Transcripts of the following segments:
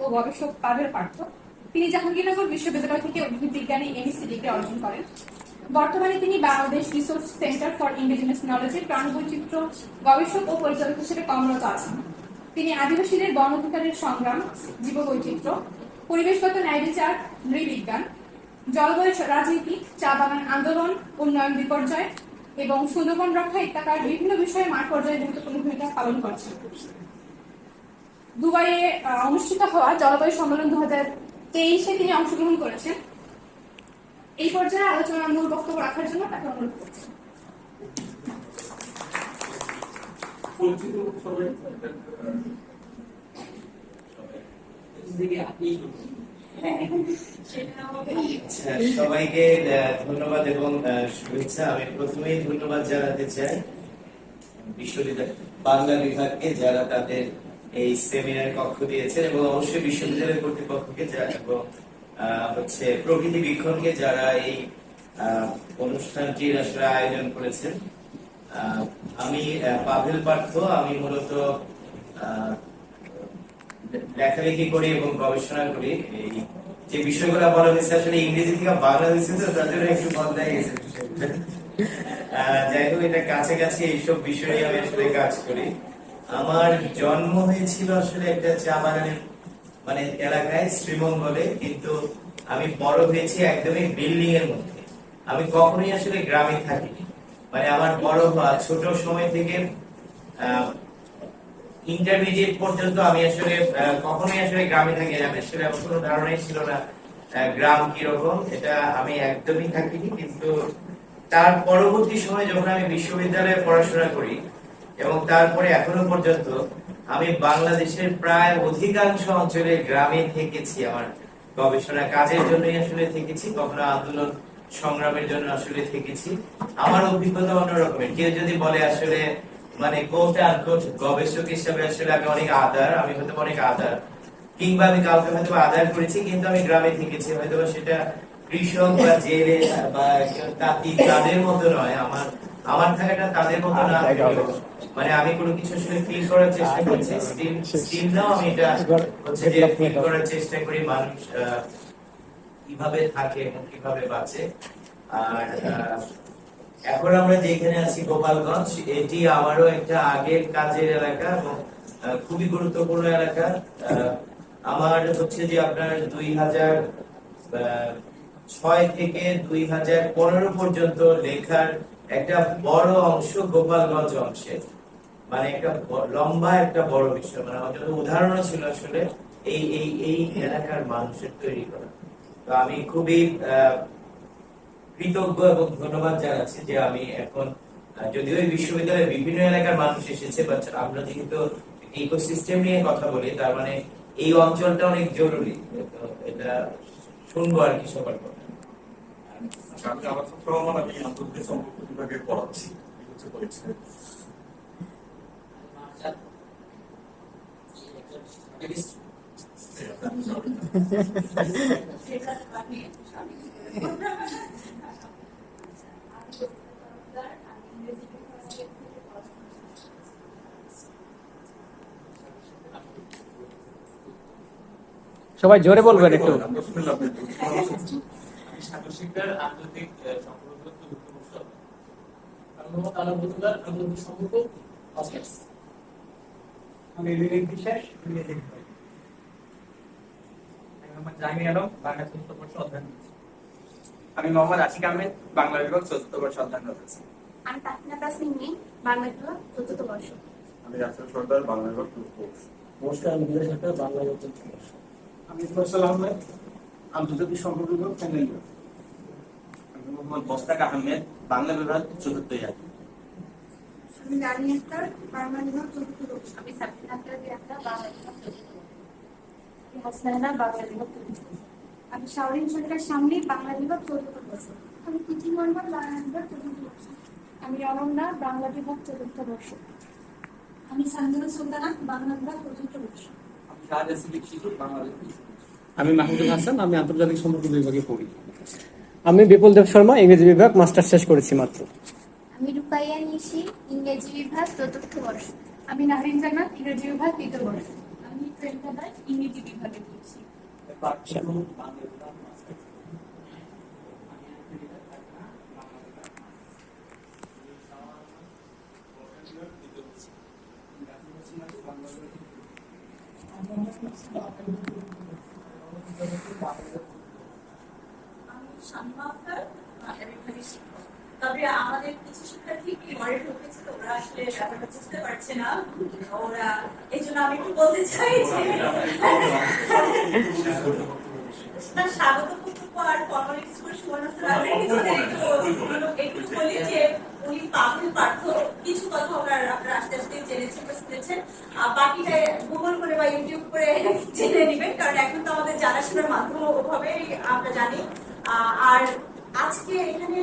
ও গবেষক পাভেল পার্থ। তিনি জাহাঙ্গীরনগর বিশ্ববিদ্যালয় থেকে উদ্ভিদ বিজ্ঞানে এমএসসি ডিগ্রি অর্জন করেন। বর্তমানে তিনি Bangladesh resource centre for indigenous নলেজের প্রাণবৈচিত্র্য গবেষক ও পরিচালক হিসেবে কর্মরত আছেন। তিনি আদিবাসীদের বন অধিকারের সংগ্রাম, জীববৈচিত্র্য, পরিবেশগত ন্যায়বিচার, নৃবিজ্ঞান, জলবায়ু রাজনীতি, চা বাগান আন্দোলন, উন্নয়ন বিপর্যয় এবং সুন্দরবন রক্ষা ইত্যাকার বিভিন্ন বিষয়ে মাঠ পর্যায়ে গুরুত্বপূর্ণ ভূমিকা পালন করছেন। দুবাইয়ে অনুষ্ঠিত হওয়া জলবায়ু সম্মেলন 2023-এ তিনি অংশগ্রহণ করেছেন। এই পর্যায়ে আলোচনার মূল বক্তব্য রাখার জন্য তাকে অনুরোধ করছি। সবাইকে ধন্যবাদ এবং শুভেচ্ছা। আমি প্রথমেই ধন্যবাদ জানাতে চাই বিশ্ববিদ্যালয় বাংলা বিভাগকে, যারা তাদের এই সেমিনার কক্ষ দিয়েছেন, এবং অবশ্যই বিশ্ববিদ্যালয় কর্তৃপক্ষকে এবং হচ্ছে প্রকৃতি বীক্ষণকে, যারা এই অনুষ্ঠানটির আসলে আয়োজন করেছেন। আমি পাভেল পার্থ। আমি মূলত লেখালেখি করি এবং গবেষণা করি। এই যে বিষয়গুলো বলা হয়েছে আসলে ইংরেজি থেকে বাংলা হয়েছে, তো তার জন্য একটু বদলাই গেছে। যাই হোক, এটা কাছাকাছি এইসব বিষয়ে আমি আসলে কাজ করি। আমার জন্ম হয়েছিল আসলে একটা চা বাগানের মানে এলাকায়, শ্রীমঙ্গলে, কিন্তু আমি বড় হয়েছি একদমই বিল্ডিং এর মধ্যে। আমি কখনোই আসলে গ্রামে থাকিনি। মানে আমার বড় হওয়া ছোট সময় থেকে ইন্টারমিডিয়েট পর্যন্ত আমি আসলে কখনোই আসলে গ্রামে থাকি। আমি আসলে আমার কোনো ধারণাই ছিল না গ্রাম কিরকম, এটা আমি একদমই থাকিনি। কিন্তু তার পরবর্তী সময় যখন আমি বিশ্ববিদ্যালয়ে পড়াশোনা করি এবং তারপরে এখনো পর্যন্ত আমি বাংলাদেশের প্রায় অধিকাংশ অঞ্চলে গ্রামে থেকেছি। আমার গবেষণা কাজের জন্যই আসলে থেকেছি, কখনো আন্দোলন সংগ্রামের জন্য আসলে থেকেছি। আমার অভিজ্ঞতা অন্যরকমের। কেউ যদি বলে আসলে মানে কোট আনকোট গবেষক হিসাবে আসলে আমি অনেক আদার, আমি হয়তো অনেক আদার, কিংবা আমি কাউকে হয়তো আদার করেছি, কিন্তু আমি গ্রামে থেকেছি। হয়তো সেটা কৃষক বা জেলে বা তাঁতি, তাদের মতো নয়। আমার থাকাটা তাদের মতো না। মানে আমি কোনো কিছু আসলে ফিল করার চেষ্টা করছি, স্টিল নাও আমি এটা হচ্ছে যে ফিল করার চেষ্টা করি মানুষ কিভাবে থাকে এবং কিভাবে বাঁচে। আর এখন আমরা যেখানে আছি গোপালগঞ্জ, এটি আমারও একটা আগের কাজের এলাকা এবং খুবই গুরুত্বপূর্ণ এলাকা। আমার হচ্ছে যে আপনার 2006 থেকে 2015 পর্যন্ত লেখার একটা বড় অংশ গোপালগঞ্জ অংশে, মানে একটা লম্বা একটা বড় বিষয়। মানে আমার জন্য উদাহরণ ছিল আসলে এই এই এই এলাকার মানুষের তৈরি করা। তো আমি খুবই কৃতজ্ঞ এবং ধন্যবাদ জানাচ্ছি যে আমি এখন, যদিও এই বিশ্ববিদ্যালয়ের বিভিন্ন এলাকার মানুষ এসেছে, বাট আমরা যেহেতু ইকোসিস্টেম নিয়ে কথা বলি, তার মানে এই অঞ্চলটা অনেক জরুরি। এটা শুনবো আর কি সবার কথা। আমি আলোচনা রহমান, আমি আন্তর্জাতিক সম্পর্ক বিভাগে পড়াচ্ছি। সবাই জোরে বলবেন একটু। আমি বিবেক বিশ্বাস, জাহির আলম, বাংলা চতুর্থ বর্ষ অধ্যয়ন করছি। আমি মোহাম্মদ আশিক আহমেদ, বাংলা বিভাগ চতুর্থ বর্ষ অধ্যয়ন করছি। আমি তাসমিনা তাসনিম মিম, বাংলা বিভাগ চতুর্থ বর্ষ। আমি রাসেল সর্দার, বাংলা বিভাগ চতুর্থ বর্ষ। নমস্কার, আমি বিজয় সরকার, বাংলা বিভাগ চতুর্থ বর্ষ। আমি ফয়সাল আহমেদ, আন্তর্জাতিক সম্পর্ক বিভাগ ফাইনাল ইয়ার। আমি মোহাম্মদ মোস্তাক আহমেদ, বাংলা বিভাগ চতুর্থ ইয়ার। আমি রানী আক্তার, বাংলা বিভাগ চতুর্থ বর্ষ। আমি সাবিনা আক্তার, বাংলা বিভাগ চতুর্থ বর্ষ। হাসনাইনা, বাংলা বিভাগ চতুর্থ বর্ষ। আমি শাওরিন সরকার সামনে, বাংলা বিভাগ চতুর্থ বর্ষ। আমি তিথি মন্ডল, বাংলা বিভাগ চতুর্থ বর্ষ। আমি অনন্যা, বাংলা বিভাগ চতুর্থ বর্ষ। আমি সানজানা সুলতানা, বাংলা বিভাগ চতুর্থ বর্ষ। আমি শাহাদ সিদ্দিক শিশু, বাংলা বিভাগ। আমি মাহমুদুল হাসান, আমি আন্তর্জাতিক সম্পর্ক বিভাগে পড়ি। আমি বিপুল দেব শর্মা, ইংরেজি বিভাগ মাস্টার শেষ করেছি মাত্র। আমি রুকাইয়া নিশি, ইংরেজি বিভাগ চতুর্থ বর্ষ। আমি নাহরিন জান্নাত, ইংরেজি বিভাগ তৃতীয় বর্ষ। আমি প্রেমিকা দাস, ইংরেজি বিভাগে। আমি শামিমা আক্তার, বিভাগের শিক্ষক। তবে আমাদের কিছু শিক্ষার্থী ঘরে ঢুকেছে, তো ওরা আসলে ব্যাপারটা বুঝতে পারছে না। ওরা এই জন্য আমি একটু বলতে চাই যে না, স্বাগত বক্তব্য আর ফর্মালিটিস করে শুভেচ্ছা রাখবেন, কিন্তু একটু বলি যে উনি পাবেন পার্থ কিছু কথা আপনারা আস্তে আস্তে জেনেছেন বা শুনেছেন, বাকিটা গুগল করে বা ইউটিউব করে জেনে নেবেন, কারণ এখন তো আমাদের জানাশোনার মাধ্যম ওভাবে আমরা জানি। আর আজকে এখানে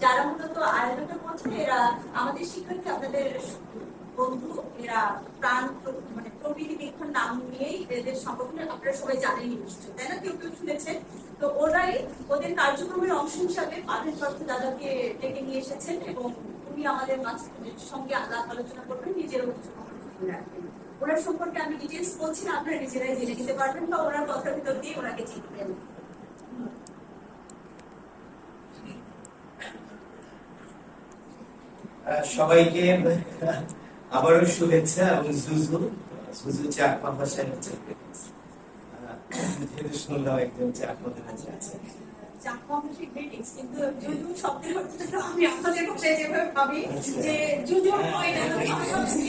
যারা মূলত আয়োজনটা করছে এরা আমাদের শিক্ষার্থী, আপনাদের বন্ধু, এরা প্রাণ মানে প্রকৃতি বিজ্ঞান নাম নিয়েই এদের সম্পর্কে আপনারা সবাই জানেনই নিশ্চয়, তাই না? কেউ কেউ শুনেছেন। তো ওরাই ওদের কার্যক্রমের অংশ হিসাবে পাবেন পার্থ দাদাকে ডেকে নিয়ে এসেছেন এবং উনি আমাদের সঙ্গে আলাপ আলোচনা করবেন, নিজেরও কিছু রাখবেন। ওনার সম্পর্কে আমি ডিটেলস বলছি না, আপনারা নিজেরাই জেনে নিতে পারবেন বা ওনার কথার ভিতর দিয়ে ওনাকে চিনবেন। সবাইকে আবারও শুভেচ্ছা এবং জুজু চাকমা ভাষায় হচ্ছে যেহেতু শুনলাম একজন চাকমাদের কাছে আছে। চাকমা ভাষায় গ্রিটিংস, কিন্তু জুজু শব্দের অর্থটা তো আমি আপনাদের ভাষায় যেভাবে ভাবি যে জুজু হয় না,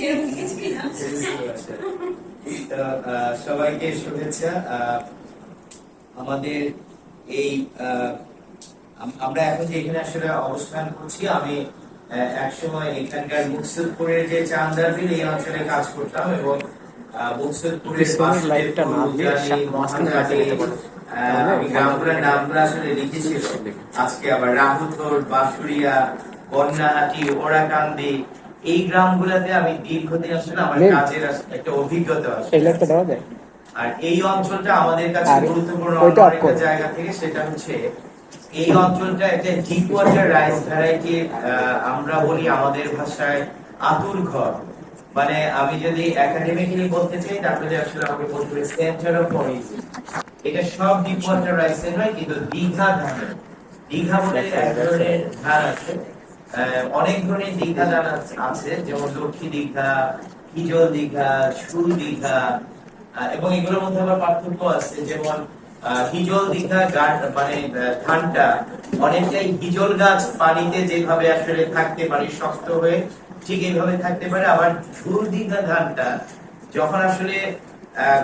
এরকম কিছু কি না। সবাইকে শুভেচ্ছা। আমাদের এই আমরা এখন যে এখানে আসলে অবস্থান করছি, আমি একসময় এখানকার মুকসুদপুরের যে চান্দার বিল এই অঞ্চলে কাজ করতাম এবং মুকসুদপুরের আমি গ্রামগুলোর নামগুলো আসলে লিখেছি। আজকে আবার রাহুতর, বাঁশুড়িয়া, বন্যাহাটি, ওরাকান্দি, এই গ্রামগুলোতে আমি দীর্ঘদিন আসলে আমার কাজের একটা অভিজ্ঞতা আছে। আর এই অঞ্চলটা আমাদের কাছে গুরুত্বপূর্ণ একটা জায়গা থেকে, সেটা হচ্ছে এই অঞ্চলটা একটা ডিপ ওয়াটার রাইস ভ্যারাইটি, আমরা বলি আমাদের ভাষায় আতুর ঘর। মানে আমি যদি একাডেমিক্যালি বলতে চাই তাহলে আসলে আমাকে বলতে হবে সেন্টার অফ অরিজিন। এটা সব ডিপ ওয়াটার রাইসের নয়, কিন্তু দীঘা ধানের, দীঘা বলে এক ধরনের ধান আছে, অনেক ধরনের দীঘা ধান আছে, যেমন লক্ষ্মী দীঘা, হিজল দীঘা, সুর দীঘা, এবং এগুলোর মধ্যে আবার পার্থক্য আছে। যেমন হিজল দীঘা মানে ধানটা অনেকটাই হিজল গাছ পানিতে যেভাবে আসলে থাকতে পারে শক্ত হয়ে, ঠিক এইভাবে থাকতে পারে। আবার ঝুল দীঘা ধানটা যখন আসলে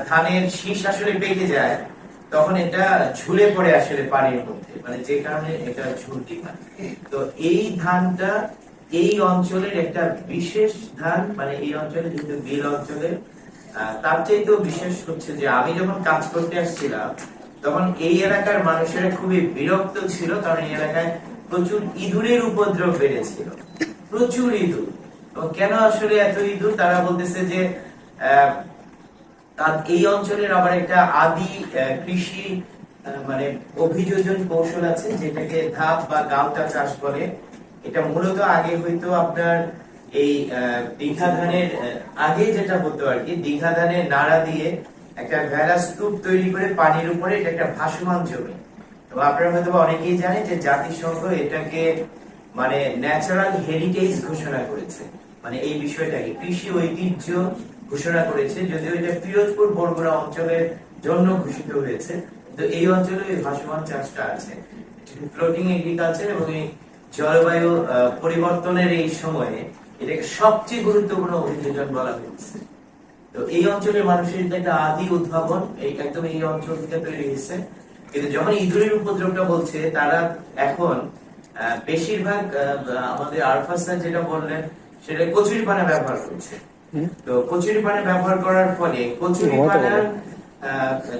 ধানের শীষ আসলে পেকে যায় তখন এটা ঝুলে পড়ে আসলে পানির মধ্যে, মানে যে কারণে এটা ঝুল দীঘা। তো এই ধানটা এই অঞ্চলের একটা বিশেষ ধান, মানে এই অঞ্চলে যেহেতু বিল অঞ্চলে, তার চাইতেও বিশেষ হচ্ছে যে আমি যখন কাজ করতে আসছিলাম তখন এই এলাকার মানুষেরা খুবই বিরক্ত ছিল, কারণ এই এলাকায় প্রচুর ইঁদুরের উপদ্রব বেড়েছিল, প্রচুর ইঁদুর। এবং কেন আসলে এত ইঁদুর, তারা বলতেছে যে এই অঞ্চলের আবার একটা আদি কৃষি মানে অভিযোজন কৌশল আছে, যেটাকে ধাপ বা গাঁওটা চাষ বলে। এটা মূলত আগে হয়তো আপনার এই দীঘা ধানের আগে যেটা হতো আর কি, দীঘা ধানের নাড়া দিয়ে একটা ভেড়া স্তূপ তৈরি করে পানির উপরে এটা একটা ভাসমান জমি। এবং আপনারা হয়তো অনেকেই জানেন যে জাতিসংঘ এটাকে মানে ন্যাচারাল হেরিটেজ ঘোষণা করেছে, মানে এই বিষয়টাকে কৃষি ঐতিহ্য ঘোষণা করেছে, যদিও এটা পিরোজপুর বরগুনা অঞ্চলের জন্য ঘোষিত হয়েছে। তো এই অঞ্চলে ভাসমান চাষটা আছে, ফ্লোটিং এগ্রিকালচার, এবং এই জলবায়ু পরিবর্তনের এই সময়ে এটাকে সবচেয়ে গুরুত্বপূর্ণ অভিযোজন বলা হয়েছে। তো এই অঞ্চলের মানুষের একটা আদি উদ্ভাবন একদম এই অঞ্চল থেকে তৈরি হয়েছে। কিন্তু যখন ইঁদুরের উপদ্রবটা বলছে, তারা এখন বেশিরভাগ আমাদের আরফাজ স্যার যেটা বললেন সেটা কচুরি পানা ব্যবহার করছে। তো কচুরি পানা ব্যবহার করার ফলে কচুরি পানা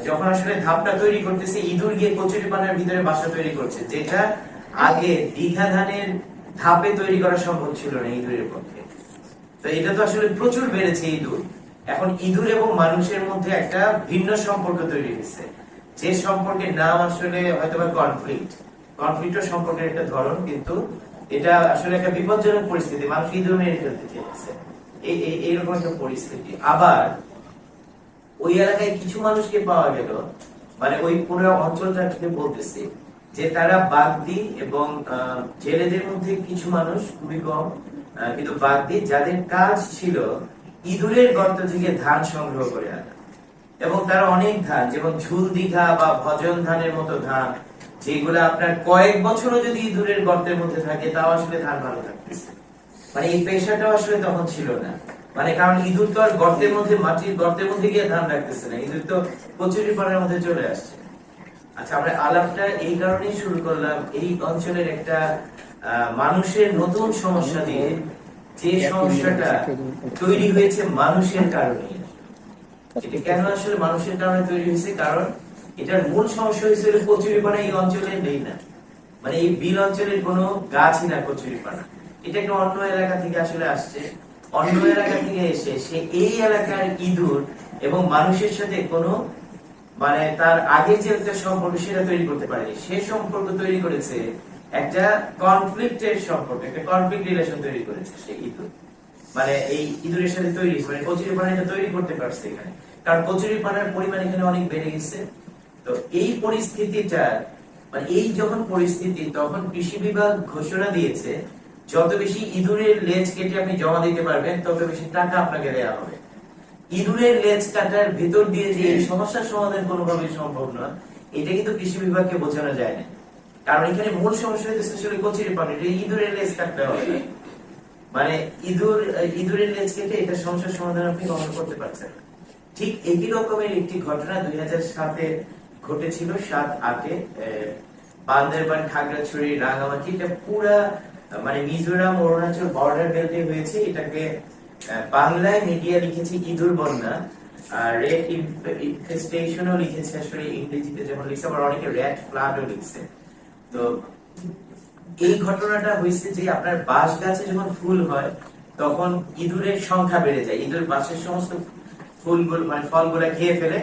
যখন আসলে ধাপটা তৈরি করতেছে, ইঁদুর গিয়ে কচুরি পানার ভিতরে বাসা তৈরি করছে, যেটা আগে দীঘা ধানের ধাপে তৈরি করা সম্ভব ছিল না ইঁদুরের পক্ষে। তো এটা তো আসলে প্রচুর বেড়েছে ইঁদুর। এখন ইঁদুর এবং মানুষের মধ্যে একটা ভিন্ন সম্পর্ক তৈরি হয়েছে, যে সম্পর্কের নাম আসলে হয়তো বা কনফ্লিক্ট। কনফ্লিক্ট সম্পর্কের একটা ধরন, কিন্তু এটা আসলে একটা বিপজ্জনক পরিস্থিতি, মানুষ ইঁদুর মেরে ফেলতে চেয়েছে, এইরকম একটা পরিস্থিতি। আবার ওই এলাকায় কিছু মানুষকে পাওয়া গেল মানে ওই পুরো অঞ্চলটা থেকে বলতেছে যে তারা বাগদি এবং জেলেদের মধ্যে কিছু মানুষ খুবই কম, কিন্তু বাগদি যাদের কাজ ছিল ইঁদুরের গর্ত থেকে ধান সংগ্রহ করে আনা, এবং তারা অনেক ধান যেমন ঝুল দীঘা বা ভজন ধানের মতো ধান, যেগুলো আপনার কয়েক বছরও যদি ইঁদুরের গর্তের মধ্যে থাকে তাও আসলে ধান ভালো থাকতেছে। মানে এই পেশাটাও আসলে তখন ছিল না, মানে কারণ ইঁদুর তো আর গর্তের মধ্যে, মাটির গর্তের মধ্যে গিয়ে ধান রাখতেছে না, ইঁদুর তো কচুরিপানার মধ্যে চলে আসছে। আচ্ছা, আমরা আলাপটা এই কারণেই শুরু করলাম, এই অঞ্চলের একটা মানুষের নতুন সমস্যা দিয়ে, যে সমস্যাটা তৈরি হয়েছে মানুষের কারণে। এটা কেন আসলে মানুষের কারণে তৈরি হয়েছে? কারণ এটার মূল সমস্যা হয়েছিল কচুরিপানা এই অঞ্চলের নেই না, মানে এই বিল অঞ্চলের কোনো গাছই না কচুরিপানা। এটা একটা অন্য এলাকা থেকে আসলে আসছে, অন্য এলাকা থেকে এসে সে এই এলাকার ইঁদুর এবং মানুষের সাথে কোনো মানে তার আগে যে একটা সম্পর্ক সেটা তৈরি করতে পারেনি, সে সম্পর্ক তৈরি করেছে একটা কনফ্লিক্টের সম্পর্ক, একটা কনফ্লিক্ট রিলেশন তৈরি করেছে সে ইঁদুর, মানে এই ইঁদুরের সাথে তৈরি, মানে কচুরিপানা এটা তৈরি করতে পারছে এখানে, কারণ কচুরিপানার পরিমাণ এখানে অনেক বেড়ে গেছে। তো এই পরিস্থিতিটা, মানে এই যখন পরিস্থিতি, তখন কৃষি বিভাগ ঘোষণা দিয়েছে যত বেশি ইঁদুরের লেজ কেটে আপনি জমা দিতে পারবেন তত বেশি টাকা আপনাকে দেওয়া হবে। ইঁদুরের লেজ কাটার ভেতর দিয়ে যে এই সমস্যার সমাধান কোনোভাবেই সম্ভব নয়, এটা কিন্তু কৃষি বিভাগকে বোঝানো যায় না, কারণ এখানে মূল সমস্যা হচ্ছে আসলে কচুরিপানা, এটা ইঁদুরের লেজ কাটতে হবে, মানে ইঁদুরের লেজ কেটে এটা সমস্যার সমাধান আপনি কখনো করতে পারছেন না। ঠিক একই রকমের একটি ঘটনা 2007-এ ঘটেছিল, 7-8-এ বান্দরবান, খাগড়াছড়ি, রাঙ্গামাটি, এটা পুরা মানে মিজোরাম অরুণাচল বর্ডার বেল্টে হয়েছে। এটাকে বাংলায় মিডিয়া লিখেছে ইঁদুর বন্যা, রেড ইনফেস্টেশনও লিখেছে, আসলে ইংরেজিতে যখন লিখছে আবার অনেকে রেড ফ্লাডও লিখছে। তো এই ঘটনাটা হয়েছে যে আপনার বাঁশ গাছে যখন ফুল হয় তখন ইঁদুরের সংখ্যা বেড়ে যায়, ইঁদুর বাঁশের সমস্ত ফুলগুলো মানে ফলগুলো খেয়ে ফেলে,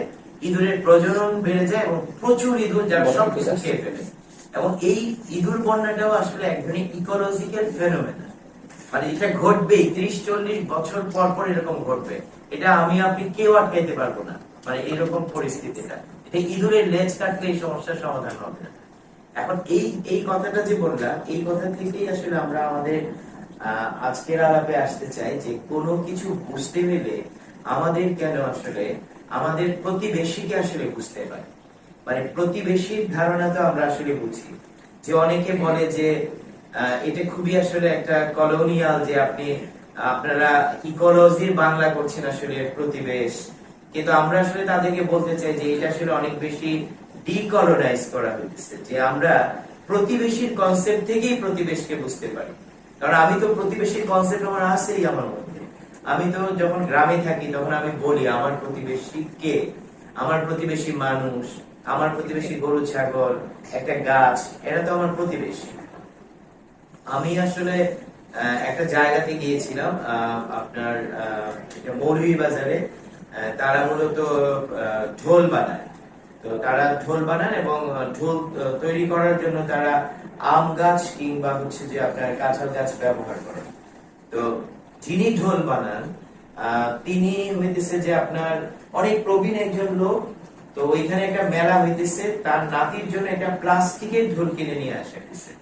ইঁদুরের প্রজনন বেড়ে যায় এবং প্রচুর ইঁদুর যার সবকিছু খেয়ে ফেলে। এবং এই ইঁদুর বন্যাটাও আসলে এক ধরনের ইকোলজিক্যাল ফেনোমেনা, মানে এটা ঘটবেই, 30-40 বছর পর পর এরকম ঘটবে, এটা আমি আপনি কেউ আটকাইতে পারবো না, মানে এরকম পরিস্থিতিটা। এটা ইঁদুরের লেজ কাটলে এই সমস্যার সমাধান হবে না। এখন এই কথাটা যে বললাম, এই কথা থেকেই আসলে আমরা আমাদের আজকের আলাপে আসতে চাই যে কোনো কিছু বুঝতে হলে আমাদের কেন আসলে আমাদের প্রতিবেশীকে আসলে বুঝতে পারে, মানে প্রতিবেশীর ধারণা তো আমরা আসলে বুঝি, যে অনেকে বলে যে এটা খুবই আসলে একটা কলোনিয়াল, যে আপনারা ইকোলজির বাংলা করছেন আসলে প্রতিবেশ, কিন্তু আমরা আসলে তাদেরকে বলতে চাই যে এটা আসলে অনেক বেশি ডিকলোনাইজ করা হয়েছে, যে আমরা প্রতিবেশীর কনসেপ্ট থেকেই প্রতিবেশকে বুঝতে পারি। কারণ আমি তো প্রতিবেশীর কনসেপ্ট আমার আছেই আমার মধ্যে, আমি তো যখন গ্রামে থাকি তখন আমি বলি আমার প্রতিবেশী কে, আমার প্রতিবেশী মানুষ, আমার প্রতিবেশী গরু ছাগল, একটা গাছ, এরা তো আমার প্রতিবেশী। আমি আসলে একটা জায়গাতে গিয়েছিলাম আপনার মৌলভীবাজারে, তারা মূলত ঢোল বানায়, তো তারা ঢোল বানান এবং ঢোল তৈরি করার জন্য তারা আম গাছ কিংবা হচ্ছে যে আপনার কাঁঠাল গাছ ব্যবহার করেন। তো যিনি ঢোল বানান তিনি হইতেছে যে আপনার অনেক প্রবীণ একজন লোক। তো ওইখানে একটা মেলা হইতেছে, তার নাতির জন্য একটা প্লাস্টিকের ঢোল কিনে নিয়ে আসা হয়েছে।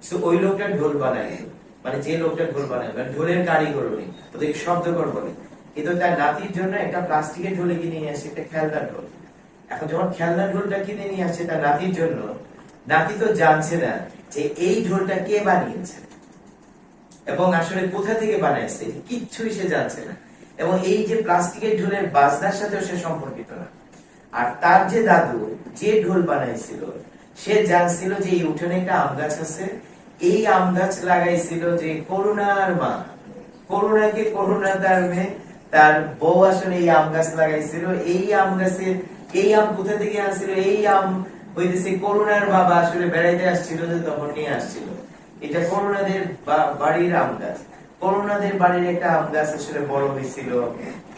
তো ওই লোকটা ঢোল বানায়, মানে যে লোকটা ঢোল বানায়, মানে ঢোলের কারিগর উনি, ওদেরকে শব্দকর বলে, কিন্তু তার নাতির জন্য একটা প্লাস্টিকের ঢোলে কিনে নিয়ে আসে, একটা খেলনা ঢোল। এখন যখন খেলনা ঢোলটা কিনে নিয়ে আসছে তার নাতির জন্য, নাতি তো জানছে না যে এই ঢোলটা কে বানিয়েছে এবং আসলে কোথা থেকে বানাইছে, কিচ্ছুই সে জানছে না, এবং এই যে প্লাস্টিকের ঢোলের বাজনার সাথে সে সম্পর্কিত না। আর তার যে দাদু যে ঢোল বানাইছিল সে জানছিল যে এই উঠোনে একটা আম গাছ আছে, এই আম গাছ লাগাইছিল যে করুণার মা, করুণাকে করুণা তার মেয়ে, তার বউ আসলে এই আম গাছ লাগাইছিল। এই আম গাছে এই আম কোথা থেকে আসছিল, এই আম হইতেছে করুণার বাবা আসলে বেড়াইতে আসছিল যে তখন নিয়ে আসছিল। এটা করুণাদের বাড়ির আম গাছ, করুণাদের বাড়ির একটা আম গাছ আসলে বড় হয়েছিল,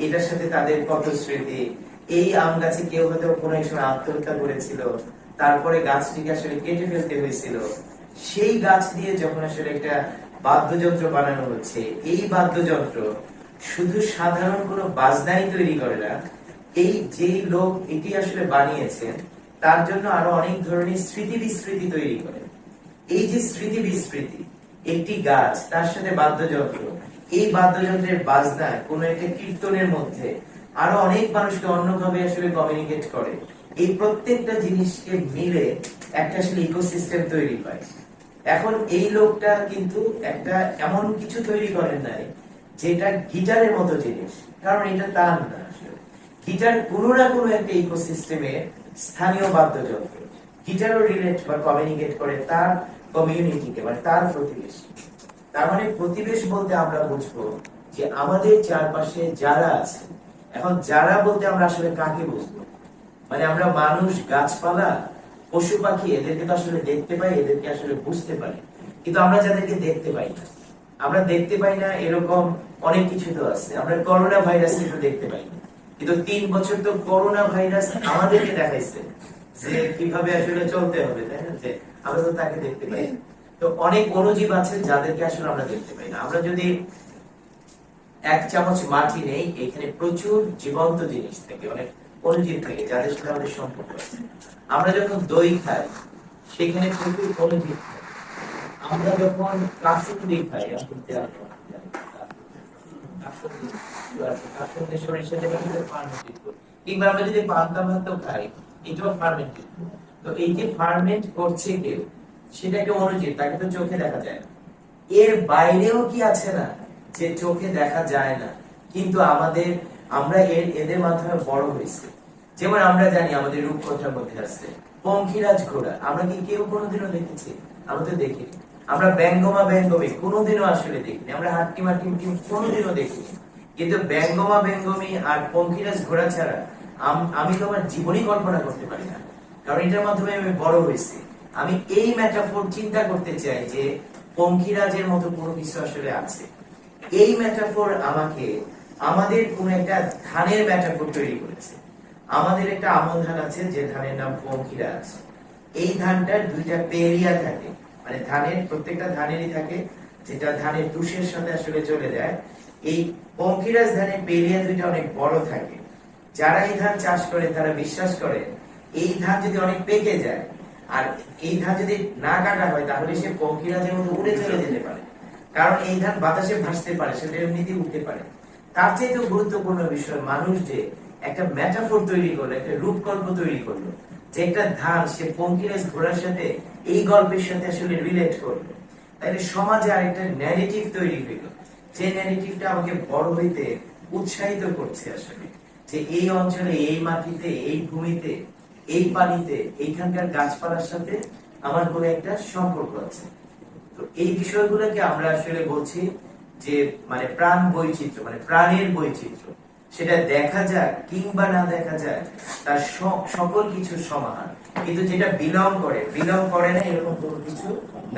এটার সাথে তাদের কত স্মৃতি। এই আম গাছে কেউ হয়তো কোনো এক সময় আত্মহত্যা করেছিল, তারপরে গাছটিকে আসলে কেটে ফেলতে হয়েছিল। সেই গাছ দিয়ে যখন আসলে একটা বাদ্যযন্ত্র বানানো হচ্ছে, এই বাদ্যযন্ত্র শুধু সাধারণ কোনো বাজনাই তৈরি করে না, এই যে লোক এটি আসলে বানিয়েছে তার জন্য আরো অনেক ধরনের স্মৃতি বিস্মৃতি তৈরি করে। এই যে স্মৃতি বিস্মৃতি, একটি গাছ তার সাথে বাদ্যযন্ত্র, এই বাদ্যযন্ত্রের বাজনায় কোন একটা কীর্তনের মধ্যে আরো অনেক মানুষকে অন্যভাবে আসলে কমিউনিকেট করে, এই প্রত্যেকটা জিনিসকে মিলে একটা আসলে ইকোসিস্টেম তৈরি হয়। এখন এই লোকটা কিন্তু একটা এমন কিছু তৈরি করেন নাই যেটা গিটারের মতো জিনিস, কারণ এটা তার না। আসলে গিটার কোনো না কোনো একটা ইকোসিস্টেমে স্থানীয় বাদ্যযন্ত্র, গিটারও রিলেট বা কমিউনিকেট করে তার কমিউনিটিকে, মানে তার প্রতিবেশ। তার মানে প্রতিবেশ বলতে আমরা বুঝবো যে আমাদের চারপাশে যারা আছে। এখন যারা বলতে আমরা আসলে কাকে বুঝবো? মানে আমরা মানুষ, গাছপালা, পশু পাখি, এদেরকে তো আসলে দেখতে পাই, এদেরকে আসলে বুঝতে পারি, কিন্তু আমরা যাদেরকে দেখতে পাই না, আমরা দেখতে পাই না এরকম অনেক কিছু তো আছে। আমরা করোনা ভাইরাস কিন্তু দেখতে পাই না, কিন্তু 3 বছর তো করোনা ভাইরাস আমাদেরকে দেখাইছে যে কিভাবে আসলে চলতে হবে, তাই না? যে আমরা তো তাকে দেখতে পাই। তো অনেক অণুজীব আছে যাদেরকে আসলে আমরা দেখতে পাই না। আমরা যদি 1 চামচ মাটি নেই, এখানে প্রচুর জীবন্ত জিনিস থাকে, অনেক অণুজীব থাকে যাদের সাথে আমাদের সম্পর্ক আছে। আমরা যখন দই খাই, সেখানে প্রচুর অণুজীব থাকে। আমরা যখন কাসুন্দি খাই, কিংবা আমরা যদি পান্তা ভাত খাই, এটাও ফার্মেন্টেড। তো এই যে ফার্মেন্ট করছে কেউ, সেটা একটা অণুজীব, তাকে তো চোখে দেখা যায় না। এর বাইরেও কি আছে না যে চোখে দেখা যায় না, কিন্তু আমরা এদের মাধ্যমে বড় হয়েছে। যেমন আমরা জানি আমাদের রূপকথার মধ্যে আছে পঙ্খিরাজ ঘোড়া, আমরা কি কেউ কোনোদিনও দেখেছি? আমরা তো দেখিনি। আমরা ব্যঙ্গমা ব্যঙ্গমী কোনোদিনও আসলে দেখিনি, আমরা হাট্টিমা টিমটিম কোনোদিনও দেখিনি। কিন্তু ব্যঙ্গমা ব্যঙ্গমী আর পঙ্খিরাজ ঘোড়া ছাড়া আমি তো আমার জীবনই কল্পনা করতে পারি না, কারণ এটার মাধ্যমে আমি বড় হয়েছি। আমি এই মেটাফোর চিন্তা করতে চাই যে পঙ্খিরাজের মতো কোনো কিছু আসলে আছে। এই মেটাফোর আমাকে আমাদের কোন একটা ধানের মেটাফোর তৈরি করেছে। আমাদের একটা আমন ধান আছে, যে ধানের নাম পঙ্খিরাজ। এই ধানটার 2টা পেরিয়া থাকে, মানে ধানের প্রত্যেকটা ধানেরই থাকে, যেটা ধানের তুষের সাথে আসলে চলে যায়। এই পঙ্খিরাজ ধানের পেরিয়া 2টা অনেক বড় থাকে। যারা এই ধান চাষ করে তারা বিশ্বাস করে এই ধান যদি অনেক পেকে যায় আর এই ধান যদি না কাটা হয়, তাহলে সে পঙ্খিরাজের মতো উড়ে চলে যেতে পারে, কারণ এই ধান বাতাসে ভাসতে পারে, সেটা এমনিতে উঠতে পারে। তার চাইতে গুরুত্বপূর্ণ বিষয়, মানুষ যে একটা মেটাফোর তৈরি করলো, একটা রূপকল্প তৈরি করলো, যে একটা ধান সে পঙ্খিরাজ ঘোড়ার সাথে এই গল্পের সাথে আসলে রিলেট করলো। তাহলে সমাজে আরেকটা ন্যারেটিভ তৈরি হইলো, যে ন্যারেটিভটা আমাকে বড় হইতে উৎসাহিত করছে আসলে, যে এই অঞ্চলে, এই মাটিতে, এই ভূমিতে, এই পানিতে, এইখানকার গাছপালার সাথে আমার কোনো একটা সম্পর্ক আছে। তো এই বিষয়গুলোকে আমরা আসলে বলছি যে মানে প্রাণ বৈচিত্র্য, মানে প্রাণের বৈচিত্র্য। সেটা দেখা যায় কিংবা না দেখা যায়, তার সকল কিছু সমাহার। কিন্তু যেটা বিলং করে না এরকম কোনো কিছু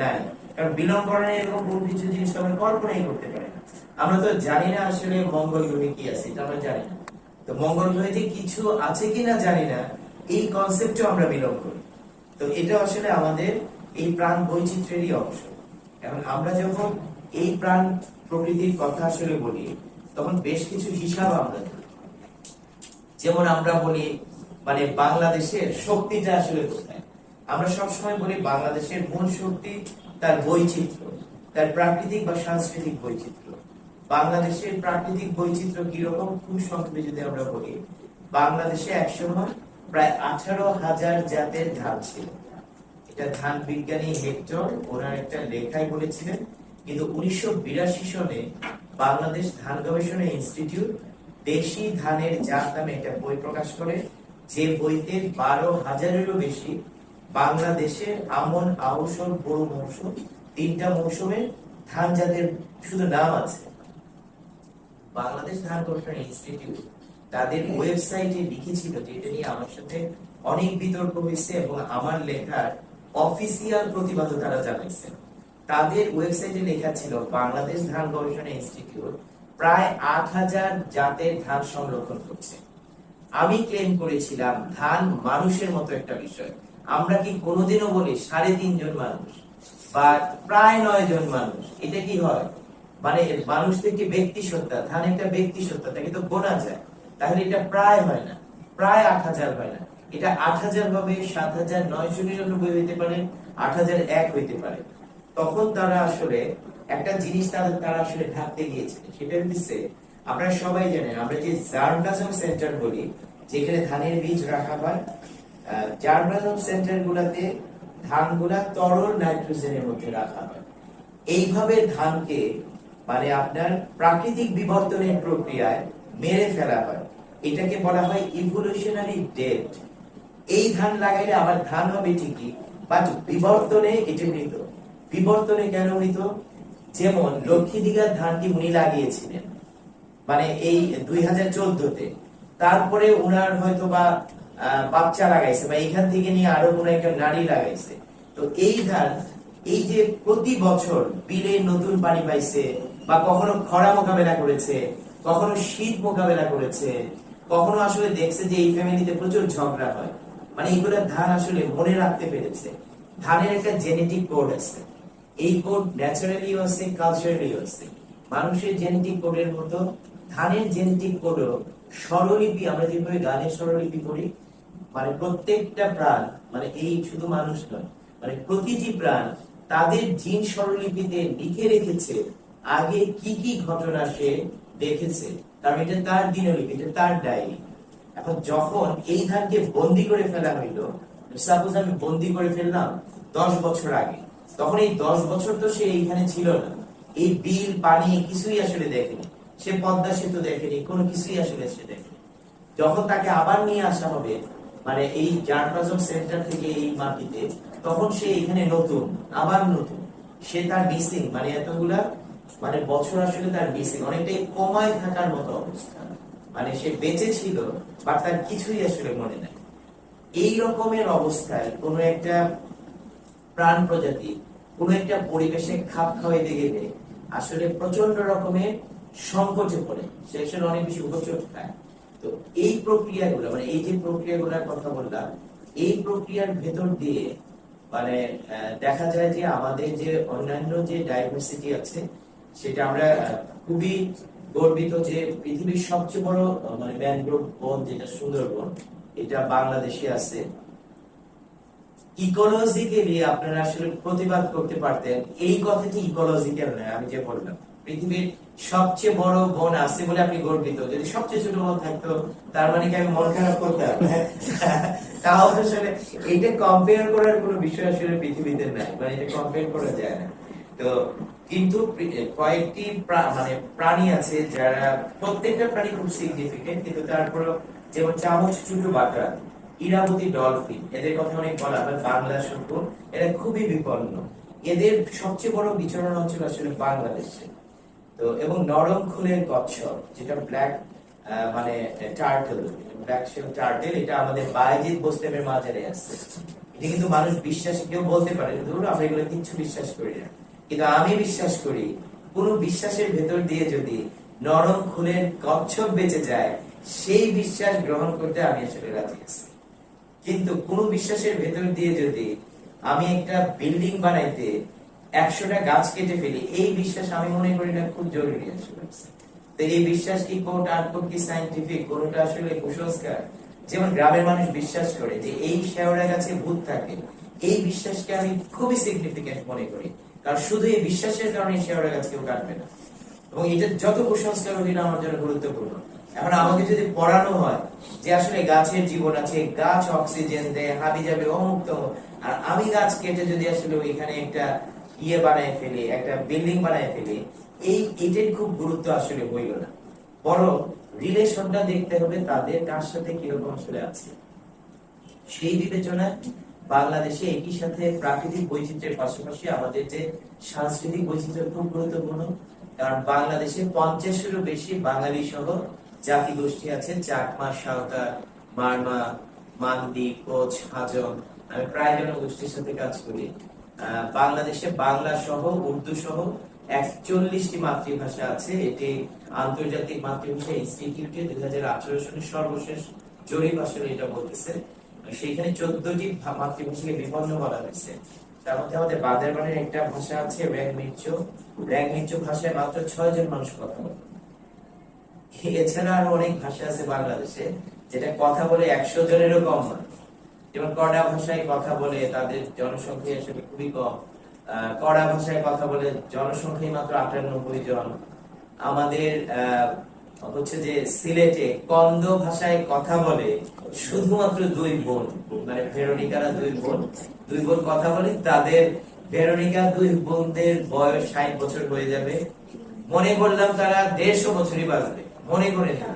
নাই, কারণ বিলং করে না এরকম কোনো কিছু জিনিস আমরা কল্পনাই করতে পারি না। আমরা তো জানি না আসলে মঙ্গল গ্রহে কি আছে, এটা আমরা জানি না। তো মঙ্গল গ্রহে যে কিছু আছে কিনা জানি না, এই কনসেপ্টও আমরা বিলং করি। তো এটা আসলে আমাদের এই প্রাণ বৈচিত্র্যেরই অংশ। এখন আমরা যখন এই প্রাণ প্রকৃতির কথা আসলে বলি, তখন বেশ কিছু হিসাব আমরা ধরি। যেমন আমরা বলি মানে বাংলাদেশের শক্তিটা আসলে কোথায়। আমরা সবসময় বলি বাংলাদেশের মূল শক্তি তার বৈচিত্র্য, তার প্রাকৃতিক বা সাংস্কৃতিক বৈচিত্র্য। বাংলাদেশের প্রাকৃতিক বৈচিত্র্য কিরকম, খুব সংক্ষেপে যদি আমরা বলি, বাংলাদেশে একসময় প্রায় 18,000 জাতের ধান ছিল। এটা ধান বিজ্ঞানী হেক্টর ওনার একটা লেখায় বলেছিলেন। কিন্তু 1982 সনে বাংলাদেশ ধান গবেষণা ইনস্টিটিউট দেশি ধানের জাত নামে একটা বই প্রকাশ করে, যে বইতে 12,000-এরও বেশি বাংলাদেশের আমন, আউশ ও বোরো মৌসুম, 3টা মৌসুমে ধান জাতের শুধু নাম আছে। বাংলাদেশ ধান গবেষণা ইনস্টিটিউট তাদের ওয়েবসাইটে লিখেছিল, যে এটা নিয়ে আমার সাথে অনেক বিতর্ক হয়েছে এবং আমার লেখার অফিসিয়াল প্রতিবাদও তারা জানাইছে। তাদের ওয়েবসাইটে লেখা ছিল বাংলাদেশ ধান গবেষণা ইনস্টিটিউট প্রায় 8,000 জাতের ধান সংরক্ষণ করছে। আমি ক্লেম করেছিলাম ধান মানুষের মতো একটা বিষয়। আমরা কি কোনোদিনও বলি 3.5 জন মানুষ বা প্রায় 9 জন মানুষ? এটা কি হয়, মানে মানুষ থেকে ব্যক্তি সত্তা, ধান একটা ব্যক্তি সত্তা, তাকে তো গোনা যায়। তাহলে এটা প্রায় হয় না, প্রায় 8,000 হয় না, এটা 8,000 হবে, 7,999 হইতে পারে, 8,001 হইতে পারে। তখন তারা আসলে একটা জিনিস তারা আসলে ঢাকতে গিয়েছে, সেটা হচ্ছে আপনারা সবাই জানেন আমরা যে জার্মপ্লাজম সেন্টার বলি, যেখানে ধানের বীজ রাখা হয়, জার্মপ্লাজম সেন্টার গুলাতে ধানগুলা তরল নাইট্রোজেনের মধ্যে রাখা হয়। এইভাবে ধানকে মানে আপনার প্রাকৃতিক বিবর্তনের প্রক্রিয়ায় মেরে ফেলা হয়, এটাকে বলা হয় ইভোলিউশনারি ডেথ। এই ধান লাগাইলে আবার ধান হবে ঠিকই, বাট বিবর্তনে এটা মৃত। বিবর্তনে কেন মৃত? যেমন লক্ষ্মী দিঘার ধানটি উনি লাগিয়েছিলেন মানে এই 2014-তে, তারপরে উনার হয়তো বা বাচ্চা লাগাইছে বা এইখান থেকে নিয়ে আরো কোনো একটা নারী লাগাইছে। তো এই ধান এই যে প্রতি বছর বিলে নতুন পানি পাইছে, বা কখনো খরা মোকাবেলা করেছে, কখনো শীত মোকাবেলা করেছে, কখনো আসলে দেখছে যে এই ফ্যামিলিতে প্রচুর ঝগড়া হয়, মানে এইগুলো ধান আসলে মনে রাখতে পেরেছে। ধানের একটা জেনেটিক কোড আছে, এই কোড ন্যাচারালিও আছে, কালচারালিও আছে। মানুষের জেনেটিক কোডের মতো ধানের জেনেটিক কোডও স্বরলিপি, আমরা যেভাবে গানের স্বরলিপি করি, মানে প্রত্যেকটা প্রাণ, মানে এই শুধু মানুষ নয়, মানে প্রতিটি প্রাণ তাদের জিন স্বরলিপিতে লিখে রেখেছে আগে কি কি ঘটনা সে দেখেছে, কারণ এটা তার দিনলিপি, এটা তার ডায়েরি। এখন যখন এই ধানকে বন্দি করে ফেলা হইলো, সাপোজ আমি বন্দি করে ফেললাম 10 বছর আগে, তখন এই 10 বছর তো সে এইখানে ছিল না, এই বিল পানি কিছুই আসলে দেখেনি, সে পদ্মা সেতু দেখেনি, কোনো কিছুই আসলে সে দেখেনি। যখন তাকে আবার নিয়ে আসা হবে মানে এই জার্মপ্লাজম সেন্টার থেকে এই মাটিতে, তখন সে এখানে নতুন, আবার নতুন, সে তার মিসিং মানে এতগুলা মানে বছর আসলে তার মিসিং, অনেকটাই কমায় থাকার মতো অবস্থা, মানে সে বেঁচে ছিল বা তার কিছুই আসলে মনে নাই। এই রকমের অবস্থায় কোনো একটা প্রাণ প্রজাতি কোনো একটা পরিবেশে খাপ খাওয়াইতে গেলে আসলে প্রচন্ড রকমের সংকটে পড়ে, সে আসলে অনেক বেশি উপচট খায়। তো এই প্রক্রিয়াগুলো মানে এই যে প্রক্রিয়াগুলোর কথা বললাম, এই প্রক্রিয়ার ভেতর দিয়ে মানে দেখা যায় যে আমাদের যে অন্যান্য যে ডাইভার্সিটি আছে সেটা আমরা খুবই গর্বিত যে পৃথিবীর সবচেয়ে বড় মানে ম্যানগ্রোভ বন যেটা সুন্দরবন, এটা বাংলাদেশে আছে। ইকোলজিক্যালি আপনারা আসলে প্রতিবাদ করতে পারতেন, এই কথাটি ইকোলজিক্যাল নয়। আমি যে বললাম পৃথিবীর সবচেয়ে বড় বন আছে বলে আপনি গর্বিত, যদি সবচেয়ে ছোট বন থাকতো তার মানে কি আমি মন খারাপ করতাম? তাও আসলে এটা কম্পেয়ার করার কোনো বিষয় আসলে পৃথিবীতে নাই, মানে এটা কম্পেয়ার করা যায় না। তো কিন্তু কয়েকটি মানে প্রাণী আছে যারা প্রত্যেকটা প্রাণী খুব সিগনিফিকেন্ট, কিন্তু তারপরেও যেমন চামচ চুটু বাটা, ইরাবতী ডলফিন, এদের কথা অনেক বলা হয়, বাংলা শকুন, এরা খুবই বিপন্ন। এদের সবচেয়ে বড় বিচরণ অঞ্চল আসলে বাংলাদেশে। তো এবং নরম খুলের কচ্ছপ, যেটা ব্ল্যাক মানে টার্টল, ব্ল্যাক শেল টার্টল, এটা আমাদের বায়েজিদ বোস্টেমের মাঝারে আছে। এটা কিন্তু মানুষ বিশ্বাস, কেউ বলতে পারে ধরুন আমরা এগুলো কিচ্ছু বিশ্বাস করি না, কিন্তু আমি বিশ্বাস করি কোন বিশ্বাসের ভেতর দিয়ে যদি নরম খুলের কচ্ছপ বেঁচে যায়, সেই বিশ্বাস গ্রহণ করতে আমি আসলে রাজি আছি। কিন্তু কোন বিশ্বাসের ভেতর দিয়ে যদি আমি একটা বিল্ডিং বানাইতে 100টা গাছ কেটে ফেলি, এই বিশ্বাস আমি মনে করি না খুব জরুরি আসলে। তো এই বিশ্বাস কি কোট আর কোট কি সায়েন্টিফিক, কোনটা আসলে কুসংস্কার? যেমন গ্রামের মানুষ বিশ্বাস করে যে এই শেওড়া গাছে ভূত থাকে, এই বিশ্বাসকে আমি খুবই সিগনিফিকেন্ট মনে করি, কারণ শুধু এই বিশ্বাসের কারণে শেওড়া গাছ কেউ কাটবে না, এবং এটা যত কুসংস্কার হোক এটা আমার জন্য গুরুত্বপূর্ণ। এখন আমাকে যদি পড়ানো হয় যে আসলে গাছের জীবন আছে, গাছ অক্সিজেন দেয়, হাবি যাবে অমুক তমুক, আর আমি গাছ কেটে যদি আসলে ওইখানে একটা ইয়ে বানায় ফেলি, একটা বিল্ডিং বানায় ফেলি, এটার খুব গুরুত্ব আসলে হইল না। বরং রিলেশনটা দেখতে হবে তাদের কার সাথে কিরকম আসলে আছে। সেই বিবেচনায় বাংলাদেশে একই সাথে প্রাকৃতিক বৈচিত্র্যের পাশাপাশি আমাদের যে সাংস্কৃতিক বৈচিত্র্য খুব গুরুত্বপূর্ণ, কারণ বাংলাদেশে 50-এরও বেশি বাঙালি সহ জাতিগোষ্ঠী আছে, চাকমা, সাঁওতাল, মারমা, মান্দি, কোচ, হাজং। আমি প্রায় জনগোষ্ঠীর সাথে কাজ করি। বাংলাদেশে বাংলা সহ উর্দু সহ 41টি মাতৃভাষা আছে। এটি আন্তর্জাতিক মাতৃভাষা ইনস্টিটিউটে 2018 সালের সর্বশেষ জরিপ আসলে এটা বলতেছে। সেখানে 14টি মাতৃভাষাকে বিপন্ন বলা হয়েছে। তার মধ্যে আমাদের বান্দরবানের একটা ভাষা আছে র্যাংমির্চো। র্যাংমির্চো ভাষায় মাত্র 6 জন মানুষ কথা বলে। এছাড়া আরো অনেক ভাষা আছে বাংলাদেশে যেটা কথা বলে 100 জনেরও কম মানুষ। যেমন কড়া ভাষায় কথা বলে তাদের জনসংখ্যা আসলে খুবই কম। কড়া ভাষায় কথা বলে জনসংখ্যা মাত্র 98 জন। আমাদের হচ্ছে যে সিলেটে কন্দ ভাষায় কথা বলে শুধুমাত্র 2 বোন, মানে ভেরোনিকারা 2 বোন কথা বলে। তাদের ভেরোনিকা 2 বোনদের বয়স 60 বছর হয়ে যাবে। মনে করলাম তারা 150 বছরই বাঁচবে, মনে করে না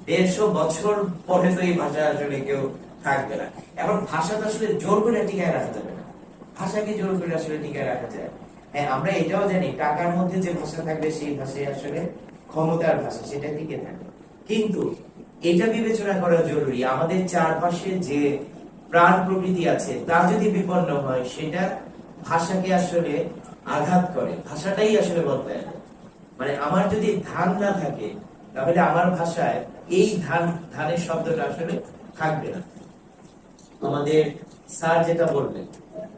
150 বছর পরে তো এই ভাষা আসলে কেউ থাকবে না। এখন ভাষাটা আসলে জোর করে টিকায় রাখা যাবে না, ভাষাকে জোর করে আসলে টিকায় রাখা যায়। হ্যাঁ, আমরা এটাও জানি টাকার মধ্যে যে ভাষা থাকবে সেই ভাষায় আসলে ক্ষমতার ভাষা, সেটা টিকে থাকে। কিন্তু এটা বিবেচনা করা জরুরি, আমাদের চারপাশে যে প্রাণ প্রকৃতি আছে তা যদি বিপন্ন হয় সেটা ভাষাকে আসলে আঘাত করে, ভাষাটাই আসলে বদলায়। মানে আমার যদি ধান না থাকে তাহলে আমার ভাষায় এই ধানের শব্দটা আসলে থাকবে না। আমাদের স্যার যেটা বলবেন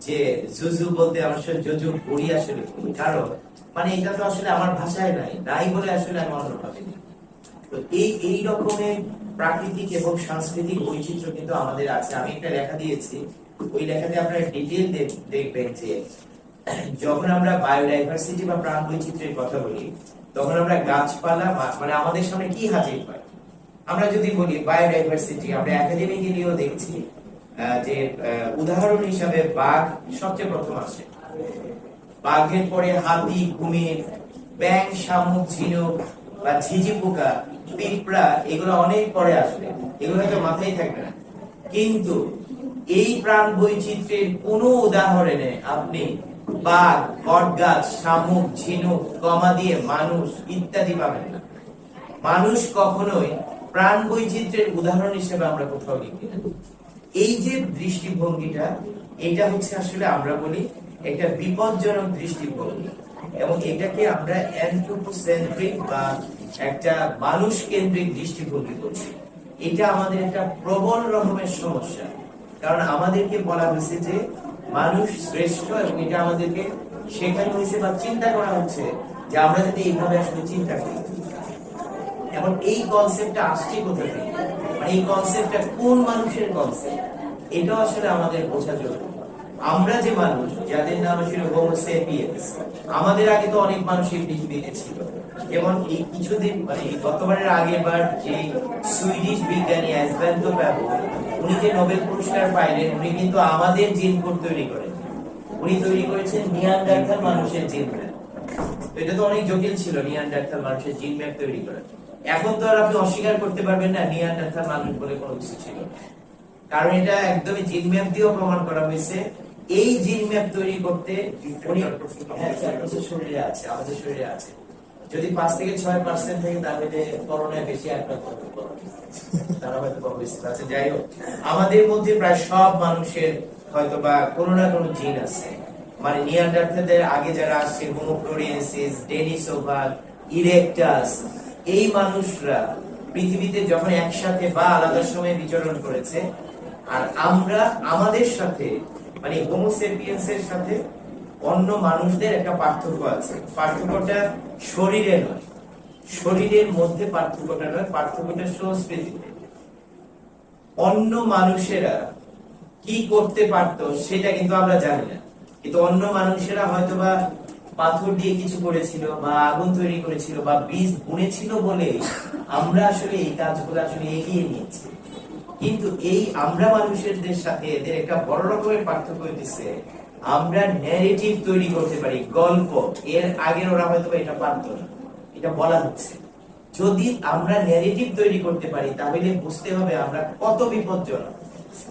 যে জুজু বলতে আমার সাথে জুজু পড়ি আসলে, কারণ মানে এটা তো আসলে আমার ভাষায় নাই বলে আসলে আমি অন্য ভাবে। তো এই রকমের প্রাকৃতিক এবং সাংস্কৃতিক বৈচিত্র্য কিন্তু আমাদের আছে। আমি একটা লেখা দিয়েছি, ওই লেখাতে আপনারা ডিটেইল দেখবেন যে যখন আমরা বায়োডাইভার্সিটি বা প্রাণ বৈচিত্র্যের কথা বলি তখন আমরা গাছপালা মানে আমাদের সামনে কি হাজির হয়। আমরা যদি বলি বায়োডাইভার্সিটি, আমরা একাডেমিক্যালিও দেখছি যে উদাহরণ হিসাবে বাঘ সবচেয়ে প্রথম আসে, বাঘের পরে হাতি, কুমির, ব্যাঙ, শামুক, ঝিনুক বা ঝিঝি পোকা, পিঁপড়া, এগুলো অনেক পরে আসবে, এগুলো হয়তো মাথায় থাকবে না। কিন্তু এই প্রাণ বৈচিত্র্যের কোন উদাহরণে আপনি বাঘ, বটগাছ, শামুক, ঝিনুক, কমা দিয়ে মানুষ ইত্যাদি পাবেন না। মানুষ কখনোই প্রাণ বৈচিত্র্যের উদাহরণ হিসেবে আমরা কোথাও লিখি না। এই যে দৃষ্টিভঙ্গিটা, এটা হচ্ছে আসলে আমরা বলি একটা বিপজ্জনক দৃষ্টিভঙ্গি, এবং এটাকে আমরা অ্যানথ্রোপোসেন্ট্রিক বা একটা মানুষ কেন্দ্রিক দৃষ্টিভঙ্গি করছি। এটা আমাদের একটা প্রবল রকমের সমস্যা, কারণ আমাদেরকে বলা হয়েছে যে মানুষ শ্রেষ্ঠ, এবং এটা আমাদেরকে শেখানো হয়েছে বা চিন্তা করা হচ্ছে যে আমরা যদি এইভাবে আসলে চিন্তা করি। এখন এই কনসেপ্টটা আসছে কোথা থেকে, মানে এই কনসেপ্টটা কোন মানুষের কনসেপ্ট, এটা আসলে আমাদের বোঝা জরুরি। আমরা যে মানুষ যাদের নাম ছিল হোমো সেপিয়েন্স, আমাদের আগে তো অনেক মানুষ এই পৃথিবীতে ছিল। যেমন এই কিছুদিন মানে গতবারের আগের বার যে সুইডিশ বিজ্ঞানী অ্যাসভ্যান্তো প্যাবো, উনি যে নোবেল পুরস্কার পাইলেন, উনি কিন্তু আমাদের জিন কোড তৈরি করেন। উনি তৈরি করেছেন নিয়ানডারথাল মানুষের জিন ম্যাপ। এটা তো অনেক জটিল ছিল নিয়ানডারথাল মানুষের জিন ম্যাপ তৈরি করা। এখন তো আর আপনি অস্বীকার করতে পারবেন না নিয়ানডারথাল মানুষ বলে কোনো কিছু ছিল, কারণ এটা একদমই জিন ম্যাপ দিয়েও প্রমাণ করা হয়েছে। এই জিন ম্যাপ তৈরি করতে শরীরে আছে, আমাদের শরীরে আছে। যদি 5 থেকে 6% থেকে তাহলে করোনায় বেশি আক্রান্ত তারা হয়তো আছে। যাই হোক, আমাদের মধ্যে প্রায় সব মানুষের হয়তো বা কোনো না কোনো জিন আছে। মানে নিয়ানডারথালদের আগে যারা আসছে, হোমো ফ্লোরিয়েন্সিস, ডেনিসোভাল, ইরেক্টাস, এই মানুষরা পৃথিবীতে যখন একসাথে বা আলাদা সময়ে বিচরণ করেছে, আর আমরা আমাদের সাথে মানে হোমো সেপিয়েন্সের সাথে অন্য মানুষদের একটা পার্থক্য আছে। পার্থক্যটা শরীরে নয়, শরীরের মধ্যে পার্থক্যটা নয়, পার্থক্যটা সংস্কৃতিতে। অন্য মানুষেরা কি করতে পারতো সেটা কিন্তু আমরা জানি না, কিন্তু অন্য মানুষেরা হয়তোবা পাথর দিয়ে কিছু করেছিল বা আগুন তৈরি করেছিল বা বীজ বুনেছিল বলে আমরা আসলে এই কাজগুলো আসলে এগিয়ে নিয়েছি। কিন্তু এই আমরা মানুষেরদের সাথে এদের একটা বড় রকমের পার্থক্য হইতেছে, আমরা ন্যারেটিভ তৈরি করতে পারি, গল্প। এর আগে ওরা হয়তো এটা পারত না, এটা বলা হচ্ছে। যদি আমরা ন্যারেটিভ তৈরি করতে পারি তাহলে বুঝতে হবে আমরা কত বিপজ্জনক।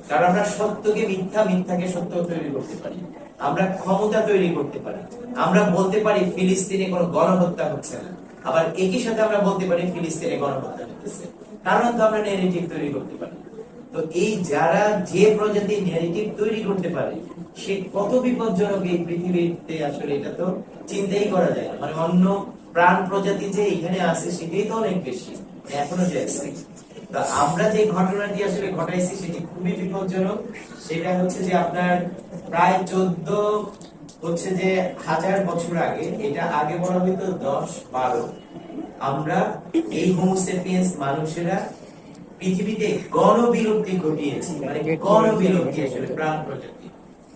কারণ আমরা সত্যকে মিথ্যা, মিথ্যাকে সত্য তৈরি করতে পারি, আমরা ক্ষমতা তৈরি করতে পারি। আমরা বলতে পারি ফিলিস্তিনে কোনো গণহত্যা হচ্ছে না, আবার একই সাথে আমরা বলতে পারি ফিলিস্তিনে গণহত্যা হচ্ছে, কারণ তো আমরা ন্যারেটিভ তৈরি করতে পারি। তো এই যারা যে প্রজাতি ন্যারেটিভ তৈরি করতে পারে সে কত বিপজ্জনক এই পৃথিবীতে, আসলে এটা তো চিন্তাই করা যায় না। মানে অন্য প্রাণ প্রজাতি যে এখানে আছে সেটাই তো অনেক বেশি, এখনো যে আছে। তা আমরা যে ঘটনাটি আসলে ঘটাইছি সেটি খুবই বিপজ্জনক। সেটা হচ্ছে যে আপনার প্রায় 14,000 বছর আগে, এটা আগে বলা হইতো 10-12, আমরা এই হোমো সেপিয়েন্স মানুষেরা পৃথিবীতে গণবিলুপ্তি ঘটিয়েছি, মানে গণবিলুপ্তি আসলে প্রাণ প্রজাতি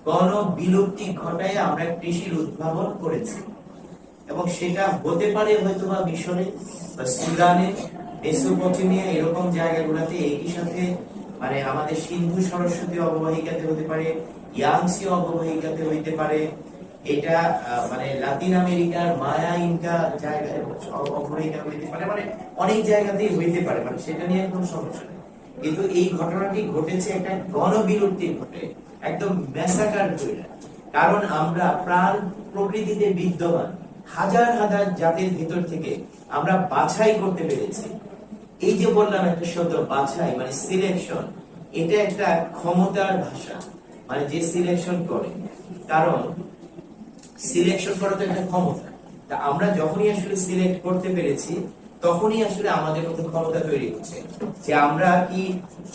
গণবিলুপ্তি ঘটায় আমরা কৃষির উদ্ভাবন করেছি। এবং সেটা হতে পারে হয়তো বা মিশরে বা সুদানে, মেসোপটেমিয়া এরকম জায়গাগুলোতে, একই সাথে মানে আমাদের সিন্ধু সরস্বতী অববাহিকাতে হতে পারে, ইয়াংসি অববাহিকাতে হইতে পারে, এটা মানে লাতিন আমেরিকার মায়া ইনকা জায়গায় অববাহিকা হইতে পারে, মানে অনেক জায়গাতেই হইতে পারে, মানে সেটা নিয়ে কোনো সমস্যা নেই। কিন্তু এই ঘটনাটি ঘটেছে একটা গণবিলুপ্তি ঘটে, একদম ম্যাসাকার করে। কারণ আমরা প্রাণ প্রকৃতিতে বিদ্যমান হাজার হাজার জাতির ভিতর থেকে আমরা বাছাই করতে পেরেছি। এই যে বললাম একটা শব্দ বাছাই, মানে সিলেকশন, এটা একটা ক্ষমতার ভাষা, মানে যে সিলেকশন করে, কারণ সিলেকশন করা তো একটা ক্ষমতা। তা আমরা যখনই আসলে সিলেক্ট করতে পেরেছি তখনই আসলে আমাদের মধ্যে ক্ষমতা তৈরি হচ্ছে যে আমরা কি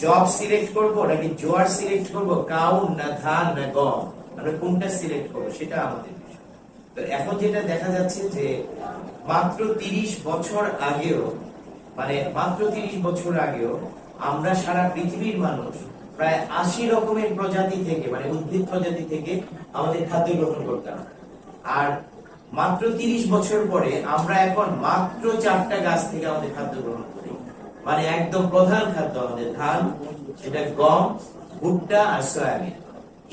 জব সিলেক্ট করব নাকি জোয়ার সিলেক্ট করব, কাউন না ধান না গম, আমরা কোনটা সিলেক্ট করবো সেটা আমাদের বিষয়। তো এখন যেটা দেখা যাচ্ছে যে মাত্র 30 বছর আগেও, মানে মাত্র 30 বছর আগেও আমরা সারা পৃথিবীর মানুষ প্রায় 80 রকমের প্রজাতি থেকে, মানে উদ্ভিদ প্রজাতি থেকে আমাদের খাদ্য গ্রহণ করতাম। আর মাত্র 30 বছর পরে আমরা এখন মাত্র 4টা গাছ থেকে আমাদের খাদ্য গ্রহণ করি। মানে একদম প্রধান খাদ্য আমাদের ধান, সেটা গম, ভুট্টা আর সয়াবিন,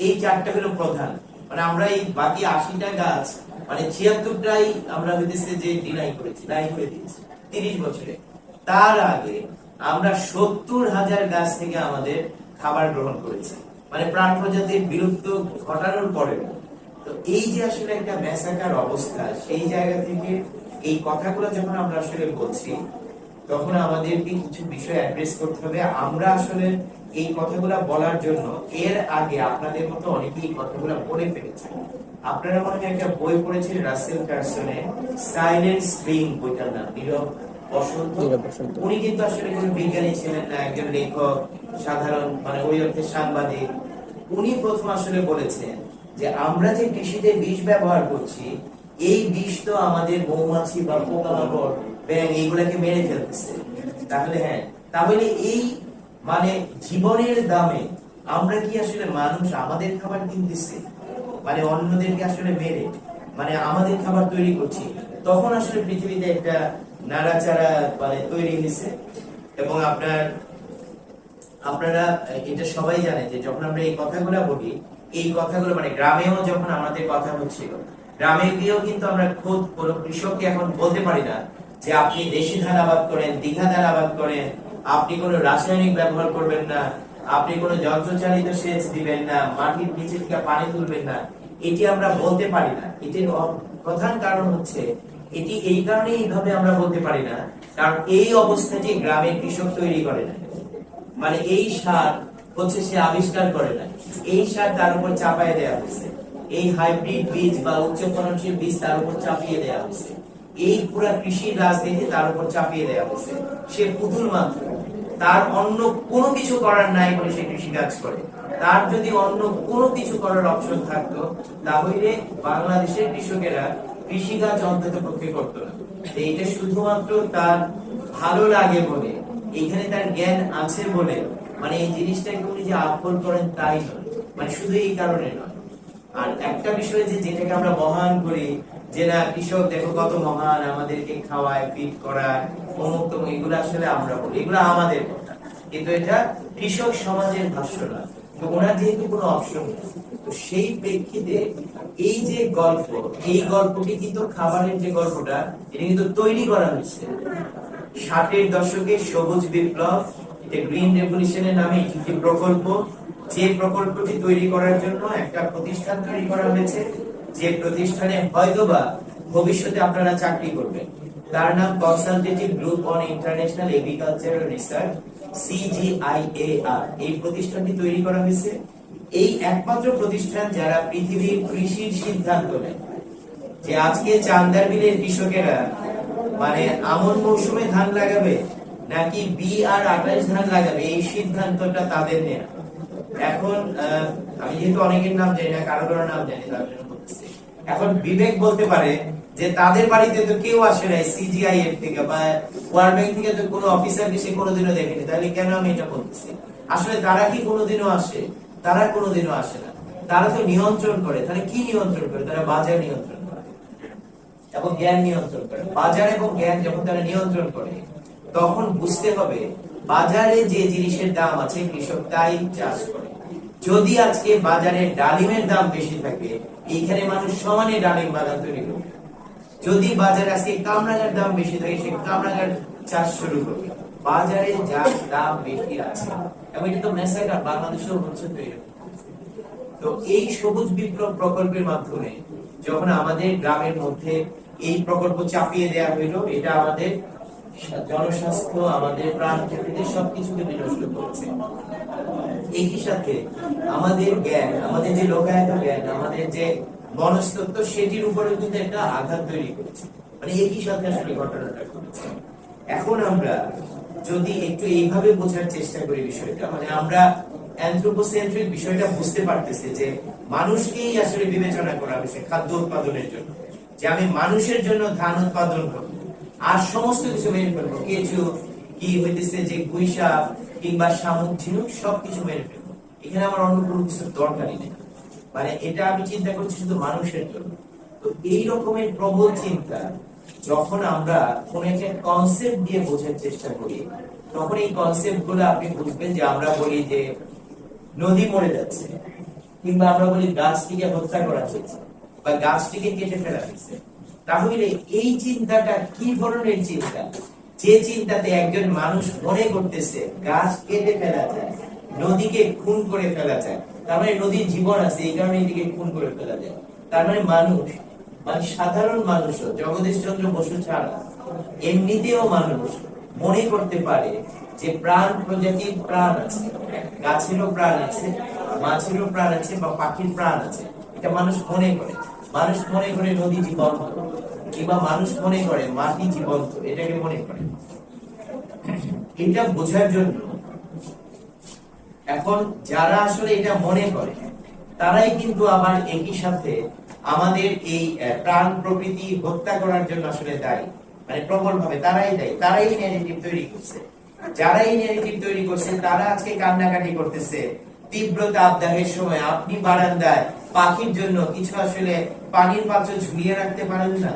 এই 4টা হলো প্রধান। মানে আমরা এই বাকি 80টা গাছ, মানে 76টাই আমরা হইতেছে যে ডিনাই করেছি, দায়ী করে দিয়েছি 30 বছরে। তার আগে আমরা 70,000 গাছ থেকে আমাদের খাবার গ্রহণ করেছি, মানে প্রাণ প্রজাতির বিলুপ্ত ঘটানোর পরে। তো এই যে আসলে একটা ম্যাসাকার অবস্থা, সেই জায়গা থেকে এই কথাগুলো যখন আমরা আসলে বলছি তখন আমাদেরকে কিছু বিষয় অ্যাড্রেস করতে হবে। আমরা আসলে এই কথাগুলো বলার জন্য এর আগে আপনাদের মতো অনেকেই এই কথাগুলো বলে ফেলেছে। আপনারা মনে হয় একটা বই পড়েছেন রাসেল কার্সনের সাইলেন্ট স্প্রিং, বইটার নাম নীরব বসন্ত। উনি কিন্তু আসলে কোনো বিজ্ঞানী ছিলেন না, একজন লেখক, সাধারণ মানে ওই অর্থে সাংবাদিক। উনি প্রথম আসলে বলেছেন যে আমরা যে কৃষিতে বিষ ব্যবহার করছি, এই বিষ তো আমাদের মৌমাছি বা পোকামাকড়, ব্যাঙ এইগুলাকে মেরে ফেলতেছে। তাহলে হ্যাঁ, তাহলে এই মানে জীবনের দামে আমরা কি আসলে মানুষ আমাদের খাবার কিনতেছি, মানে অন্যদেরকে আসলে মেরে মানে আমাদের খাবার তৈরি করছি। তখন আসলে পৃথিবীতে একটা নাড়াচাড়া মানে তৈরি হয়েছে। এবং আপনারা এটা সবাই জানে যে যখন আমরা এই কথাগুলো বলি, এই কথাগুলো মানে গ্রামেও যখন আমাদের কথা হচ্ছিল, গ্রামে গিয়েও কিন্তু আমরা খোদ কোনো কৃষককে এখন বলতে পারি না যে আপনি দেশি ধান আবাদ করেন, দীঘা ধান আবাদ করেন, আপনি কোনো রাসায়নিক ব্যবহার করবেন না, আপনি কোনো যন্ত্রচালিত সেচ দিবেন না, মাটির নিচে থেকে পানি তুলবেন না, এটি আমরা বলতে পারি না। এটির প্রধান কারণ হচ্ছে এটি এই কারণে এইভাবে আমরা বলতে পারি না, কারণ এই অবস্থাটি গ্রামের কৃষক তৈরি করে না। মানে এই সার হচ্ছে সে আবিষ্কার করে না, এই সার তার উপর চাপায় দেওয়া হয়েছে, এই হাইব্রিড বীজ বা উচ্চ ফলনশীল বীজ তার উপর চাপিয়ে দেওয়া হয়েছে, এই পুরা কৃষি রাজনীতি তার উপর চাপিয়ে দেওয়া হয়েছে। সে পুতুল মাত্র, তার অন্য কোনো কিছু করার নাই বলে সে কৃষি কাজ করে। তার যদি অন্য কোনো কিছু করার অপশন থাকতো তাহলে বাংলাদেশের কৃষকেরা কৃষিকাজ অন্তত পক্ষে করতো না। এইটা শুধুমাত্র তার ভালো লাগে বলে, এখানে তার জ্ঞান আছে বলে, মানে এই জিনিসটাকে উনি যে আহ্বান করেন তাই নয়, মানে শুধু এই কারণে নয়। আর একটা বিষয় যেটাকে আমরা মহান করি যে না কৃষক দেখো কত মহান, আমাদেরকে খাওয়ায়, ফিট করায়, অমুক, এগুলো আসলে আমরা বলি, এগুলো আমাদের কথা, কিন্তু এটা কৃষক সমাজের ভাষ্য না। তো ওনার যেহেতু কোনো অপশন নেই, তো সেই প্রেক্ষিতে এই যে গল্প, এই গল্পটি কিন্তু খাবারের যে গল্পটা, এটা কিন্তু তৈরি করা হয়েছে 60-এর দশকে সবুজ বিপ্লব, এটা গ্রিন রেভলিউশনের নামে একটি প্রকল্প। যে প্রকল্পটি তৈরি করার জন্য একটা প্রতিষ্ঠান তৈরি করা হয়েছে, যে প্রতিষ্ঠানে হয়তোবা ভবিষ্যতে আপনারা চাকরি করবেন, তার নাম consultative group on international agricultural research, CGIAR। এই প্রতিষ্ঠানটি তৈরি করা হয়েছে, এই একমাত্র প্রতিষ্ঠান যারা পৃথিবীর কৃষির সিদ্ধান্ত নেয় যে আজকে চান্দার বিলের কৃষকেরা মানে আমন মৌসুমে ধান লাগাবে নাকি BR28 ধান লাগাবে, এই সিদ্ধান্তটা তাদের নেয়া। এখন আমি যেহেতু অনেকের নাম জানি না, কারো কারো নাম জানি, তার জন্য বলতেছি। এখন বিবেক বলতে পারে যে তাদের বাড়িতে তো কেউ আসে না CGIF থেকে বা ওয়ার্ল্ড ব্যাংক থেকে তো কোনো অফিসারকে সে কোনোদিনও দেখেনি, তাহলে কেন আমি এটা বলতেছি? আসলে তারা কি কোনোদিনও আসে? তারা কোনোদিনও আসে না। তারা তো নিয়ন্ত্রণ করে। তারা কি নিয়ন্ত্রণ করে? তারা বাজার নিয়ন্ত্রণ করে এবং জ্ঞান নিয়ন্ত্রণ করে। বাজার এবং জ্ঞান যখন তারা নিয়ন্ত্রণ করে, তখন বুঝতে হবে বাজারে যে জিনিসের দাম আছে কৃষক তাই চাষ করে। যদি আজকে বাজারে ডালিমের দাম বেশি থাকে, এইখানে মানুষ সমানে ডালিম বাগান তৈরি করবে। যদি বাজারে আজকে কামরাঙার দাম বেশি থাকে, সে কামরাঙার চাষ শুরু করবে। বাজারে যার দাম বেশি আছে, এবং এটা তো মেসাইটা বাংলাদেশেও হচ্ছে তো এরকম। তো এই সবুজ বিপ্লব প্রকল্পের মাধ্যমে যখন আমাদের গ্রামের মধ্যে এই প্রকল্প চাপিয়ে দেওয়া হইলো, এটা আমাদের জনস্বাস্থ্য, আমাদের প্রাণ প্রকৃতি সবকিছুকে বিনষ্ট করেছে। একই সাথে আমাদের জ্ঞান, আমাদের যে লোকায়ত জ্ঞান, আমাদের যে মনস্তত্ত্ব, সেটির উপরে কিন্তু একটা আঘাত তৈরি করেছে। মানে একই সাথে আসলে ঘটনাটা ঘটেছে। এখন আমরা যদি একটু এইভাবে বোঝার চেষ্টা করি বিষয়টা, মানে আমরা অ্যানথ্রোপোসেন্ট্রিক বিষয়টা বুঝতে পারতেছি যে মানুষকেই আসলে বিবেচনা করা হয়েছে খাদ্য উৎপাদনের জন্য, যে আমি মানুষের জন্য ধান উৎপাদন করব আর সমস্ত কিছু মেনে ফেলবো, কিছু কি হইতেছে যে গুইসা কিংবা শামুক ঝিনুক সবকিছু মেনে ফেলবো, এখানে আমার অন্য কোনো কিছু দরকারই নেই। মানে এটা আমি চিন্তা করছি শুধু মানুষের জন্য। তো এই রকমের প্রবল চিন্তা যখন আমরা কোন একটা কনসেপ্ট দিয়ে বোঝার চেষ্টা করি, তখন এই কনসেপ্ট গুলো আপনি বুঝবেন যে আমরা বলি যে নদী মরে যাচ্ছে, কিংবা আমরা বলি গাছটিকে হত্যা করা হয়েছে বা গাছটিকে কেটে ফেলা হয়েছে। তাহলে এই চিন্তাটা কি ধরনের চিন্তা? যে চিন্তাতে একজন মানুষ মনে করতেছে গাছ কেটে ফেলা যায়, নদীকে খুন করে ফেলা যায়, তার মানে নদীর জীবন আছে, এই কারণে এদিকে খুন করে ফেলা যায়। তার মানে মানুষ, মানে সাধারণ মানুষও, জগদীশ চন্দ্র বসু ছাড়া এমনিতেও মানুষ মনে করতে পারে যে প্রাণ প্রজাতির প্রাণ আছে, গাছেরও প্রাণ আছে, মাছেরও প্রাণ আছে, বা পাখির প্রাণ আছে। এটা মানুষ মনে করে। মানুষ মনে করে নদী জীবন্ত, কিংবা মানুষ মনে করে মাটি জীবন্ত, এটাকে মনে করে। এটা বোঝার জন্য এখন যারা আসলে এটা মনে করে, তারাই কিন্তু আবার একই সাথে আমাদের এই প্রাণ প্রকৃতি হত্যা করার জন্য আসলে দায়ী। মানে প্রবল ভাবে তারাই দায়ী, তারাই ন্যারেটিভ তৈরি করছে। যারা এই ন্যারেটিভ তৈরি করছে, তারা আজকে কান্নাকাটি করতেছে তীব্র তাপদাহের সময় আপনি বারান্দায় পাখির জন্য কিছু আসলে পানির পাত্র ঝুলিয়ে রাখতে পারেন না।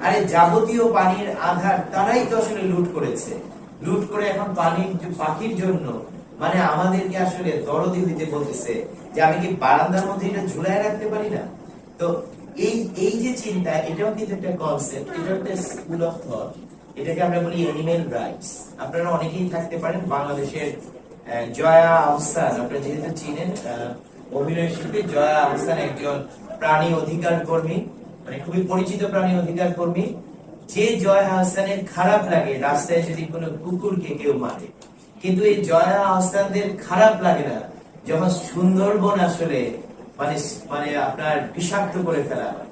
আরে যাবতীয় পানির আধার তারাই তো আসলে লুট করেছে। লুট করে এখন পাখির জন্য মানে আমাদেরকে আসলে দরদি হইতে বলতেছে যে আমি কি বারান্দার মধ্যে এটা ঝুলায় রাখতে পারি না। তো এই যে চিন্তা, এটাও কিন্তু একটা কনসেপ্ট, এটা একটা স্কুল অফ থট। এটাকে আমরা বলি অ্যানিমেল রাইটস। আপনারা অনেকেই থাকতে পারেন বাংলাদেশের জয়া আহসান, আপনারা যেহেতু চিনেন, অভিনয় শিল্পী জয়া আহসান একজন প্রাণী অধিকার কর্মী, মানে খুবই পরিচিত প্রাণী অধিকার কর্মী। যে জয়া আহসানের খারাপ লাগে রাস্তায় যদি কোনো কুকুরকে কেউ মারে, কিন্তু এই জয়া আহসানদের খারাপ লাগে না যখন সুন্দরবন আসলে মানে মানে আপনার বিষাক্ত করে ফেলা হয়।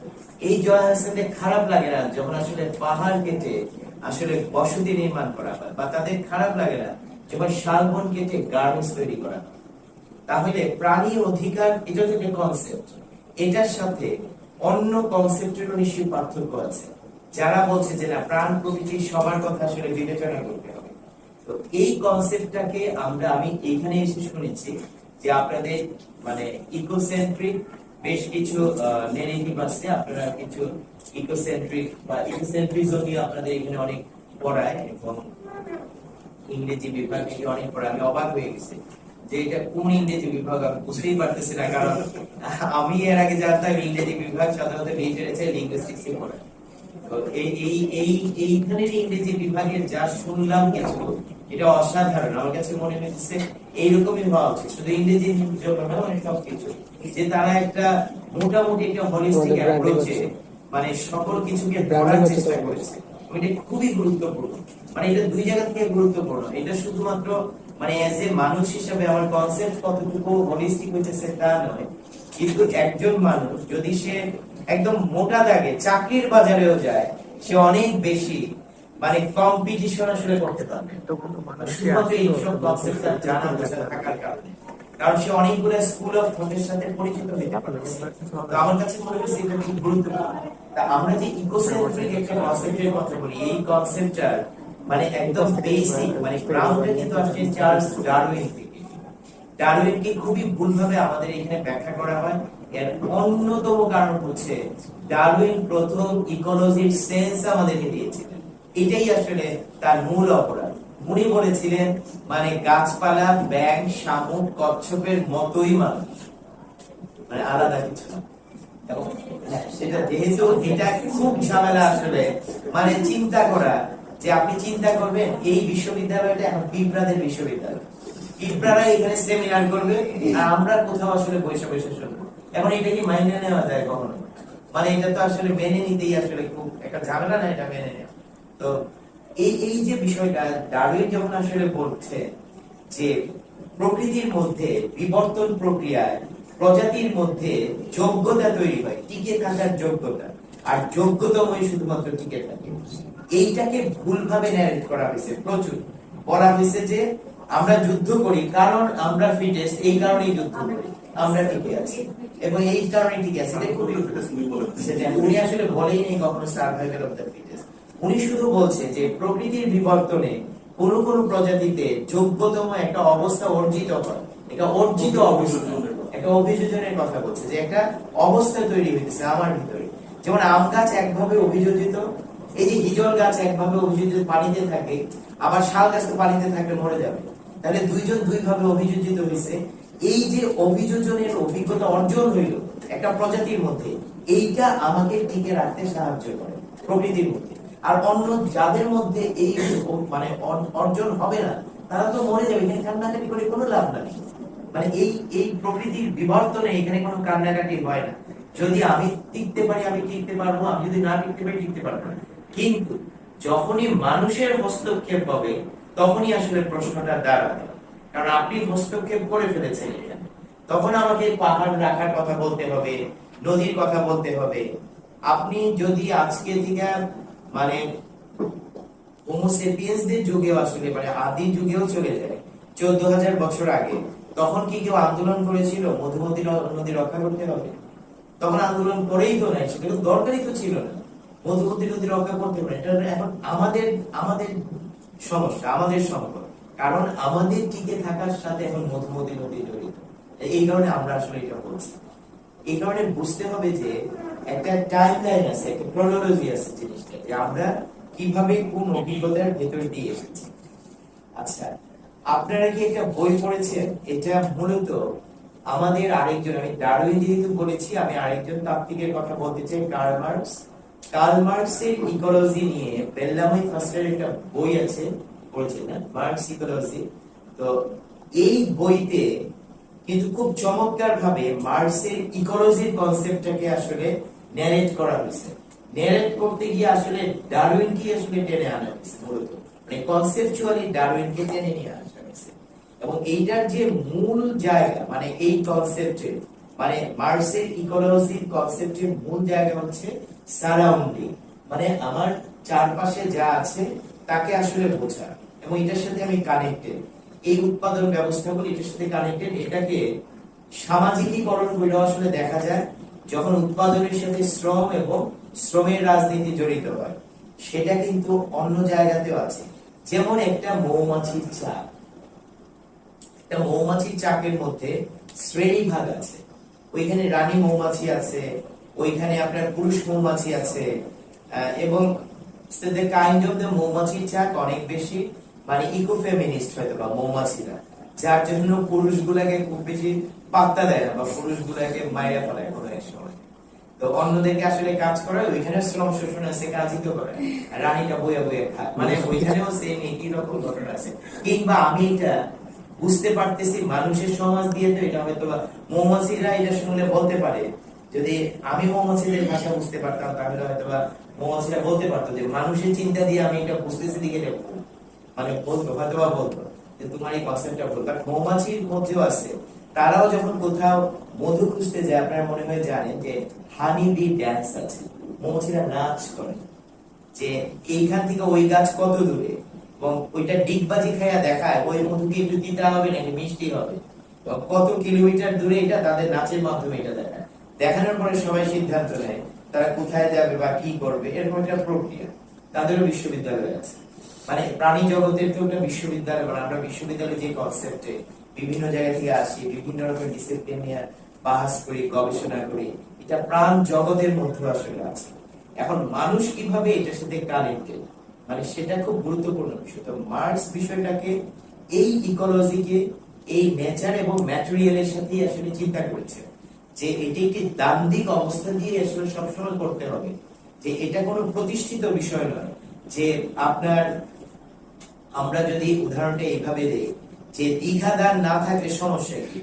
এই জয়া আহসানদের খারাপ লাগে না যখন আসলে পাহাড় কেটে আসলে বসতি নির্মাণ করা হয়, বা তাদের খারাপ লাগে না যখন শালবন কেটে গার্মেন্টস তৈরি করা হয়। তাহলে প্রাণী অধিকার এটা তো একটা কনসেপ্ট, এটার সাথে অন্য কনসেপ্টেরও নিশ্চয়ই পার্থক্য আছে। যারা বলছে যে না, প্রাণ প্রকৃতি সবার কথা আসলে বিবেচনা করতে হবে। তো এই কনসেপ্টটাকে আমি এখানে এসে শুনেছি যে আপনাদের মানে ইকোসেন্ট্রিক বেশ কিছু নেগেটিভ আছে। আপনারা কিছু ইকোসেন্ট্রিক বা ইকোসেন্ট্রিজম নিয়ে আপনাদের এখানে অনেক পড়ায়, এবং ইংরেজি বিভাগ থেকে অনেক পড়ায়। আমি অবাক হয়ে গেছি যে এটা কোন ইংরেজি বিভাগ, আমি বুঝতেই পারতেছি না। কারণ আমি এর আগে জানতাম ইংরেজি বিভাগ সাধারণত লিটারেচার লিঙ্গুইস্টিক্স এ পড়ায়। তো এইখানের ইংরেজি বিভাগের যা শুনলাম কিছু, এটা অসাধারণ। আমার কাছে মনে হচ্ছে এইরকমই হওয়া উচিত, শুধু ইংরেজি সবকিছু, যে তারা একটা মোটামুটি একটা হলিস্টিক অ্যাপ্রোচে মানে সকল কিছুকে ধরার চেষ্টা করেছে। এটা খুবই গুরুত্বপূর্ণ। মানে এটা দুই জায়গা থেকে গুরুত্বপূর্ণ। এটা শুধুমাত্র মানে এজ এ মানুষ হিসেবে আমার কনসেপ্ট কতটুকু হলিস্টিক হইতেছে তা নয়, কিন্তু একজন মানুষ যদি সে একদম মোটা দাগে চাকরির বাজারেও যায়, সে অনেক বেশি মানে কম্পিটিশন আসলে করতে পারবে শুধুমাত্র এইসব কনসেপ্ট জানা বোঝা থাকার কারণে। কারণ সে অনেকগুলো স্কুল অফ থটের সাথে পরিচিত হইতে পারছে। তো আমার কাছে মনে হচ্ছে এটা খুব গুরুত্বপূর্ণ। তা আমরা যে ইকোসেন্ট্রিক একটা কনসেপ্টের কথা বলি, এই কনসেপ্টটা মানে একদম বেসিক, মানে গ্রাউন্ডে কিন্তু আসলে চার্লস ডারউইন থেকে। ডারউইনকে খুবই ভুলভাবে আমাদের এখানে ব্যাখ্যা করা হয়। এর অন্যতম কারণ হচ্ছে ডারউইন প্রথম ইকোলজির সেন্স আমাদেরকে দিয়েছিলেন, এটাই আসলে তার মূল অপরাধ। উনি বলেছিলেন মানে গাছপালা, ব্যাঙ, শামুক, কচ্ছপের মতোই মানুষ, মানে আলাদা কিছু না। এবং হ্যাঁ, সেটা যেহেতু এটা খুব ঝামেলা আসলে, মানে চিন্তা করা যে আপনি চিন্তা করবেন এই বিশ্ববিদ্যালয়টা এখন পিঁপড়াদের বিশ্ববিদ্যালয়, পিঁপড়ারা এখানে সেমিনার করবে আর আমরা কোথাও আসলে বসে বসে শুনবো। এখন এটা কি মাইনে নেওয়া যায় কখনো? মানে এটা তো আসলে মেনে নিতেই আসলে খুব একটা ঝামেলা না এটা মেনে নেওয়া। তো এই যে বিষয়টা ডারউইন যখন আসলে বলছে যে প্রকৃতির মধ্যে বিবর্তন প্রক্রিয়ায় প্রজাতির মধ্যে যোগ্যতা তৈরি হয়, টিকে থাকার যোগ্যতা, আর যোগ্যতমই শুধুমাত্র টিকে থাকে, এইটাকে ভুলভাবে ন্যারেট করা হয়েছে। প্রচুর বলা হয়েছে যে আমরা যুদ্ধ করি কারণ আমরা ফিটেস্ট, এই কারণেই যুদ্ধ করি, আমরা টিকে আছি এবং এই কারণে টিকে আছে। এটা খুবই সেটা উনি আসলে বলেই নেই কখনো সার্ভাইভাল অফ দ্য ফিটেস্ট। উনি শুধু বলছে যে প্রকৃতির বিবর্তনে কোন কোন প্রজাতিতে যোগ্যতম একটা অবস্থা অর্জিত হয়, এটা অর্জিত অবস্থা, একটা অভিযোজনের কথা বলছে যে একটা অবস্থা তৈরি হইতেছে আমার ভিতরে। যেমন আম গাছ একভাবে অভিযোজিত, এই যে হিজল গাছ একভাবে অভিযোজিত পানিতে থাকে, আবার শাল গাছ তো পানিতে থাকলে মরে যাবে, তাহলে দুইজন দুইভাবে অভিযোজিত হয়েছে। এই যে অভিযোজনের অভিজ্ঞতা অর্জন হইল একটা প্রজাতির মধ্যে, এইটা আমাকে টিকে রাখতে সাহায্য করে প্রকৃতির মধ্যে। আর অন্য যাদের মধ্যে এই মানে অর্জন হবে না তারা তো মরে যাবে, এখানে কান্নাকাটি করে কোনো লাভ নাই। মানে এই প্রকৃতির বিবর্তনে এখানে কোনো কান্নাকাটি হয় না। যদি আমি টিকতে পারি আমি টিকতে পারবো, আমি যদি না টিকতে পারি টিকতে পারবো না। কিন্তু যখনই মানুষের হস্তক্ষেপ হবে তখনই আসলে প্রশ্নটা দাঁড়াবে, কারণ আপনি হস্তক্ষেপ করে ফেলেছেন এখানে। তখন আমাকে পাহাড় রাখার কথা বলতে হবে, নদীর কথা বলতে হবে। আপনি যদি আজকে থেকে মানে হোমোসেপিয়েন্সদের যুগেও আসলে মানে আদি যুগেও চলে যায় 14,000 বছর আগে, তখন কি কেউ আন্দোলন করেছিল মধুমতি নদী রক্ষা করতে হবে? তখন আন্দোলন করেই তো নাই, সেগুলো দরকারই তো ছিল না মধুমতি নদী রক্ষা করতে পারে। এটা এখন আমাদের সমস্যা, আমাদের সংকট, কারণ আমাদের টিকে থাকার সাথে এখন মধুমতি নদী জড়িত। এই কারণে আমরা আসলে এটা বলছি। এই কারণে বুঝতে হবে যে একটা টাইম লাইন আছে, একটা ক্রোনোলজি আছে জিনিসটা, যে আমরা কিভাবে কোন অভিজ্ঞতার ভেতর দিয়ে এসেছি। আচ্ছা, আপনারা কি একটা বই পড়েছেন? এটা মূলত আমাদের আরেকজন, আমি ডারউইন যেহেতু বলেছি আমি আরেকজন তাত্ত্বিকের কথা বলতে চাই, কার্ল মার্কস। কার্ল মার্কসের ইকোলজি নিয়ে বেল্লামই ফাস্টের একটা বই আছে, পড়েছেন না, মার্কস ইকোলজি। তো এই বইতে কিন্তু খুব চমৎকার ভাবে মার্কসের ইকোলজির কনসেপ্টটাকে আসলে ন্যারেট করা হয়েছে। ন্যারেট করতে গিয়ে আসলে ডারউইনকে আসলে টেনে আনা হয়েছে, মূলত মানে কনসেপচুয়ালি ডারউইনকে টেনে নিয়ে আসা হয়েছে। এবং এইটার যে মূল জায়গা মানে এই কনসেপ্টের মানে মার্কসের ইকোলজির কনসেপ্টের মূল জায়গা হচ্ছে সারাউন্ডিং, মানে আমার চারপাশে যা আছে তাকে আসলে বোঝা, এবং এটার সাথে আমি কানেক্টেড। এই উৎপাদন ব্যবস্থাগুলি এটার সাথে কানেক্টেড। এটাকে সামাজিকীকরণ বলে আসলে দেখা যায় যখন উৎপাদনের সাথে শ্রম এবং শ্রমের রাজনীতি জড়িত হয়। সেটা কিন্তু অন্য জায়গাতেও আছে। যেমন একটা মৌমাছির চাক, একটা মৌমাছির চাকের মধ্যে শ্রেণী ভাগ আছে। ওইখানে রানী মৌমাছি আছে, ওইখানে আপনার পুরুষ মৌমাছি আছে, এবং the kind of the মৌমাছির চাক অনেক বেশি মানে ইকোফেমিনিস্ট হয়তো বা মৌমাছিরা, যার জন্য পুরুষগুলাকে খুব বেশি পাত্তা দেয় না বা পুরুষগুলাকে মায়েরা ফেলায় কোনো এক সময়। তো অন্যদেরকে আসলে কাজ করায়, ওইখানে শ্রম শোষণ আছে, কাজই তো করে, রানীটা বইয়া বইয়া খায়, মানে ওইখানেও সেম একই রকম ঘটনা আছে। কিংবা আমি এটা বুঝতে পারতেছি মানুষের সমাজ দিয়ে, তো এটা হয়তো মৌমাছিরা এটা শুনলে বলতে পারে, যদি আমি মৌমাছিদের ভাষা বুঝতে পারতাম তাহলে হয়তো বা মৌমাছিরা বলতে পারতো যে মানুষের চিন্তা দিয়ে আমি এটা বুঝতেছি দিকে মানে বলতো, হয়তো বা বলতো যে তোমার এই কনসেপ্টটা বলতো। কারণ মৌমাছির মধ্যেও আছে, তারাও যখন কোথাও মধু খুঁজতে যায়, আপনারা মনে হয় জানেন যে হানি বি ড্যান্স আছে, মৌমাছিরা নাচ করে যে এইখান থেকে ওই গাছ কত দূরে, এবং ওইটা ডিগবাজি খাইয়া দেখায় ওই মধু কি একটু তিতা হবে নাকি মিষ্টি হবে। কত কিলোমিটার দূরে, এটা তাদের নাচের মাধ্যমে এটা দেখায়। দেখানোর পরে সবাই সিদ্ধান্ত নেয় তারা কোথায় যাবে বা কি করবে, এরকম একটা প্রক্রিয়া। তাদেরও বিশ্ববিদ্যালয় আছে, মানে প্রাণী জগতের তো একটা বিশ্ববিদ্যালয়, মানে আমরা বিশ্ববিদ্যালয় যে কনসেপ্টে বিভিন্ন জায়গা থেকে আসি, বিভিন্ন রকমের ডিসিপ্লিন নিয়ে বাহাস করি, গবেষণা করি, এটা প্রাণ জগতের মধ্যে আসলে আছে। এখন মানুষ কিভাবে এটার সাথে কানেক্টেড, মানে সেটা খুব গুরুত্বপূর্ণ বিষয়। তো মার্কস বিষয়টাকে এই ইকোলজিকে এই নেচার এবং ম্যাটেরিয়ালের সাথে আসলে চিন্তা করেছে যে এটি একটি দ্বান্দ্বিক অবস্থা দিয়ে আসলে সবসময় করতে হবে, যে এটা কোনো প্রতিষ্ঠিত বিষয় নয়। যে আপনার, আমরা যদি উদাহরণটা এইভাবে দেই যে দীঘা দান না থাকলে সমস্যা কি,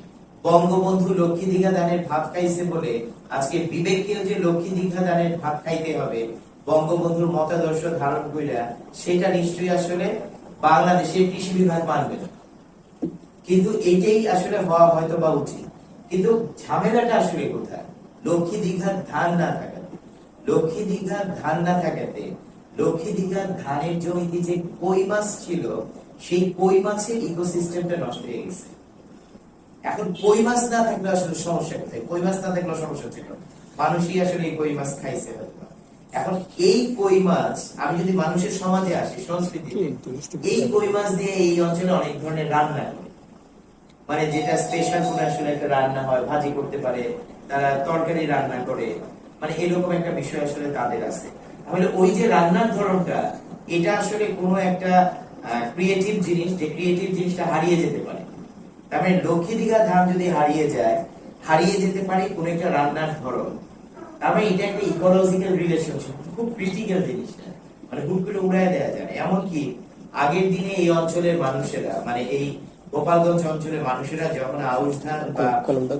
বঙ্গবন্ধু লক্ষ্মী দীঘা দানের ভাত খাইছে বলে আজকে বিবেককেও যে লক্ষ্মী দীঘা দানের ভাত খাইতে হবে বঙ্গবন্ধুর মতাদর্শ ধারণ কইরা, সেটা নিশ্চয়ই আসলে বাংলাদেশের কৃষি বিভাগ মানবে না। কিন্তু এটাই আসলে হওয়া হয়তো বা উচিত। কিন্তু ঝামেলাটা আসলে কোথায়? লক্ষ্মী দীঘার ধান না থাকাতে, লক্ষ্মী দীঘার ধান না থাকাতে লক্ষ্মী দীঘার ধানের জমিতে যে কই মাছ ছিল, সেই কই মাছের ইকোসিস্টেমটা নষ্ট হয়ে গেছে। এখন কই মাছ না থাকলে আসলে সমস্যা কোথায়? কই মাছ না থাকলে সমস্যা ছিল, মানুষই আসলে এই কই মাছ খাইছে। এখন এই কই মাছ, আমি যদি মানুষের সমাজে আসি, সংস্কৃতি, এই কই মাছ দিয়ে এই অঞ্চলে অনেক ধরনের রান্না হয়, মানে যেটা স্পেশাল কোনো আসলে একটা রান্না হয়, ভাজি করতে পারে তারা, তরকারি রান্না করে, মানে এরকম একটা বিষয় আসলে তাদের আছে। তাহলে ওই যে রান্নার ধরনটা, এটা আসলে কোনো একটা ক্রিয়েটিভ জিনিস, যে ক্রিয়েটিভ জিনিসটা হারিয়ে যেতে পারে। তার মানে লক্ষ্মী দীঘা ধান যদি হারিয়ে যায়, হারিয়ে যেতে পারে কোন একটা রান্নার ধরন। তার মানে এটা একটা ইকোলজিক্যাল রিলেশনশিপ, খুব ক্রিটিক্যাল জিনিসটা, মানে হুট করে উড়ায় দেওয়া যায়। এমনকি আগের দিনে এই অঞ্চলের মানুষেরা, মানে এই গোপালগঞ্জ অঞ্চলের মানুষেরা যখন আউশ ধান বা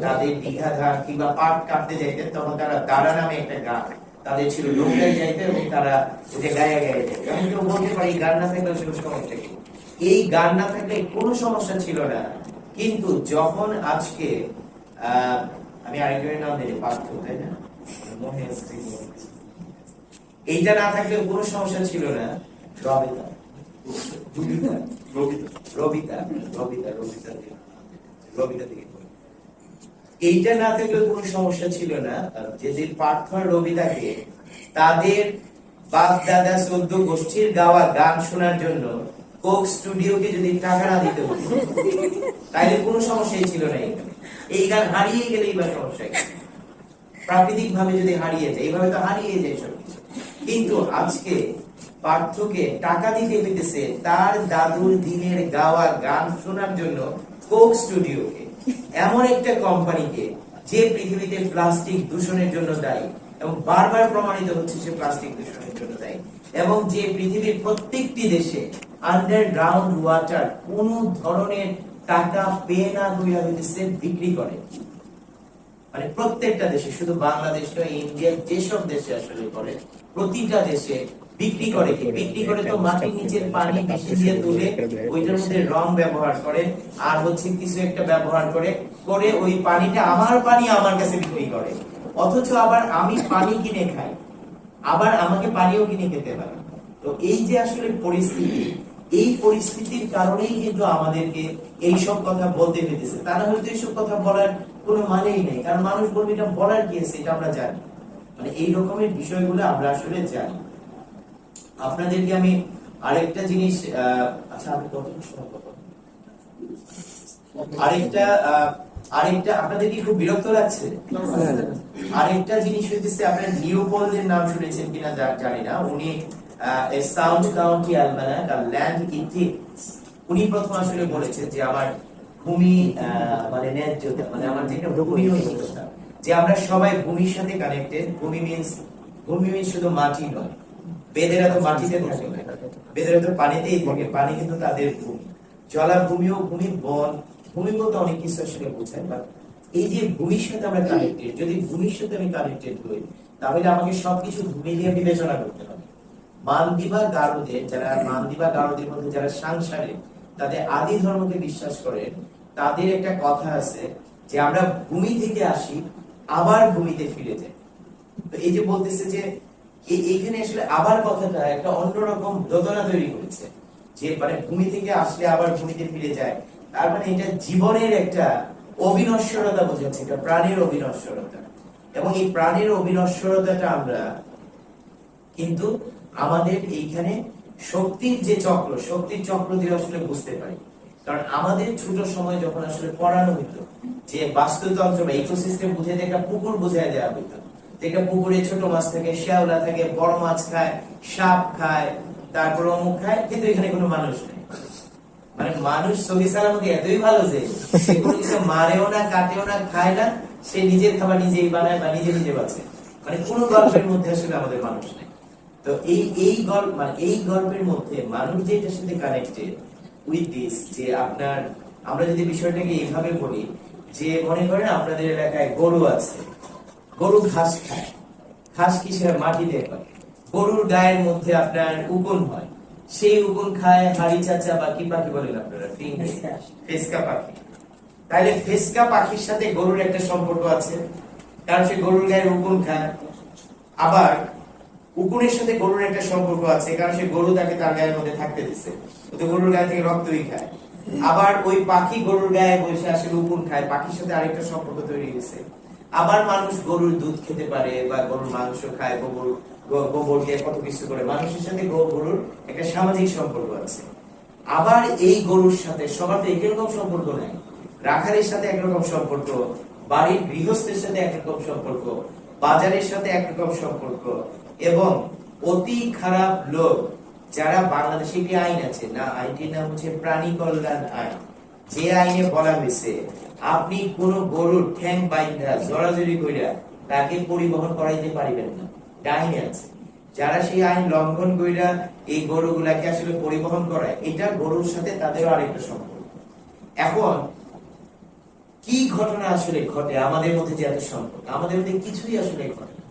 তাদের দীঘা ধান কিংবা পাট কাটতে যাইতেন, তখন তারা দাঁড়া নামে একটা গান তাদের ছিল, নৌকায় যাইতে এবং তারা ওদের গায়ে গায়ে যেত। আমি কেউ বলতে পারি গান না থাকলে আসলে সমস্যা কি? এই গান না থাকলে কোনো সমস্যা ছিল না। কিন্তু যখন আজকে আমি আরেকজনের নাম দিই, পার্থ, তাই না, এইটা না থাকলে কোনো সমস্যা ছিল না। এইটা না থাকলে কোনো সমস্যা ছিল না। যেদিন পার্থ আর রবিতাকে তাদের বাপ দাদা 14 গোষ্ঠীর গাওয়া গান শোনার জন্য কোক স্টুডিওকে যদি টাকা না দিতে হতো, তাইলে কোনো সমস্যাই ছিল না। এই গান হারিয়ে গেলে এইবার সমস্যা, প্রাকৃতিক ভাবে যদি হারিয়ে যায়, এইভাবে তো হারিয়ে যায় সবকিছু। কিন্তু আজকে পার্থকে টাকা দিতে হইতেছে তার দাদুর দিনের গাওয়া গান শোনার জন্য কোক স্টুডিওকে, এমন একটা কোম্পানিকে যে পৃথিবীতে প্লাস্টিক দূষণের জন্য দায়ী, এবং বারবার প্রমাণিত হচ্ছে সে প্লাস্টিক দূষণের জন্য দায়ী, এবং যে পৃথিবীর প্রত্যেকটি দেশে আন্ডারগ্রাউন্ড ওয়াটার কোন ধরনের টাকা পে না কইরা হইতেছে বিক্রি করে। মানে প্রত্যেকটা দেশে, শুধু বাংলাদেশ নয়, ইন্ডিয়ার যেসব দেশে আসলে করে, প্রতিটা দেশে বিক্রি করে। কি বিক্রি করে? তো মাটির নিচের পানি বেশি দিয়ে তুলে ওইটার মধ্যে রং ব্যবহার করে, আর হচ্ছে কিছু একটা ব্যবহার করে করে ওই পানিটা, আমার পানি আমার কাছে বিক্রি করে। অথচ আবার আমি পানি কিনে খাই, আবার আমাকে পানিও কিনে খেতে হয়। তো এই যে আসলে পরিস্থিতি, এই পরিস্থিতির কারণেই কিন্তু আমাদেরকে এইসব কথা বলতে হইতেছে। তা না হলে তো এইসব কথা বলার কোনো মানেই নেই, কারণ মানুষ বলবে এটা বলার কি আছে, এটা আমরা জানি। মানে এই রকমের বিষয়গুলো আমরা আসলে জানি। আপনাদেরকে আমি আরেকটা জিনিস, আচ্ছা আমি কতটুকু সময় পাবো? আরেকটা আপনাদের কি খুব বিরক্ত লাগছে? আরেকটা জিনিস হইতেছে, আপনারা লিওপোল্ডের নাম শুনেছেন কিনা জানি না। উনি সাউথ কাউন্টি আলমানাক আর ল্যান্ড ইথিক্স, উনি প্রথম আসলে বলেছেন যে আমার ভূমি মানে ন্যায্যতা, মানে আমার যেটা ভূমি নৈতিকতা, যে আমরা সবাই ভূমির সাথে কানেক্টেড। ভূমি মিন্স শুধু মাটি নয়, বেদেরা তো মাটিতে থাকে না, বেদেরা তো পানিতেই থাকে, পানি কিন্তু তাদের ভূমি। জলাভূমিও ভূমি, বন, ভূমি বলতে অনেক কিছু আসলে বোঝায়। বাট এই যে ভূমির সাথে আমরা কানেক্টেড, যদি ভূমির সাথে আমি কানেক্টেড হই, তাহলে আমাকে সবকিছু ভূমি দিয়ে বিবেচনা করতে হবে। মানদিবা গারোদের, যারা মানদিবা গারোদের মধ্যে যারা সাংসারিক, তাদের আদি ধর্মকে বিশ্বাস করে, তাদের একটা কথা আছে যে আমরা ভূমি থেকে আসি, আবার ভূমিতে ফিরে যাই। তো এই যে বলতেছে যে এইখানে আসলে আবার কথাটা একটা অন্যরকম দোতনা তৈরি করেছে, যে মানে ভূমি থেকে আসলে আবার ভূমিতে ফিরে যায়। তার মানে এটা জীবনের একটা অবিনশ্বরতা বোঝাচ্ছে, এটা প্রাণের অবিনশ্বরতা। এবং এই প্রাণের অবিনশ্বরতাটা আমরা কিন্তু আমাদের এইখানে শক্তির যে চক্র, শক্তির চক্র দিয়ে আসলে বুঝতে পারি। কারণ আমাদের ছোট সময় যখন আসলে পড়ানো হতো যে বাস্তুতন্ত্র বা ইকোসিস্টেম বুঝে একটা পুকুর বুঝাই দেওয়া হতো, একটা পুকুরে ছোট মাছ থাকে, শ্যাওলা থাকে, বড় মাছ খায়, সাপ খায়, তারপর অমুক খায়, কিন্তু এখানে কোনো মানুষ নেই। মানে মানুষ সহি সালামতি এতই ভালো যে সে কোনো কিছু মারেও না, কাটেও না, খায় না, সে নিজের খাবার নিজেই বানায় বা নিজে নিজে বাঁচে। মানে কোনো গল্পের মধ্যে আসলে আমাদের মানুষ নেই। তো এই গল্প মানে এই গল্পের মধ্যে মানুষ যেটার সাথে কানেক্টেড উইথ দিস, যে আপনার আমরা যদি বিষয়টাকে এইভাবে বলি যে মনে করেন আপনাদের এলাকায় গরু আছে, গরু ঘাস খায়, ঘাস কিসের মাটি দিয়ে হয়, গরুর গায়ের মধ্যে আপনার উকুন হয়, সেই উকুন খায় হাড়ি চাচা বা কি পাখি বলেন আপনারা, ফেসকা পাখি। তাহলে ফেসকা পাখির সাথে গরুর একটা সম্পর্ক আছে, কারণ সে গরুর গায়ের উকুন খায়। আবার উকুনের সাথে গরুর একটা সম্পর্ক আছে, কারণ সে গরু তাকে তার গায়ের মধ্যে থাকতে দিচ্ছে, তো গরুর গায়ে থেকে রক্তই খায়। আবার ওই পাখি গরুর গায়ে বসে আসলে উকুন খায়, পাখির সাথে আরেকটা সম্পর্ক তৈরি হয়েছে। আবার মানুষ গরুর দুধ খেতে পারে বা গরুর মাংস খায়, গোবর দিয়ে কত কিছু করে, মানুষের সাথে গরুর একটা সামাজিক সম্পর্ক আছে। আবার এই গরুর সাথে সবার তো একরকম সম্পর্ক নাই, রাখালের সাথে একরকম সম্পর্ক, বাড়ির গৃহস্থের সাথে একরকম সম্পর্ক, বাজারের সাথে একরকম সম্পর্ক। এবং অতি খারাপ লোক যারা, বাংলাদেশে একটি আইন আছে না, আইনটির নাম হচ্ছে প্রাণী কল্যাণ আইন, যে আইনে বলা হয়েছে আপনি কোন গরুর ঠ্যাং বাইন্ধা জড়াজড়ি কইরা তাকে পরিবহন করাইতে পারিবেন না, আইনে আছে। যারা সেই আইন লঙ্ঘন কইরা এই গরুগুলাকে আসলে পরিবহন করায়, এটা গরুর সাথে তাদেরও আরেকটা সম্পর্ক। এখন কি ঘটনা আসলে ঘটে আমাদের মধ্যে, যে এত সম্পর্ক, আমাদের মধ্যে কিছুই আসলে ঘটে না।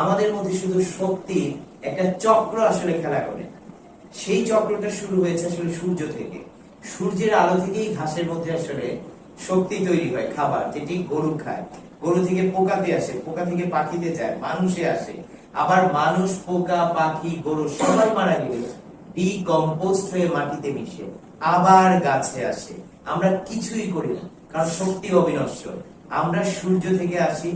আমাদের মধ্যে শুধু শক্তি একটা চক্র আসলে খেলা করে। সেই চক্রটা শুরু হয়েছে আসলে সূর্য থেকে, সূর্যের আলো থেকেই ঘাসের মধ্যে আসলে শক্তি তৈরি হয়, খাবার যেটি গরু খায়, গরু থেকে পোকাতে আসে, পোকা থেকে পাখিতে যায়, মানুষে আসে, আবার মানুষ, পোকা, পাখি, গরু সবাই মারা গেলে ডিকম্পোস্ট হয়ে মাটিতে মিশে আবার গাছে আসে। আমরা কিছুই করি না, কারণ শক্তি অবিনশ্বর। আমরা সূর্য থেকে আসি,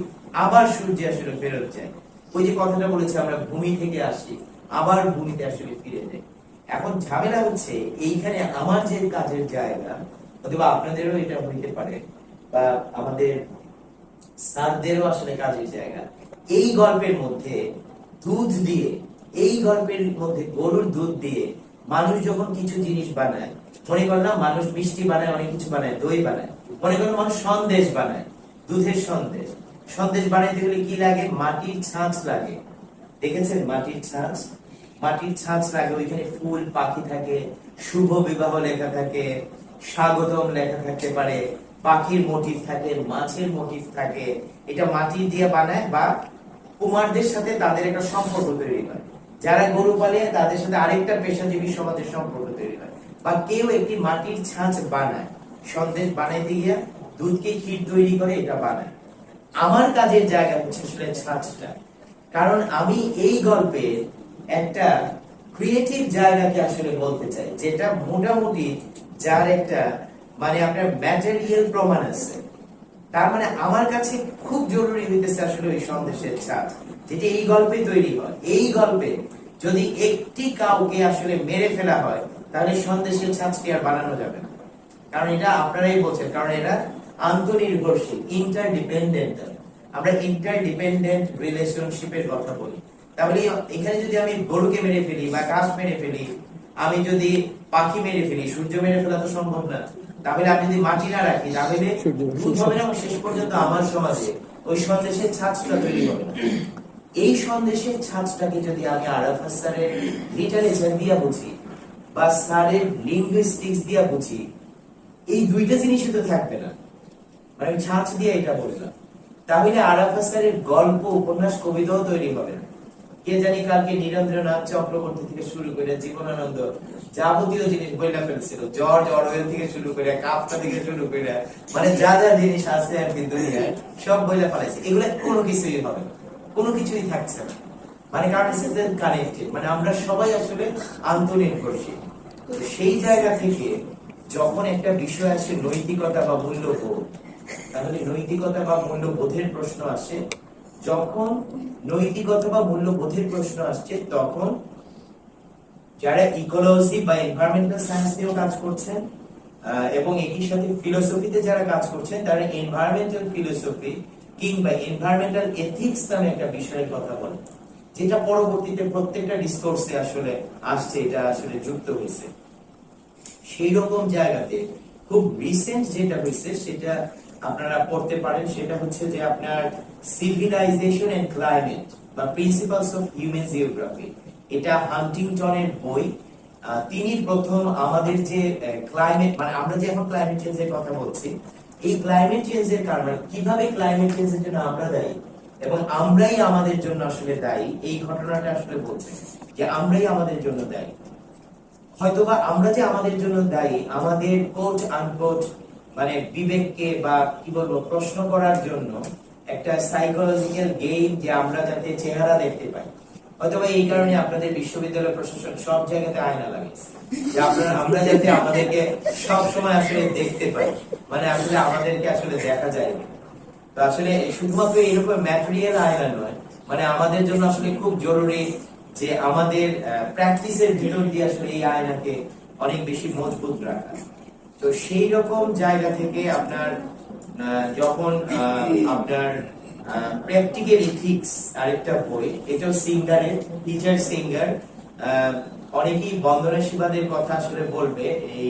আবার সূর্যে আসলে ফেরত যাই। ওই যে কথাটা বলেছে আমরা ভূমি থেকে আসি, আবার ভূমিতে আসলে ফিরে যাই। এখন ঝামেলা হচ্ছে এইখানে আমার যে কাজের জায়গা, অথবা আপনাদেরও এটা হইতে পারে, বা আমাদের স্যারদেরও আসলে কাজের জায়গা, এই গল্পের মধ্যে দুধ দিয়ে, এই গল্পের মধ্যে গরুর দুধ দিয়ে মানুষ যখন কিছু জিনিস বানায়, মনে করেন না মানুষ মিষ্টি বানায়, অনেক কিছু বানায়, দই বানায়, মনে করেন মানুষ সন্দেশ বানায়, দুধের সন্দেশ। সন্দেশ বানাইতে গেলে কি লাগে? মাটির ছাঁচ লাগে। দেখেছেন মাটির ছাঁচ? মাটির ছাঁচ লাগে, ওইখানে ফুল, পাখি থাকে, শুভ বিবাহ লেখা থাকে, স্বাগতম লেখা থাকতে পারে, পাখির মোটিভ থাকে, মাছের মোটিভ থাকে। এটা মাটি দিয়ে বানায়, বা কুমারদের সাথে তাদের একটা সম্পর্ক তৈরি হয়। যারা গরু পালে তাদের সাথে আরেকটা পেশাজীবী সমাজের সম্পর্ক তৈরি হয়। বা কেউ একটি মাটির ছাঁচ বানায়, সন্দেশ বানাইতে গিয়া দুধকে ক্ষীর তৈরি করে এটা বানায়। আমার কাজের জায়গা হচ্ছে আসলে ছাঁচটা, কারণ আমি এই গল্পের একটা ক্রিয়েটিভ জায়গাকে আসলে বলতে চাই, যেটা মোটামুটি যার একটা মানে আপনার ম্যাটেরিয়াল প্রমাণ আছে। তার মানে আমার কাছে খুব জরুরি হইতেছে আসলে ওই সন্দেশের ছাঁচ, যেটা এই গল্পে তৈরি হয়। এই গল্পে যদি একটি কাউকে আসলে মেরে ফেলা হয়, তাহলে সন্দেশের ছাঁচটি আর বানানো যাবে না, কারণ এটা আপনারাই বলছেন, কারণ এটা আন্তনির্ভরশীল, ইন্টারডিপেন্ডেন্ট। আমরা ইন্টারডিপেন্ডেন্ট রিলেশনশিপের কথা বলি। তাহলে এখানে যদি আমি গরুকে মেরে ফেলি বা গাছ মেরে ফেলি, আমি যদি পাখি মেরে ফেলি, সূর্য মেরে ফেলা তো সম্ভব না। তাহলে আমি যদি মাটি না রাখি, তাহলে দুধ হবে না, শেষ পর্যন্ত আমার সমাজে ওই সন্দেশের ছাঁচটা তৈরি হবে না। এই সন্দেশের ছাঁচটাকে যদি আমি আরাফাত স্যারের লিটারেচার দিয়া বুঝি, বা স্যারের লিঙ্গুইস্টিক্স দিয়া বুঝি, এই দুইটা জিনিসই তো থাকবে না। মানে আমি ছাঁচ দিয়ে এটা বললাম, তাহলে আরাফাত স্যারের গল্প, উপন্যাস, কবিতাও তৈরি হবে না। কে জানি কালকে নীরেন্দ্রনাথ চক্রবর্তী থেকে শুরু করে জীবনানন্দ যাবতীয় জিনিস বইলা ফেলছিল, জর্জ অরওয়েল থেকে শুরু করে, কাফকা থেকে শুরু করে, মানে যা যা জিনিস আছে আর কি দুনিয়ায় সব বইলা ফেলাইছে। এগুলো কোনো কিছুই হবে না, কোনো কিছুই থাকছে না। মানে কারণ কানেক্টেড, মানে আমরা সবাই আসলে আন্তনির্ভরশীল। সেই জায়গা থেকে যখন একটা বিষয় আসে নৈতিকতা বা মূল্যবোধ, তাহলে নৈতিকতা বা মূল্যবোধের প্রশ্ন আসে। যখন নৈতিকতা বা মূল্যবোধের প্রশ্ন আসছে, তখন যারা ইকোলজি বা এনভায়রনমেন্টাল সায়েন্স নিয়েও কাজ করছেন এবং একই সাথে ফিলোসফিতে যারা কাজ করছেন, তারা এনভায়রনমেন্টাল ফিলোসফি কিংবা এনভায়রনমেন্টাল এথিক্স নামে একটা বিষয়ের কথা বলেন, যেটা পরবর্তীতে প্রত্যেকটা ডিসকোর্সে আসলে আসছে, এটা আসলে যুক্ত হয়েছে। সেই রকম জায়গাতে খুব রিসেন্ট যেটা হয়েছে সেটা আপনারা পড়তে পারেন, সেটা হচ্ছে যে আপনার সিভিলাইজেশন এন্ড ক্লাইমেট বা প্রিন্সিপালস অফ হিউম্যান জিওগ্রাফি। এটা হান্টিংটনের বই। তিনি প্রথম আমাদের যে ক্লাইমেট, মানে আমরা যে এখন ক্লাইমেট চেঞ্জের কথা বলছি, এই ক্লাইমেট চেঞ্জের কারণে কিভাবে ক্লাইমেট চেঞ্জের জন্য আমরা দায়ী এবং আমরাই আমাদের জন্য আসলে দায়ী, এই ঘটনাটা আসলে বলছে যে আমরাই আমাদের জন্য দায়ী। হয়তোবা আমরা যে আমাদের জন্য দায়ী, আমাদের কোট আনকোট মানে বিবেককে বা কি বলবো প্রশ্ন করার জন্য একটা সাইকোলজিক্যাল গেম, যে আমরা যাতে চেহারা দেখতে পাই। হয়তোবা এই কারণে আপনাদের বিশ্ববিদ্যালয় প্রশাসন সব জায়গাতে আয়না লাগিয়েছে, যে আমরা যাতে আমাদেরকে সব সময় আসলে দেখতে পাই, মানে আসলে আমাদেরকে আসলে দেখা যায় না। তো আসলে শুধুমাত্র এরকম ম্যাটেরিয়াল আয়না নয়, মানে আমাদের জন্য আসলে খুব জরুরি যে আমাদের প্র্যাকটিসের ভিতর দিয়ে আসলে এই আয়নাকে অনেক বেশি মজবুত রাখা। তো সেই রকম জায়গা থেকে আপনার যখন আপনার প্র্যাকটিক্যাল এথিক্স আরেকটা বই, এটাও সিঙ্গারের, টিচার সিঙ্গার। অনেকেই বন্দনা শিবাদের কথা আসলে বলবে এই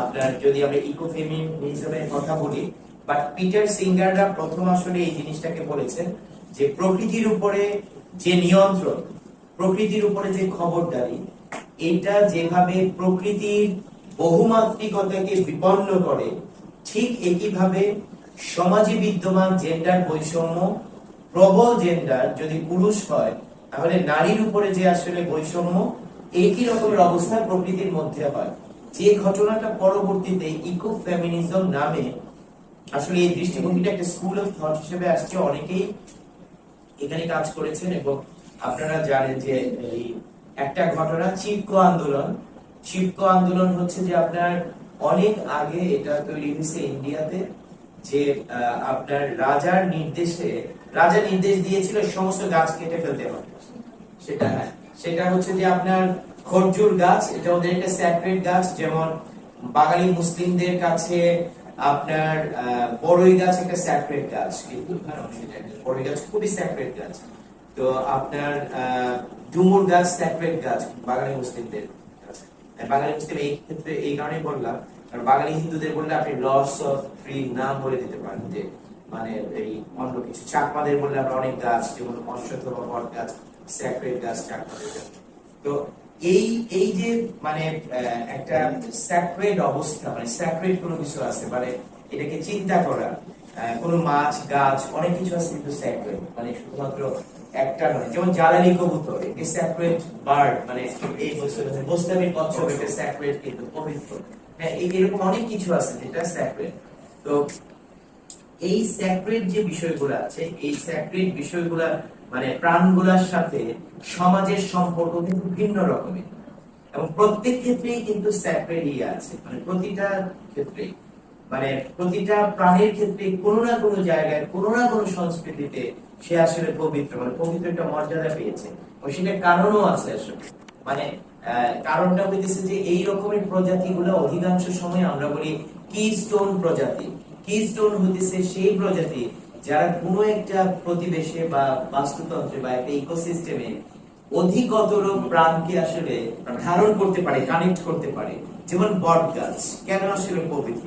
আপনার, যদি আমরা ইকোফেমিনিজমের কথা বলি, বাট পিটার সিঙ্গাররা প্রথম আসলে এই জিনিসটাকে বলেছেন যে প্রকৃতির উপরে যে নিয়ন্ত্রণ, প্রকৃতির উপরে যে খবরদারি, এটা যেভাবে প্রকৃতির বহুমাত্রিকতাকে বিপন্ন করে, ঠিক একইভাবে সমাজে বিদ্যমান জেন্ডার বৈষম্য, প্রবল জেন্ডার যদি পুরুষ হয়, তাহলে নারীর উপরে যে আসলে বৈষম্য, একই রকমের অবস্থা প্রকৃতির মধ্যে হয়। যে ঘটনাটা পরবর্তীতে ইকো ফেমিনিজম নামে আসলে এই দৃষ্টিভঙ্গিটা একটা স্কুল অফ থট হিসেবে আসছে। অনেকেই এখানে কাজ করেছেন এবং আপনারা জানেন যে এই একটা ঘটনা চিপকো আন্দোলন। চিপকো আন্দোলন হচ্ছে যে আপনার অনেক আগে এটা তৈরি হয়েছে ইন্ডিয়াতে, যে আপনার রাজা নির্দেশ দিয়েছিল সমস্ত গাছ কেটে ফেলতে হবে। সেটা হচ্ছে যে আপনার খরজুর গাছ, এটা ওদের একটা স্যাক্রেড গাছ। যেমন বাঙালি মুসলিমদের কাছে আপনার বড়ই গাছ একটা স্যাক্রেড গাছ, কিন্তু বড়ই গাছ খুবই স্যাক্রেড গাছ। তো আপনার ডুমুর গাছ স্যাক্রেড গাছ বাঙালি মুসলিমদের কাছে। বাঙালি মুসলিম এই ক্ষেত্রে এই কারণেই বললাম, কারণ বাঙালি হিন্দুদের বললে আপনি লস অফ ট্রি নাম বলে দিতে পারেন, যে মানে এই অন্য কিছু। চাকমাদের বললে আমরা অনেক গাছ, যেমন অশ্বত্থ বা বট গাছ স্যাক্রেড গাছ চাকমাদের। তো এই যে মানে একটা স্যাক্রেড অবস্থা, মানে স্যাক্রেড কোনো কিছু আছে, মানে এটাকে চিন্তা করা, কোনো মাছ গাছ অনেক কিছু আছে কিন্তু স্যাক্রেড, মানে শুধুমাত্র একটা নয়। যেমন জ্বালানি কবুতর, এটি স্যাক্রেড বার্ড, মানে এই বৈষ্ণবীর কচ্ছপ এটা স্যাক্রেড কিন্তু পবিত্র। হ্যাঁ, এরকম অনেক কিছু আছে যেটা স্যাক্রেড। তো এই স্যাক্রেড যে বিষয়গুলো আছে, এই স্যাক্রেড বিষয়গুলা মানে প্রাণগুলার সাথে সমাজের সম্পর্ক কিন্তু ভিন্ন রকমের, এবং প্রত্যেক ক্ষেত্রেই কিন্তু স্যাক্রেড আছে, মানে প্রতিটা ক্ষেত্রেই, মানে প্রতিটা প্রাণের ক্ষেত্রে কোনো না কোনো জায়গায়, কোনো না কোনো সংস্কৃতিতে সে আসলে পবিত্র, মানে পবিত্র একটা মর্যাদা পেয়েছে। সেটা কারণও আছে আসলে, মানে কারণটা হইতেছে যে এই রকমের প্রজাতিগুলো অধিকাংশ সময় আমরা বলি কিস্টোন প্রজাতি। কিস্টোন হইতেছে সেই প্রজাতি যারা কোনো একটা প্রতিবেশে বা বাস্তুতন্ত্রে বা একটা ইকোসিস্টেমে অধিকতর প্রাণকে আসলে ধারণ করতে পারে, কানেক্ট করতে পারে। যেমন বট গাছ কেন আসলে পবিত্র?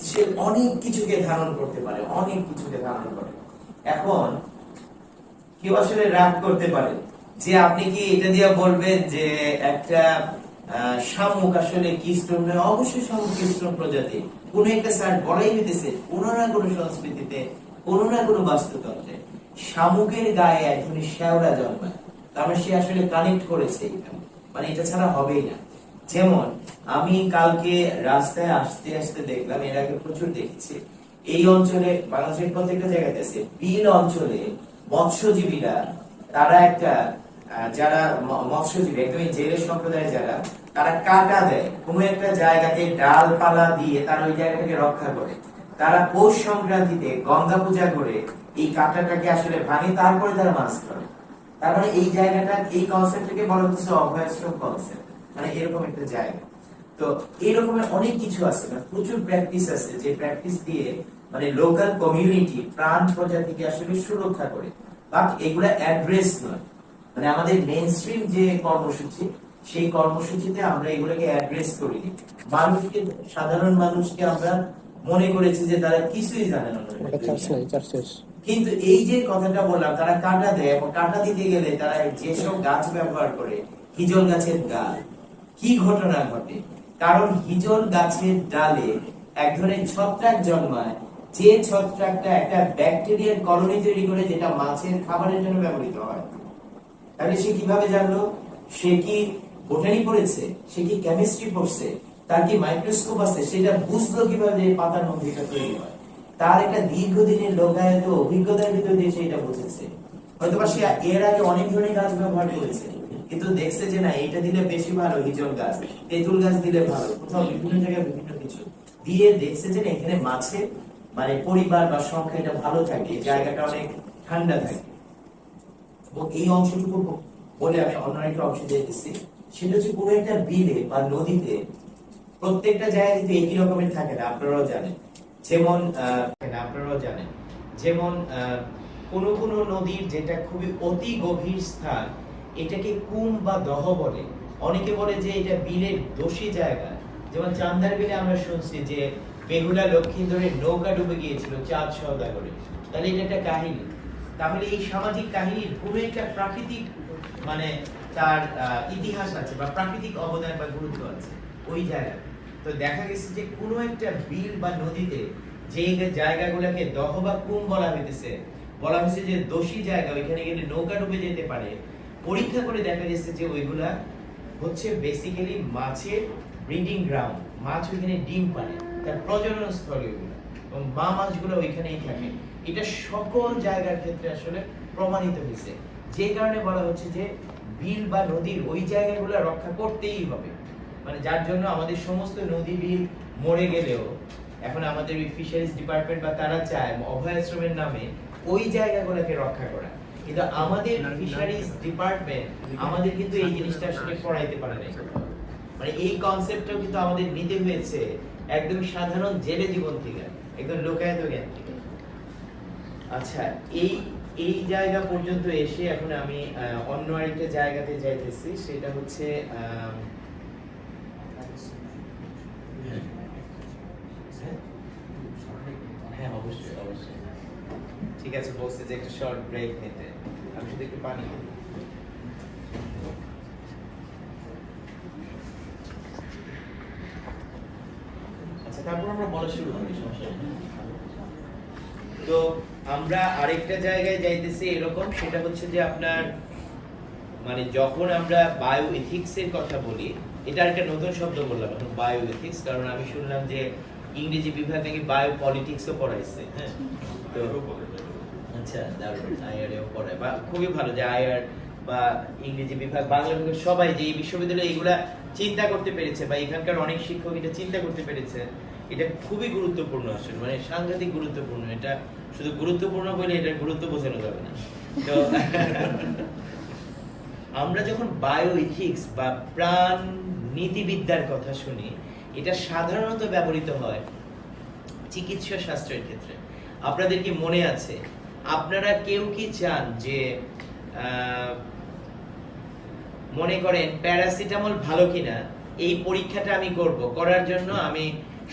সে অনেক কিছুকে ধারণ করতে পারে, অনেক কিছুকে ধারণ করে। এখন কেউ আসলে রাগ করতে পারে যে আপনি কি এটা দিয়ে বলবেন যে একটা শামুক আসলে কিস্টোন নয়? অবশ্যই শামুক কিস্টোন প্রজাতি। কোন একটা স্যার বলাই হইতেছে কোন না কোন সংস্কৃতিতে, কোন না কোন বাস্তুতন্ত্রে শামুকের গায়ে একজনের শ্যাওলা জন্মায়, তারপরে সে আসলে কানেক্ট করেছে, মানে এটা ছাড়া হবেই না। যেমন আমি কালকে রাস্তায় আসতে আসতে দেখলাম, এর আগে প্রচুর দেখেছি, এই অঞ্চলে বাংলাদেশের প্রত্যেকটা জায়গাতে আছে, বিল অঞ্চলে মৎস্যজীবীরা, তারা একটা যারা মৎস্যজীবী একদম জেলে সম্প্রদায় যারা, তারা কাটা দেয় কোনো একটা জায়গাতে, ডালপালা দিয়ে তারা ওই জায়গাটাকে রক্ষা করে। তারা পৌষ সংক্রান্তিতে গঙ্গা পূজা করে এই কাঁটাটাকে আসলে ভাঙে, তারপরে তারা মাছ ধরে। তার মানে এই জায়গাটা, এই কনসেপ্টটাকে বলা হচ্ছে অভয়াশ্রম কনসেপ্ট, মানে এরকম একটা জায়গা। তো এরকমের অনেক কিছু আছে, মানে প্রচুর প্র্যাকটিস আছে, যে প্র্যাকটিস দিয়ে মানে লোকাল কমিউনিটি প্রাণ প্রজাতিকে আসলে সুরক্ষা করে। বাট এগুলা অ্যাড্রেস নয়, মানে আমাদের মেইন স্ট্রিম যে কর্মসূচি, সেই কর্মসূচিতে আমরা এগুলোকে অ্যাড্রেস করিনি। মানুষকে, সাধারণ মানুষকে আমরা মনে করেছি যে তারা কিছুই জানে না। কিন্তু এই যে কথাটা বললাম, তারা কাঁটা দেয়, এবং কাঁটা দিতে গেলে তারা যেসব গাছ ব্যবহার করে, হিজল গাছের ডাল, কি ঘটনা ঘটে? কারণ হিজল গাছের ডালে এক ধরনের ছত্রাক জন্মায়, যে ছত্রাকটা একটা ব্যাকটেরিয়ার কলোনি তৈরি করে, যেটা মাছের খাবারের জন্য ব্যবহৃত হয়। তাহলে সে কিভাবে জানলো? সে কি বোটানি পড়েছে? সে কি কেমিস্ট্রি পড়ছে? তার কি মাইক্রোস্কোপ আছে? সেটা বুঝলো কিভাবে যে পাতার মধ্যে এটা তৈরি হয়? তার একটা দীর্ঘদিনের লোকায়ত অভিজ্ঞতার ভিতর দিয়ে সেটা বুঝেছে। হয়তোবা সে এর আগে অনেক ধরনের গাছ ব্যবহার করেছে, কিন্তু দেখছে যে না, এটা দিলে বেশি ভালো, হিজল গাছ, তেঁতুল গাছ দিলে ভালো, কোথাও বিভিন্ন জায়গায় বিভিন্ন কিছু দিয়ে দেখছে যে না, এখানে মাছের মানে পরিবার বা সংখ্যা এটা ভালো থাকে, জায়গাটা অনেক ঠান্ডা থাকে। এবং এই অংশটুকু বলে আমি অন্য একটা অংশ দিয়ে দিচ্ছি, সেটা হচ্ছে পুরো একটা বিলে বা নদীতে প্রত্যেকটা জায়গায় কিন্তু একই রকমের থাকে না, আপনারাও জানেন। যেমন কোন কোন নদীর যেটা খুবই অতি গভীর স্থান, এটাকে কুম বা দহ বলে। অনেকে বলে যে এটা বিলের দোষী জায়গা। যেমন চান্দার বিলে আমরা শুনছি যে বেহুলা লক্ষ্মীধরের নৌকা ডুবে গিয়েছিল চাঁদ সওদাগরে। তাহলে এটা একটা কাহিনী। তাহলে এই সামাজিক কাহিনীর পুরো একটা প্রাকৃতিক মানে তার ইতিহাস আছে, বা প্রাকৃতিক অবদান বা গুরুত্ব আছে ওই জায়গায়। তো দেখা গেছে যে কোনো একটা বিল বা নদীতে যে জায়গাগুলোকে দহ বা কুম বলা হয়েছে যে দোষী জায়গা, ওইখানে গেলে নৌকা ডুবে যেতে পারে। পরীক্ষা করে দেখা গেছে যে ওইগুলা হচ্ছে বেসিক্যালি মাছের ব্রিডিং গ্রাউন্ড, মাছ ওইখানে ডিম পারে, তার প্রজনন স্থল ওইগুলো, এবং মা মাছগুলো ওইখানেই থাকে। এটা সকল জায়গার ক্ষেত্রে আসলে প্রমাণিত হয়েছে, যে কারণে বলা হচ্ছে যে বিল বা নদীর ওই জায়গাগুলো রক্ষা করতেই হবে। মানে যার জন্য আমাদের সমস্ত নদী বিল মরে গেলেও এখন আমাদের ফিশারিজ ডিপার্টমেন্ট বা তারা চায় অভয়াশ্রমের নামে ওই জায়গাগুলোকে রক্ষা করা, কিন্তু আমাদের ফিশারিজ ডিপার্টমেন্ট আমাদের কিন্তু এই জিনিসটা আসলে পড়াইতে পারে না। মানে এই কনসেপ্টটাও কিন্তু আমাদের নিতে হয়েছে একদম সাধারণ জেলে জীবন থেকে, একদম লোকায়ত জ্ঞান থেকে। আচ্ছা, এই জায়গা পর্যন্ত এসে এখন আমি অন্য আরেকটা জায়গাতে যাইতেছি, সেটা হচ্ছে হ্যাঁ অবশ্যই অবশ্যই ঠিক আছে, বলছে যে একটা শর্ট ব্রেক নিতে, আমি শুধু একটু পানি খাই। আচ্ছা, তারপর আমরা বলা শুরু করি, সমস্যা নেই। তো আমরা আরেকটা জায়গায় যাইতেছি এরকম, সেটা হচ্ছে যে আপনার মানে যখন আমরা বায়ো এথিক্স এর কথা বলি, এটা একটা নতুন শব্দ বললাম এখন, বায়ো এথিক্স, কারণ আমি শুনলাম যে ইংরেজি বিভাগ নাকি বায়ো পলিটিক্সও পড়াইছে। হ্যাঁ, তো আচ্ছা, দারুণ, আইআরএও পড়ায়, বা খুবই ভালো যে আইআর বা ইংরেজি বিভাগ, বাংলা বিভাগ সবাই যে এই বিশ্ববিদ্যালয়ে এগুলা চিন্তা করতে পেরেছে, বা এখানকার অনেক শিক্ষক এটা চিন্তা করতে পেরেছে, এটা খুবই গুরুত্বপূর্ণ আসলে, মানে সাংঘাতিক গুরুত্বপূর্ণ। এটা শুধু গুরুত্বপূর্ণ বলে এটার গুরুত্ব বোঝানো যাবে না। তো আমরা যখন বায়ো ইথিক্স বা প্রাণ নীতিবিদ্যার কথা শুনি, এটা সাধারণত ব্যবহৃত হয় চিকিৎসা শাস্ত্রের ক্ষেত্রে। আপনাদের কি মনে আছে, আপনারা কেউ কি চান যে মনে করেন প্যারাসিটামল ভালো কিনা এই পরীক্ষাটা আমি করব, করার জন্য আমি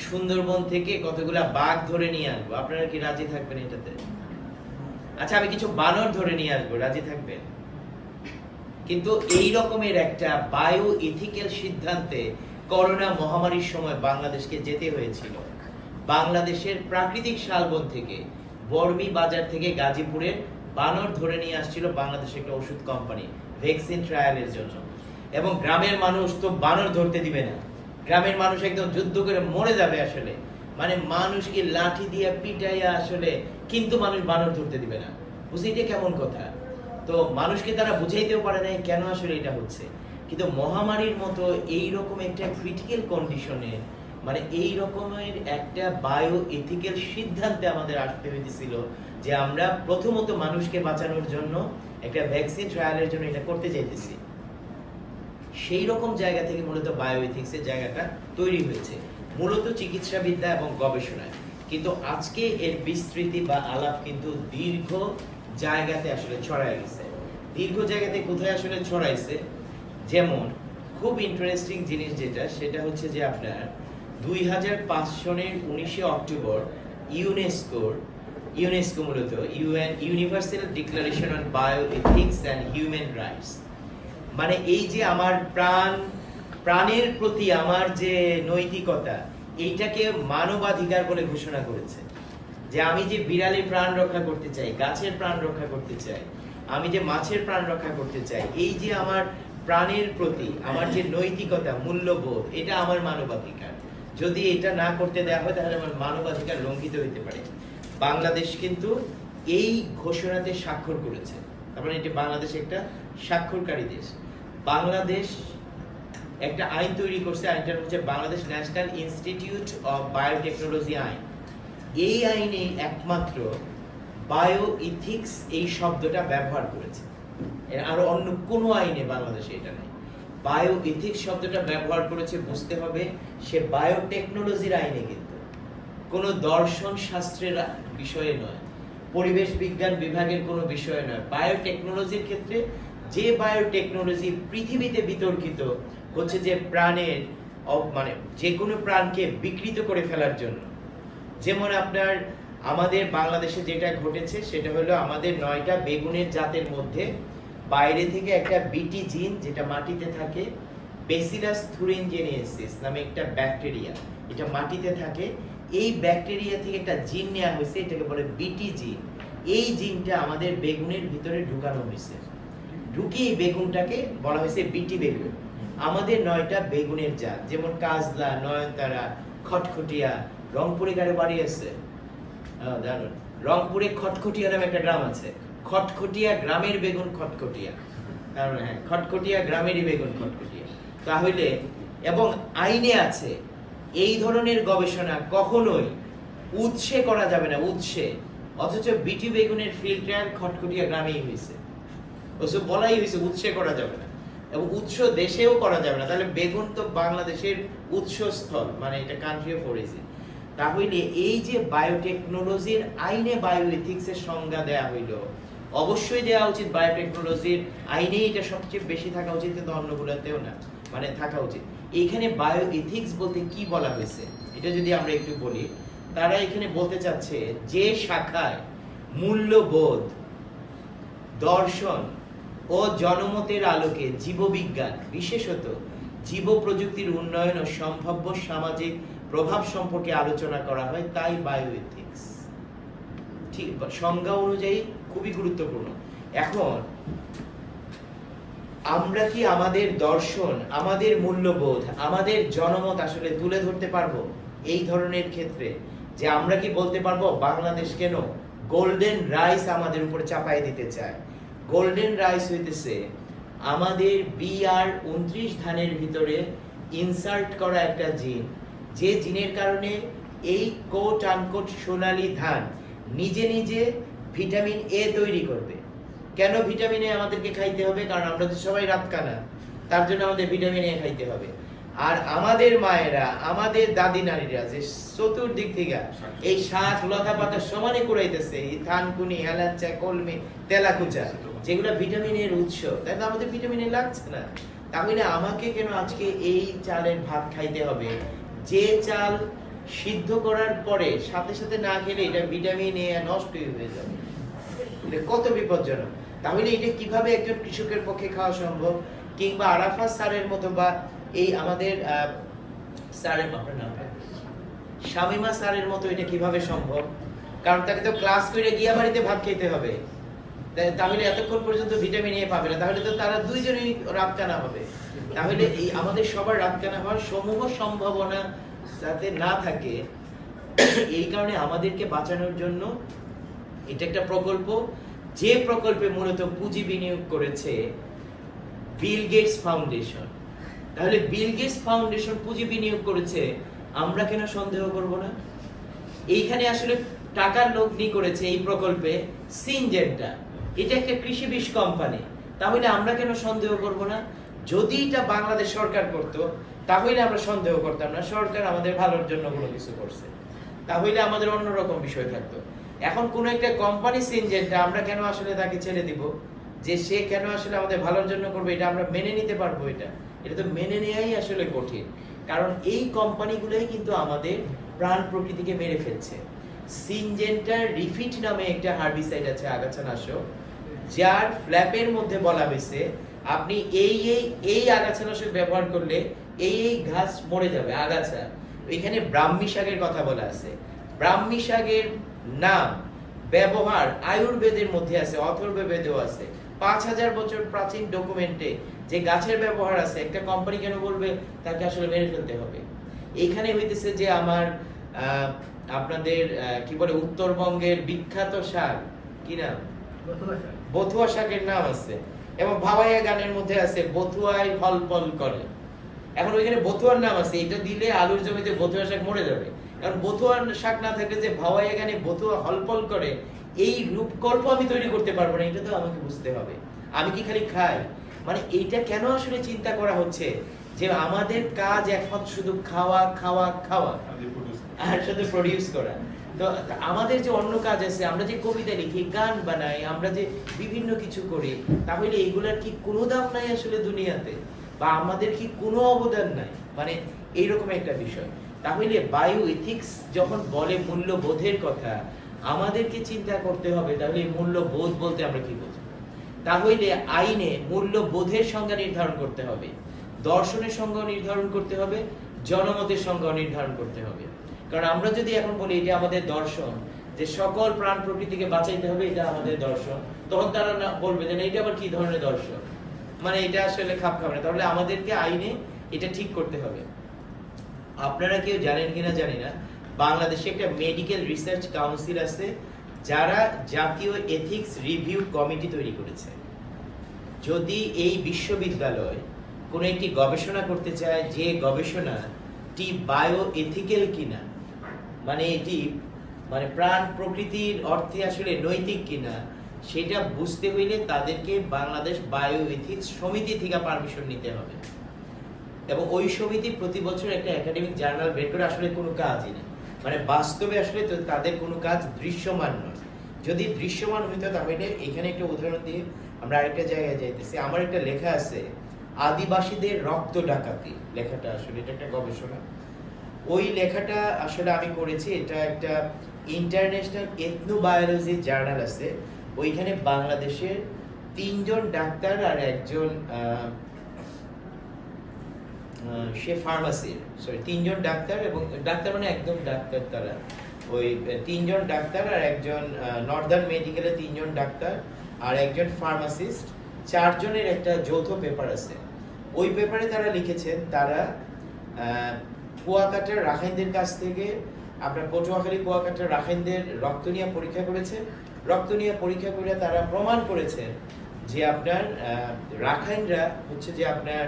সুন্দরবন থেকে কতগুলা বাঘ ধরে নিয়ে আসবো, আপনারা কি রাজি থাকবেন এটাতে? আচ্ছা, আমি কিছু বানর ধরে নিয়ে আসবো, রাজি থাকবেন? কিন্তু এই রকমের একটা বায়ো ইথিক্যাল সিদ্ধান্তে করোনা মহামারীর সময় বাংলাদেশকে যেতে হয়েছিল। বাংলাদেশের প্রাকৃতিক শালবন থেকে, বর্মি বাজার থেকে গাজীপুরের বানর ধরে নিয়ে আসছিল বাংলাদেশের একটা ওষুধ কোম্পানি ভ্যাকসিন ট্রায়ালের জন্য। এবং গ্রামের মানুষ তো বানর ধরতে দিবে না, গ্রামের মানুষ একদম যুদ্ধ করে মরে যাবে আসলে, মানে মানুষকে লাঠি দিয়ে পিটাইয়া আসলে, কিন্তু মানুষ বানর ধরতে দিবে না। বুঝলি এটা কেমন কথা? তো মানুষকে তারা বুঝাইতেও পারে না কেন আসলে এটা হচ্ছে। কিন্তু মহামারীর মতো এইরকম একটা ক্রিটিক্যাল কন্ডিশনে মানে এই রকমের একটা বায়ো এথিক্যাল সিদ্ধান্তে আমাদের আসতে হয়েছিল যে আমরা প্রথমত মানুষকে বাঁচানোর জন্য একটা ভ্যাকসিন ট্রায়ালের জন্য এটা করতে চাইতেছি। সেই রকম জায়গা থেকে মূলত বায়ো এথিক্সের জায়গাটা তৈরি হয়েছে, মূলত চিকিৎসাবিদ্যা এবং গবেষণায়। কিন্তু আজকে এর বিস্তৃতি বা আলাপ কিন্তু দীর্ঘ জায়গাতে আসলে ছড়ায় গেছে। দীর্ঘ জায়গাতে কোথায় আসলে ছড়াইছে, যেমন খুব ইন্টারেস্টিং জিনিস যেটা, সেটা হচ্ছে যে আপনার 2005 সনের 19শে অক্টোবর ইউনেস্কো মূলত universal declaration on bio ethics and human rights, মানে এই যে আমার প্রাণের প্রতি আমার যে নৈতিকতা, এইটাকে মানবাধিকার বলে ঘোষণা করেছে। যে আমি যে বিড়ালের প্রাণ রক্ষা করতে চাই, গাছের প্রাণ রক্ষা করতে চাই, আমি যে মাছের প্রাণ রক্ষা করতে চাই, এই যে আমার প্রাণের প্রতি আমার যে নৈতিকতা, মূল্যবোধ, এটা আমার মানবাধিকার। যদি এটা না করতে দেওয়া হয় তাহলে আমার মানবাধিকার লঙ্ঘিত হতে পারে। বাংলাদেশ কিন্তু এই ঘোষণাতে স্বাক্ষর করেছে, তার মানে এটি বাংলাদেশ একটা স্বাক্ষরকারী দেশ। বাংলাদেশ একটা আইন তৈরি করছে, আইনটা হচ্ছে Bangladesh national institute of biotechnology আইন। এই আইনে একমাত্র বায়ো ইথিক্স এই শব্দটা ব্যবহার করেছে, আর অন্য কোনো আইনে বাংলাদেশে এটা নেই। বায়ো ইথিক্স শব্দটা ব্যবহার করেছে, বুঝতে হবে সে বায়োটেকনোলজির আইনে, কিন্তু কোনো দর্শন শাস্ত্রের বিষয়ে নয়, পরিবেশ বিজ্ঞান বিভাগের কোনো বিষয় নয়। বায়োটেকনোলজির ক্ষেত্রে যে বায়োটেকনোলজি পৃথিবীতে বিতর্কিত হচ্ছে যে প্রাণের মানে যে কোনো প্রাণকে বিকৃত করে ফেলার জন্য। যেমন আপনার আমাদের বাংলাদেশে যেটা ঘটেছে সেটা হলো আমাদের 9টা বেগুনের জাতের মধ্যে বাইরে থেকে একটা বিটি জিন, যেটা মাটিতে থাকে, ব্যাসিলাস থুরিনজেনিসিস নামে একটা ব্যাকটেরিয়া, এটা মাটিতে থাকে। এই ব্যাকটেরিয়া থেকে একটা জিন নেওয়া হয়েছে, এটাকে বলে বিটি জিন। এই জিনটা আমাদের বেগুনের ভিতরে ঢুকানো হয়েছে, ঢুকিয়ে বেগুনটাকে বলা হয়েছে বিটি বেগুন। আমাদের 9টা বেগুনের জাত, যেমন কাজলা, নয়নতারা, খটখটিয়া, রংপুরে কারো বাড়ি আছে জানুন, রংপুরে খটখটিয়া নামে একটা গ্রাম আছে, খটখটিয়া গ্রামের বেগুন খটখটিয়া, কারণ হ্যাঁ খটখটিয়া গ্রামেরই বেগুন খটখটিয়া। তাহলে এবং আইনে আছে এই ধরনের গবেষণা কখনোই উৎসে করা যাবে না, উৎসে। অথচ বিটি বেগুনের ফিল্ড ট্রায়াল খটখটিয়া গ্রামেই হয়েছে, ওসব বলাই হয়েছে উৎসে করা যাবে না, এবং উৎস দেশেও করা যাবে না। তাহলে বেগুন তো বাংলাদেশের উৎসস্থল, মানে এটা কান্ট্রি অফ অরিজিন। তাহলে এই যে বায়োটেকনোলজির আইনে বায়ো এথিক্সের সংজ্ঞা দেয়া হইল, অবশ্যই দেওয়া উচিত বায়োটেকনোলজির আইনেই এটা সবচেয়ে বেশি থাকা উচিত, কিন্তু অন্যগুলোতেও না, মানে থাকা উচিত। এইখানে বায়ো এথিক্স বলতে কি বলা হয়েছে এটা যদি আমরা একটু বলি, তারা এখানে বলতে চাচ্ছে যে শাখায় মূল্যবোধ, দর্শন ও জনমতের আলোকে জীববিজ্ঞান, বিশেষত জীব প্রযুক্তির উন্নয়ন ও সম্ভাব্য সামাজিক প্রভাব সম্পর্কে আলোচনা করা হয়, তাই বায়ো এথিক্স। ঠিক সংজ্ঞা অনুযায়ী খুবই গুরুত্বপূর্ণ। এখন আমরা কি আমাদের দর্শন, আমাদের মূল্যবোধ, আমাদের জনমত আসলে তুলে ধরতে পারবো এই ধরনের ক্ষেত্রে? যে আমরা কি বলতে পারবো বাংলাদেশ কেন গোল্ডেন রাইস আমাদের উপর চাপাই দিতে চায়? গোল্ডেন রাইস হইতেছে আমাদের BR29 ধানের ভিতরে ইনসার্ট করা একটা জিন, যে জিনের কারণে এই কোট আনকোট সোনালী ধান নিজে নিজে ভিটামিন এ তৈরি করবে। কেন ভিটামিন এ আমাদেরকে খাইতে হবে? কারণ আমরা তো সবাই রাতকানা, তার জন্য আমাদের ভিটামিন এ খাইতে হবে। আর আমাদের মায়েরা, আমাদের দাদি নারীরা যে চতুর্দিক থেকে এই শাক লতা পাতা সমানে কুড়াইতেছে, এই থানকুনি, এলাচা, কলমি, তেলাকুচা, যেগুলো ভিটামিন এর উৎস, তাই তো আমাদের ভিটামিন এ লাগছে না। তাহলে আমাকে কেন আজকে এই চালের ভাত খাইতে হবে, যে চাল সিদ্ধ করার পরে সাথে সাথে না খেলে এটা ভিটামিন এ নষ্ট হয়ে যাবে? এটা কত বিপজ্জনক। তাহলে এটা কিভাবে একজন কৃষকের পক্ষে খাওয়া সম্ভব? কিংবা আরাফাত স্যারের মতো, বা এই আমাদের স্যারের নাম শামিমা স্যারের মতো এটা কিভাবে সম্ভব? কারণ তাকে তো ক্লাস করে গিয়া বাড়িতে ভাত খেতে হবে, তাহলে এতক্ষণ পর্যন্ত ভিটামিন এ পাবে না, তাহলে তো তারা দুইজনেই রাতকানা হবে। তাহলে এই আমাদের সবার রাতকানা হওয়ার সমূহ সম্ভাবনা যাতে না থাকে, এই কারণে আমাদেরকে বাঁচানোর জন্য এটা একটা প্রকল্প, যে প্রকল্পে মূলত পুঁজি বিনিয়োগ করেছে বিল গেটস ফাউন্ডেশন। তাহলে বিল গেটস ফাউন্ডেশন পুঁজি বিনিয়োগ করেছে আমরা কেন সন্দেহ করব না? এইখানে আসলে টাকার লগ্নি করেছে এই প্রকল্পে সিনজেন্টা, এটা একটা কৃষি বিষ কোম্পানি, তাহলে আমরা কেন সন্দেহ করব না? যদি এটা বাংলাদেশ সরকার করত তাহলে আমরা সন্দেহ করতাম না, সরকার আমাদের ভালোর জন্য কোনো কিছু করছে, তাহলে আমাদের অন্যরকম বিষয় থাকতো। এখন কোন একটা কোম্পানি সিনজেন্টা, আমরা কেন আসলে তাকে ছেড়ে দিব? যে সে কেন আসলে আমাদের ভালোর জন্য করবে, এটা আমরা মেনে নিতে পারবো? এটা তো মেনে নেওয়াই আসলে কঠিন, কারণ এই কোম্পানিগুলোই কিন্তু আমাদের প্রাণ প্রকৃতিকে মেরে ফেলছে। সিনজেন্টার রিফিট নামে একটা হার্বিসাইড আছে, আগাছানাশক, যার ফ্ল্যাপের মধ্যে বলা হয়েছে আপনি এই আগাছানাশক ব্যবহার করলে এই ঘাস মরে যাবে, আগাছা। এখানে ব্রাহ্মী শাকের কথা বলা আছে। ব্রাহ্মী শাকের নাম ব্যবহার আয়ুর্বেদের মধ্যে আছে, অথর্ববেদেও আছে। 5000 বছর প্রাচীন ডকুমেন্টে যে গাছের ব্যবহার আছে, একটা কোম্পানি কেন বলবে তাকে আসলে মেরে ফেলতে হবে? এইখানে হইতেছে যে আমার আপনাদের কি বলে উত্তরবঙ্গের বিখ্যাত শাক, কি নাম? বথুয়া শাকের নাম আছে, এবং ভাওয়াইয়া গানের মধ্যে আছে বথুয়ায় ফল ফল করে। এখন ওইখানে বথুয়ার নাম আছে, এটা দিলে আলুর জমিতে বথুয়া শাক মরে যাবে। কারণ বথুয়ার শাক না থাকলে যে ভাওয়াইয়া গানে বথুয়া হলফল করে, এই রূপকল্প আমি তৈরি করতে পারবো না, এটা তো আমাকে বুঝতে হবে। আমি কি খালি খাই? মানে এইটা কেন আসলে চিন্তা করা হচ্ছে যে আমাদের কাজ একমাত্র শুধু খাওয়া খাওয়া খাওয়া আর শুধু প্রডিউস করা? তো আমাদের যে অন্য কাজ আছে, আমরা যে কবিতা লিখি, গান বানাই, আমরা যে বিভিন্ন কিছু করি, তাহলে এইগুলার কি কোনো দাম নাই আসলে দুনিয়াতে? বা আমাদের কি কোনো অবদান নাই? মানে এইরকম একটা বিষয়। তাহলে বায়ো এথিক্স যখন বলে মূল্যবোধের কথা, আমাদেরকে চিন্তা করতে হবে তাহলে মূল্যবোধ বলতে আমরা কি বুঝি। তাহলে আইনে মূল্যবোধের সংজ্ঞা নির্ধারণ করতে হবে, দর্শনের সংজ্ঞা নির্ধারণ করতে হবে, জনমতের সংজ্ঞা নির্ধারণ করতে হবে। কারণ আমরা যদি এখন বলি এটা আমাদের দর্শন, যে সকল প্রাণ প্রকৃতিকে বাঁচাইতে হবে, এটা আমাদের দর্শন, তখন তারা না বলবে যে এটা আবার কি ধরনের দর্শন, মানে এটা আসলে খাপ খাবে না। তাহলে আমাদেরকে আইনে এটা ঠিক করতে হবে। আপনারা কেউ জানেন কিনা জানি না, বাংলাদেশে একটা মেডিকেল রিসার্চ কাউন্সিল আছে, যারা জাতীয় এথিক্স রিভিউ কমিটি তৈরি করেছে। যদি এই বিশ্ববিদ্যালয় কোনো একটি গবেষণা করতে চায়, যে গবেষণাটি বায়ো এথিক্যাল কিনা, মানে এটি মানে প্রাণ প্রকৃতির অর্থে আসলে নৈতিক কিনা, সেটা বুঝতে হইলে তাদেরকে বাংলাদেশ বায়ো এথিক্স সমিতি থেকে পারমিশন নিতে হবে। এবং ওই সমিতি প্রতি বছর একটা একাডেমিক জার্নাল বের করে, আসলে কোনো কাজই না, মানে বাস্তবে আসলে তো তাদের কোনো কাজ দৃশ্যমান নয়। যদি দৃশ্যমান হইতো তাহলে এখানে একটা উদাহরণ দিয়ে আমরা আরেকটা জায়গায় যাইতেছি। আমার একটা লেখা আছে আদিবাসীদের রক্ত ডাকাতি, লেখাটা আসলে এটা একটা গবেষণা। ওই লেখাটা আসলে আমি করেছি, এটা একটা ইন্টারন্যাশনাল এথনোবায়োলজি জার্নাল আছে। ওইখানে বাংলাদেশের 3 জন ডাক্তার আর একজন সে ফার্মাসির, সরি 3 জন ডাক্তার, এবং ডাক্তার মানে একদম ডাক্তার, তারা ওই 3 জন ডাক্তার আর একজন নর্দার্ন মেডিকেলের 3 জন ডাক্তার আর একজন ফার্মাসিস্ট, 4 জনের একটা যৌথ পেপার আছে। ওই পেপারে তারা লিখেছেন তারা কুয়াকাটার রাখাইনদের কাছ থেকে, আপনার পটুয়াখালী কুয়াকাটার রাখাইনদের রক্ত নিয়ে পরীক্ষা করেছেন। রক্ত নিয়ে পরীক্ষা করে তারা প্রমাণ করেছেন যে আপনার রাখাইনরা হচ্ছে যে আপনার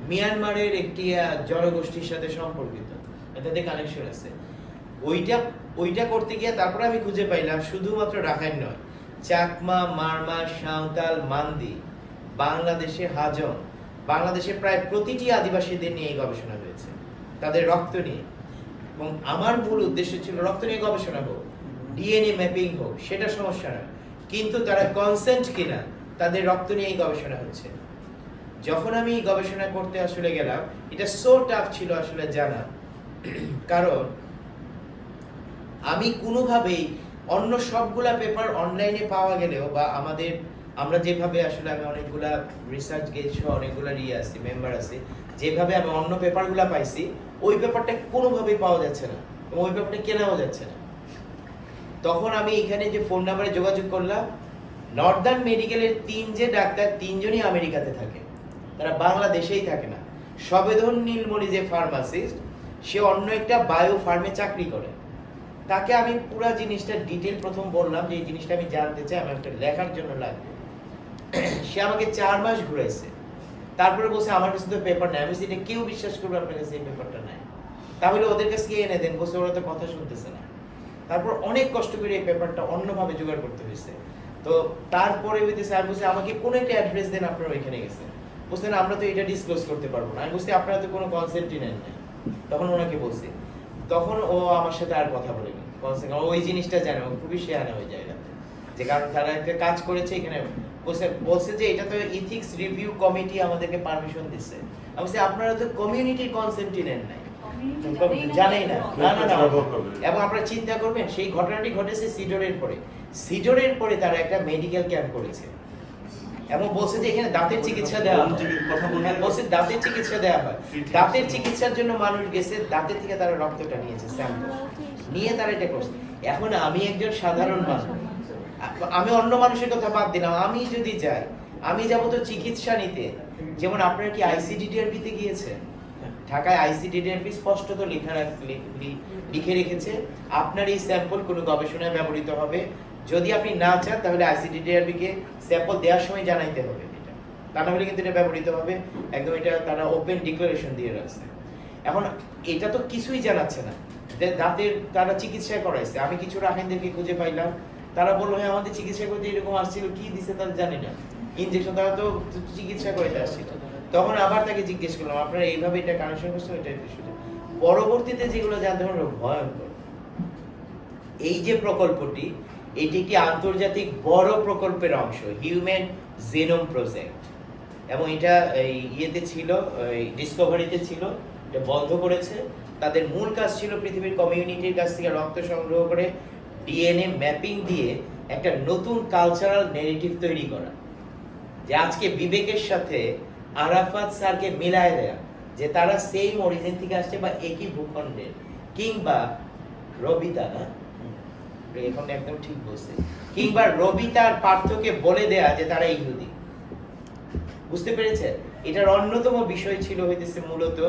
মিয়ানমারের একটি জনগোষ্ঠীর সাথে সম্পর্কিত, এটাতে কানেকশন আছে। ওইটা করতে গিয়ে তারপরে আমি খুঁজে পাইলাম শুধুমাত্র রাখাইন নয়, চাকমা, মারমা, সাঁওতাল, মান্দি, বাংলাদেশে হাজং, বাংলাদেশে প্রায় প্রতিটি আদিবাসীদের নিয়ে গবেষণা হয়েছে, তাদের রক্ত নিয়ে। এবং আমার মূল উদ্দেশ্য ছিল রক্ত নিয়ে গবেষণা হোক, ডিএনএ ম্যাপিং হোক, সেটা সমস্যা নয়, কিন্তু তারা কনসেন্ট কিনা তাদের রক্ত নিয়েই গবেষণা হচ্ছে। যখন আমি গবেষণা করতে আসলে গেলাম, এটা সো টাফ ছিল আসলে জানা, কারণ আমি কোনোভাবেই অন্য সবগুলা পেপার অনলাইনে পাওয়া গেলেও, বা আমরা যেভাবে আসলে আমি অনেকগুলা রিসার্চ গেট সহ অনেকগুলা আছে, মেম্বার আছে, যেভাবে আমি অন্য পেপারগুলা পাইছি, ওই পেপারটা কোনোভাবেই পাওয়া যাচ্ছে না, এবং ওই পেপারটা কেনাও যাচ্ছে না। তখন আমি এখানে যে ফোন নাম্বারে যোগাযোগ করলাম, নর্দার্ন মেডিকেলের 3 যে ডাক্তার, 3 জনই আমেরিকাতে থাকে, তারা বাংলাদেশেই থাকে না। সবেদন নীলমণি যে ফার্মাসিস্ট, সে অন্য একটা বায়ো ফার্মে চাকরি করে। তাকে আমি পুরো জিনিসটা ডিটেল প্রথম বললাম যে এই জিনিসটা আমি জানতে চাই, আমার একটা লেখার জন্য লাগবে। সে আমাকে 4 মাস ঘুরাইছে, তারপরে বলছে আমার কাছে তো পেপার নাই। আমি এটা কেউ বিশ্বাস করবে আপনার কাছে এই পেপারটা নাই? তাহলে ওদের কাছে গিয়ে এনে দেন, বসে ওরা তো কথা শুনতেছে না। তারপর অনেক কষ্ট করে এই পেপারটা অন্যভাবে জোগাড় করতে হয়েছে। তো তারপরে হইতেছে আমি বলছি আমাকে কোন একটা অ্যাড্রেস দেন আপনারা ওইখানে গেছেন, বুঝলেন আমরা তো এটা ডিসক্লোজ করতে পারবো না। আমি বলছি আপনারা তো কোনো কনসেন্টই নেন নাই। তখন ওনাকে বলছি, তখন ও আমার সাথে আর কথা বলেনি, ওই জিনিসটা জানে, ও খুবই শেয়ানা ওই জায়গাতে, যে কারণ তারা একটা কাজ করেছে এখানে বলছে যে এটা তো ইথিক্স রিভিউ কমিটি আমাদেরকে পারমিশন দিচ্ছে। আমি বলছি আপনারা তো কমিউনিটির কনসেন্টই নেন নাই, জানেই না। না না না, এবং আপনারা চিন্তা করবেন সেই ঘটনাটি ঘটেছে সিডরের পরে তারা একটা মেডিকেল ক্যাম্প করেছে এবং বলছে যে এখানে দাঁতের চিকিৎসা দেওয়া হয়। হ্যাঁ, বলছে দাঁতের চিকিৎসা দেওয়া হয়। দাঁতের চিকিৎসার জন্য মানুষ গেছে, দাঁতের থেকে তারা রক্তটা নিয়েছে, স্যাম্পল নিয়ে তারা এটা করছে। এখন আমি একজন সাধারণ মানুষ, আমি অন্য মানুষের কথা বাদ দিলাম, আমি যদি যাই, আমি যাবো তো চিকিৎসা নিতে। যেমন আপনারা কি আইসিডিডিআরবি তে গিয়েছেন? ঢাকায় আইসিডিডিআরবি স্পষ্ট তো লিখে রেখেছে আপনার এই স্যাম্পল কোনো গবেষণায় ব্যবহৃত হবে। যদি আপনি না চান তাহলে আইসিডিডিআরবি কে স্যাম্পল দেওয়ার সময় জানাইতে হবে, এটা তা না হলে কিন্তু এটা ব্যবহৃত হবে একদম। এটা তারা ওপেন ডিক্লারেশন দিয়ে রাখছে। এখন এটা তো কিছুই জানাচ্ছে না, দাঁতের তারা চিকিৎসা করাইছে। আমি কিছু রাখাইনদেরকে খুঁজে পাইলাম, তারা বললো হ্যাঁ আমাদের চিকিৎসা করতে এরকম আসছিল, কি দিছে তারা জানি না, ইনজেকশন, তারা তো চিকিৎসা করতে আসছিল। তখন আবার তাকে জিজ্ঞেস করলাম আপনারা এইভাবে এটা কানেকশন করছেন, এটা বিষয়টা। পরবর্তীতে যেগুলো জানতে পারলো ভয়ঙ্কর। এই যে প্রকল্পটি, এটি একটি আন্তর্জাতিক বড় প্রকল্পের অংশ, হিউম্যান জিনোম প্রজেক্ট, এবং এটা ইয়েতে ছিল, ডিসকভারিতে ছিল, এটা বন্ধ করেছে। তাদের মূল কাজ ছিল পৃথিবীর কমিউনিটির কাছ থেকে রক্ত সংগ্রহ করে ডিএনএ ম্যাপিং দিয়ে একটা নতুন কালচারাল নেগেটিভ তৈরি করা, যে আজকে বিবেকের সাথে আরাফাত স্যারকে মিলায় দেয়া, যে তারা সেম অরিজিন থেকে আসছে বা একই ভূখণ্ডের, কিংবা রবিতা, না এখন একদম ঠিক বলছে, কিংবা রবিতার পার্থকে বলে দেয়া যে তারা ইহুদি। বুঝতে পেরেছে? এটার অন্যতম বিষয় ছিল হইতেছে মূলত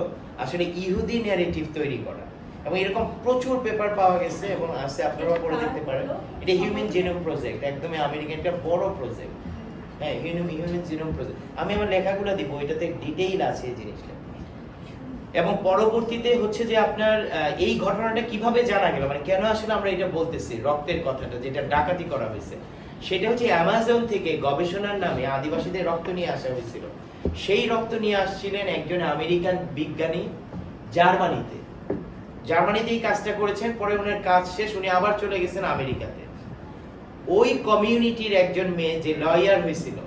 আসলে ইহুদি ন্যারেটিভ তৈরি করা, এবং এরকম প্রচুর পেপার পাওয়া গেছে এবং আছে, আপনারা পড়ে দেখতে পারেন। এটা হিউম্যান জিনোম প্রজেক্ট, একদমই আমেরিকান একটা বড় প্রজেক্ট। হ্যাঁ, হিউম্যান জিনোম প্রজেক্ট, আমি আমার লেখাগুলো দিব, এটাতে ডিটেইল আছে এই জিনিসটা। এবং পরবর্তীতে হচ্ছে যে আপনার এই ঘটনাটা কিভাবে জানা গেল, মানে কেন আসলে আমরা এটা বলতেছি রক্তের কথাটা, যেটা ডাকাতি করা হয়েছে, সেটা হচ্ছে অ্যামাজন থেকে গবেষণার নামে আদিবাসীদের রক্ত নিয়ে আসা হয়েছিল। সেই রক্ত নিয়ে আসছিলেন একজন আমেরিকান বিজ্ঞানী জার্মানিতে এই কাজটা করেছেন। পরে ওনার কাজ শেষ, উনি আবার চলে গেছেন আমেরিকাতে। ওই কমিউনিটির একজন মেয়ে যে লয়ার হয়েছিল,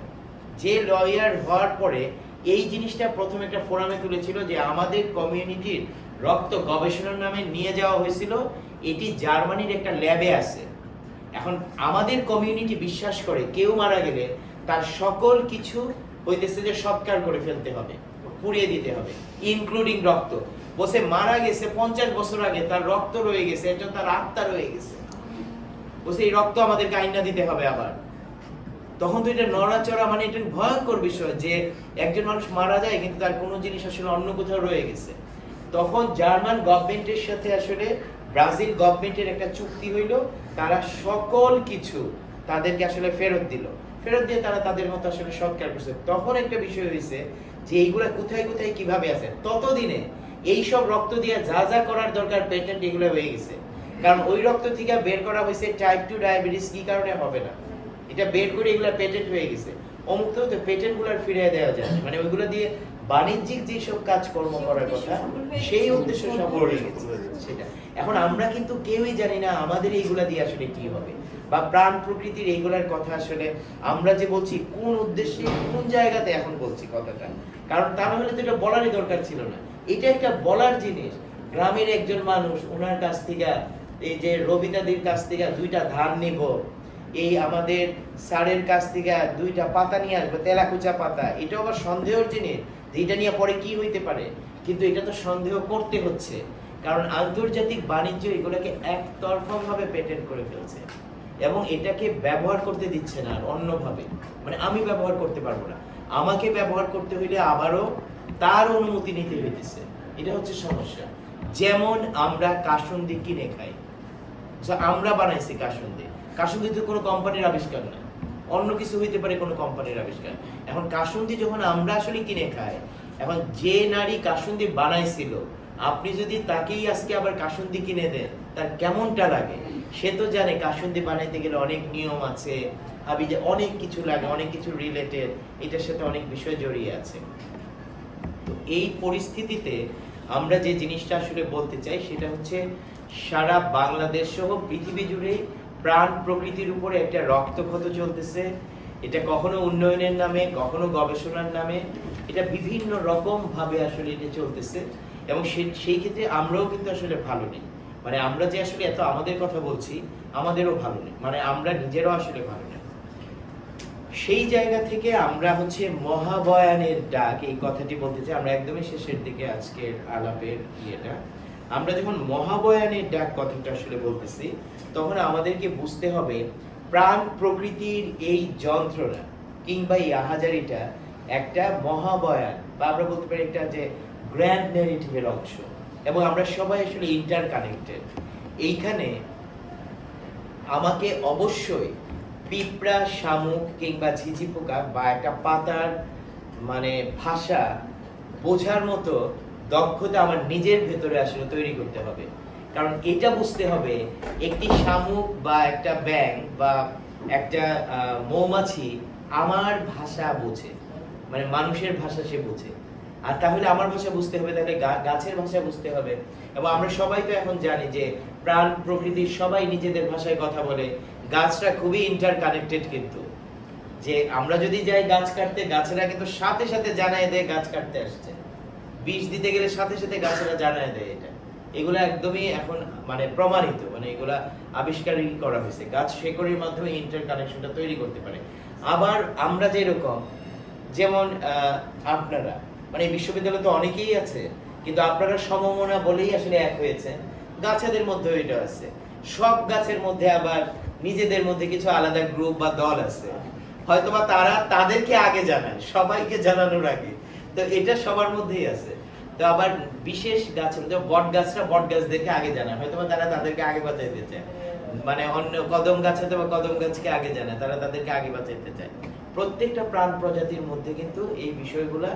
যে লয়ার হওয়ার পরে এই জিনিসটা প্রথম একটা ফোরামে তুলেছিল যে আমাদের কমিউনিটির রক্ত গবেষণার নামে নিয়ে যাওয়া হয়েছিল, এটি জার্মানির একটা ল্যাবে আছে। এখন আমাদের কমিউনিটি বিশ্বাস করে কেউ মারা গেলে তার সকল কিছু হইতেছে যে সৎকার করে ফেলতে হবে, পুড়িয়ে দিতে হবে, ইনক্লুডিং রক্ত। বসে মারা গেছে 50 বছর আগে, তার রক্ত রয়ে গেছে, একজন তার আত্মা রয়ে গেছে, বসে এই রক্ত আমাদেরকে আইনা দিতে হবে আবার। তখন তো এটা নড়াচড়া, মানে এটা ভয়ঙ্কর বিষয় যে একজন মানুষ মারা যায় কিন্তু তার কোনো জিনিস আসলে অন্য কোথাও রয়ে গেছে। তখন জার্মান গভর্নমেন্টের সাথে আসলে ব্রাজিল গভর্নমেন্টের একটা চুক্তি হইল, তারা সকল কিছু তাদেরকে আসলে ফেরত দিয়ে তারা তাদের মতো আসলে সৎকার করছে। তখন একটা বিষয় হয়েছে যে এইগুলা কোথায় কোথায় কিভাবে আছে। ততদিনে এইসব রক্ত দিয়ে যা যা করার দরকার পেটেন্ট এগুলো হয়ে গেছে, কারণ ওই রক্ত থেকে বের করা হয়েছে টাইপ 2 ডায়াবেটিস, কি কারণে হবে না, এটা বের করে এগুলা পেটেন্ট হয়ে গেছে। অমুক তো পেটেন্ট গুলার ফিরিয়ে দেওয়া যায়, মানে ওইগুলো দিয়ে বাণিজ্যিক যেসব কাজকর্ম করার কথা সেই উদ্দেশ্য সফল হয়ে গেছে সেটা। এখন আমরা কিন্তু কেউই জানি না আমাদের এইগুলা দিয়ে আসলে কি হবে, বা প্রাণ প্রকৃতির এইগুলার কথা আসলে আমরা যে বলছি কোন উদ্দেশ্যে কোন জায়গাতে এখন বলছি কথাটা, কারণ তা না হলে তো এটা বলারই দরকার ছিল না। এটা একটা বলার জিনিস। গ্রামের একজন মানুষ, ওনার কাছ থেকে এই যে রবিতাদির কাছ থেকে 2টা ধান নিব, এই আমাদের স্যারের কাছ থেকে 2টা পাতা নিয়ে আসবো, তেলাকুচা পাতা, এটা আবার সন্দেহের জিনিস, এটা নিয়ে পরে কি হইতে পারে, কিন্তু এটা তো সন্দেহ করতে হচ্ছে, কারণ আন্তর্জাতিক বাণিজ্য এগুলোকে একতরফা ভাবে পেটেন্ট করে ফেলছে এবং এটাকে ব্যবহার করতে দিচ্ছে না আর অন্যভাবে, মানে আমি ব্যবহার করতে পারবো না, আমাকে ব্যবহার করতে হইলে আবারও তার অনুমতি নিতে হইতেছে। এটা হচ্ছে সমস্যা। যেমন আমরা কাসুন্দি কিনে খাই, আমরা বানাইছি কাসুন্দি তো কোনো কোম্পানির আবিষ্কার না, অন্য কিছু হইতে পারে কোনো কোম্পানির আবিষ্কার। এখন কাসুন্দি যখন আমরা আসলে কিনে খাই, এখন যে নারী কাসুন্দি বানাইছিল আপনি যদি তাকেই আজকে আবার কাসুন্দি কিনে দেন তার কেমনটা লাগে? সে তো জানে কাসুন্দি বানাইতে গেলে অনেক নিয়ম আছে, যে অনেক কিছু লাগে, অনেক কিছু রিলেটেড, এটার সাথে অনেক বিষয় জড়িয়ে আছে। তো এই পরিস্থিতিতে আমরা যে জিনিসটা আসলে বলতে চাই সেটা হচ্ছে সারা বাংলাদেশ সহ পৃথিবী জুড়ে প্রাণ প্রকৃতির উপরে একটা রক্তক্ষত চলতেছে। এটা কখনো উন্নয়নের নামে, কখনো গবেষণার নামে, এটা বিভিন্ন রকম ভাবে আসলে এটা চলতেছে। এবং সেই ক্ষেত্রে আমরাও কিন্তু আসলে ভালো নেই, মানে আমরা যে আসলে এত আমাদের কথা বলছি আমাদেরও ভালো নেই, মানে আমরা নিজেরাও আসলে ভালো নেই। সেই জায়গা থেকে আমরা হচ্ছে মহাবয়ানের ডাক এই কথাটি বলতে চাই। আমরা একদমই শেষের দিকে আজকের আলাপের ইয়েটা, আমরা যখন মহাবয়ানের ডাক কথাটা আসলে বলতেছি তখন আমাদেরকে বুঝতে হবে প্রাণ প্রকৃতির এই যন্ত্রণা কিংবা এই আহাজারিটা একটা মহাবয়ান, বা আমরা বলতে পারি একটা যে গ্র্যান্ড ন্যারেটিভের অংশ, এবং আমরা সবাই আসলে ইন্টার কানেক্টেড। এইখানে আমাকে অবশ্যই পিঁপড়া, শামুক কিংবা ঝিঝি পোকা বা একটা পাতার মানে ভাষা বোঝার মতো দক্ষতা আমার নিজের ভেতরে আসলে তৈরি করতে হবে। কারণ এটা বুঝতে হবে একটি শামুক বা একটা ব্যাঙ বা একটা মৌমাছি আমার ভাষা বোঝে, মানে মানুষের ভাষা সে বোঝে। আর তাহলে আমার ভাষা বুঝতে হবে, তাহলে গাছের ভাষা বুঝতে হবে। এবং আমরা সবাই তো এখন জানি যে প্রাণ প্রকৃতির সবাই নিজেদের ভাষায় কথা বলে, গাছরা খুবই ইন্টার কানেক্টেড। কিন্তু যে আমরা যদি যাই গাছ কাটতে, গাছেরা কিন্তু সাথে সাথে জানায় দেয় গাছ কাটতে আসছে, বিষ দিতে গেলে সাথে সাথে গাছেরা জানায় দেয়। এটা এগুলো একদমই এখন মানে প্রমাণিত, মানে এগুলা আবিষ্কারই করা হয়েছে। গাছ শেকড়ের মাধ্যমে ইন্টার কানেকশনটা তৈরি করতে পারে। আবার আমরা যেরকম, যেমন আপনারা মানে বিশ্ববিদ্যালয়ে তো অনেকেই আছে, কিন্তু আপনারা সমমনা বলেই আসলে এক হয়েছে। গাছেদের মধ্যে এটা আছে, সব গাছের মধ্যে আবার নিজেদের মধ্যে কিছু আলাদা গ্রুপ বা দল আছে, হয়তোবা তারা তাদেরকে আগে জানায় সবাইকে জানানোর আগে। তো এটা সবার মধ্যেই আছে। তো আবার বিশেষ গাছের মধ্যে বট গাছরা বট গাছদেরকে আগে জানায়, হয়তোবা তারা তাদেরকে আগে বাঁচাইতে চায়। মানে অন্য কদম গাছ হয়তো বা কদম গাছকে আগে জানায়, তারা তাদেরকে আগে বাঁচাইতে চায়। প্রত্যেকটা প্রাণ প্রজাতির মধ্যে কিন্তু এই বিষয়গুলা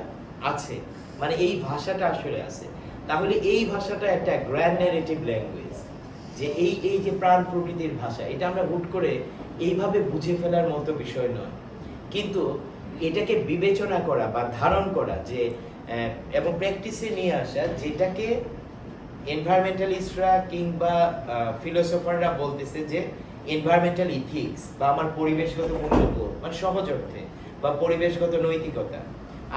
আছে, মানে এই ভাষাটা আসলে আছে। তাহলে এই ভাষাটা একটা গ্র্যান্ড ন্যারেটিভ ল্যাঙ্গুয়েজ, যে এই যে প্রাণ প্রকৃতির ভাষা, এটা আমরা হুট করে এইভাবে বুঝে ফেলার মতো বিষয় নয়। কিন্তু এটাকে বিবেচনা করা বা ধারণ করা যে এবং প্র্যাকটিসে নিয়ে আসা, যেটাকে এনভায়রনমেন্টালিস্টরা কিংবা ফিলোসফাররা বলতেছে যে এনভায়রনমেন্টাল ইথিক্স বা আমার পরিবেশগত মূল্যবোধ, মানে সহজ অর্থে, বা পরিবেশগত নৈতিকতা।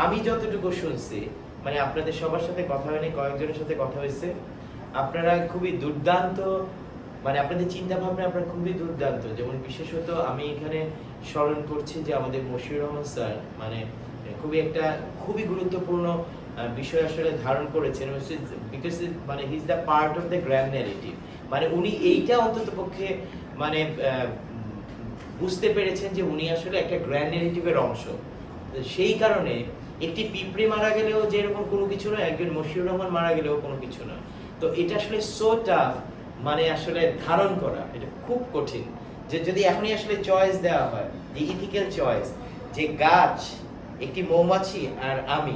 আমি যতটুকু শুনছি, মানে আপনাদের সবার সাথে কথা হয়নি, কয়েকজনের সাথে কথা হয়েছে, আপনারা খুবই দুর্দান্ত, মানে আপনাদের চিন্তা ভাবনা আপনারা খুবই দুর্দান্ত। যেমন বিশেষত আমি এখানে স্মরণ করছি যে আমাদের মশিউর রহমান স্যার মানে খুবই গুরুত্বপূর্ণ বিষয় আসলে ধারণ করেছেন, বিকজ মানে he is the part of the grand narrative. মানে উনি এইটা অন্তত পক্ষে মানে বুঝতে পেরেছেন যে উনি আসলে একটা গ্র্যান্ড ন্যারেটিভের অংশ। সেই কারণে একটি পিঁপড়ে মারা গেলেও যেরকম কোনো কিছু নয়, একজন মশিউর রহমান মারা গেলেও কোনো কিছু নয়। তো এটা আসলে সো টাফ, মানে আসলে ধারণ করা এটা খুব কঠিন। যে যদি এখনই আসলে চয়েস দেওয়া হয়, যে ইথিক্যাল চয়েস, যে গাছ, একটি মৌমাছি আর আমি,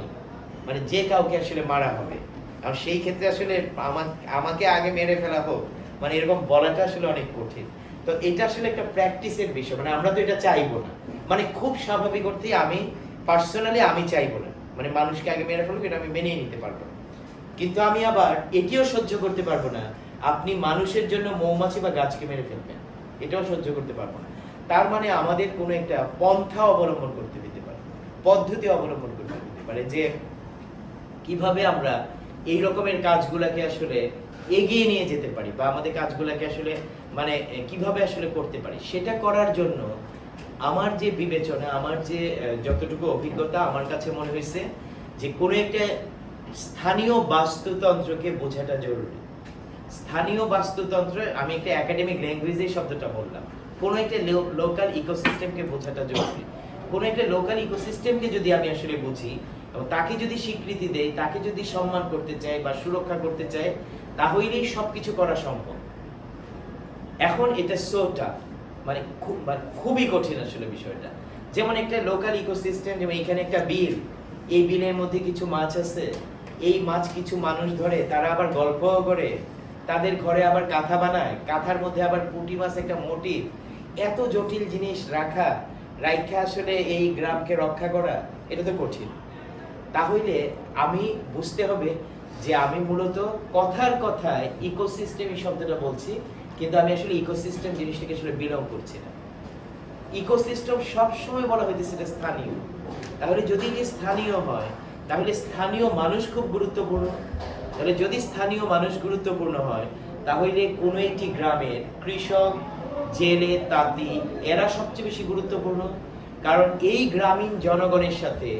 মানে যে কাউকে আসলে মারা হবে, আর সেই ক্ষেত্রে আসলে আমাকে আগে মেরে ফেলা হোক, মানে এরকম বলাটা আসলে অনেক কঠিন। তো এটা আসলে একটা প্র্যাকটিসের বিষয়, মানে আমরা তো এটা চাইবো না, মানে খুব স্বাভাবিক অর্থেই আমি পার্সোনালি আমি চাইবো না, মানে মানুষকে আগে মেরে ফেলবো, এটা আমি মেনেই নিতে পারবো না। কিন্তু আমি আবার এটিও সহ্য করতে পারবো না আপনি মানুষের জন্য মৌমাছি বা গাছকে মেরে ফেলবেন, এটাও সহ্য করতে পারবো না। তার মানে আমাদের কোনো একটা পন্থা অবলম্বন করতে দিতে পারে, পদ্ধতি অবলম্বন করতে দিতে পারে, যে কিভাবে আমরা এই রকমের কাজগুলাকে আসলে এগিয়ে নিয়ে যেতে পারি, বা আমাদের কাজগুলাকে আসলে মানে কিভাবে আসলে করতে পারি। সেটা করার জন্য আমার যে বিবেচনা, আমার যে যতটুকু অভিজ্ঞতা, আমার কাছে মনে হয়েছে যে কোনো একটা স্থানীয় বাস্তুতন্ত্রকে বোঝাটা জরুরি। স্থানীয় বাস্তুতন্ত্র, আমি একটা একাডেমিক ল্যাঙ্গুয়েজে শব্দটা বললাম, কোনো একটা লোকাল ইকোসিস্টেমকে বোঝাটা জরুরি। কোনো একটা লোকাল ইকোসিস্টেমকে যদি আমি আসলে বুঝি এবং তাকে যদি স্বীকৃতি দেই, তাকে যদি সম্মান করতে চাই বা সুরক্ষা করতে চাই, তাহলেই সবকিছু করা সম্ভব। এখন এটা সো টাফ, মানে খুবই কঠিন আসলে বিষয়টা। যেমন একটা লোকাল ইকোসিস্টেম, যেমন এখানে একটা বিল, এই বিলের মধ্যে কিছু মাছ আছে, এই মাছ কিছু মানুষ ধরে, তারা আবার গল্পও করে, তাদের ঘরে আবার কাঁথা বানায়, কাঁথার মধ্যে আবার পুঁটি মাছ একটা মোটিভ। এত জটিল জিনিস রাখা আসলে এই গ্রামকে রক্ষা করা, এটা তো কঠিন। তাহলে আমি বুঝতে হবে যে আমি মূলত কথার কথায় ইকোসিস্টেম এই শব্দটা বলছি, কিন্তু আমি আসলে ইকোসিস্টেম জিনিসটাকে আসলে বিলং করছি না। ইকোসিস্টেম সবসময় বলা হইতেছে এটা স্থানীয়। তাহলে যদি এটি স্থানীয় হয়, তাহলে স্থানীয় মানুষ খুব গুরুত্বপূর্ণ। তাহলে যদি স্থানীয় মানুষ গুরুত্বপূর্ণ হয়, তাহলে কোনো একটি গ্রামের কৃষক, জেলে, তাঁতি এরা সবচেয়ে বেশি গুরুত্বপূর্ণ। কারণ এই গ্রামীণ জনগণের সাথে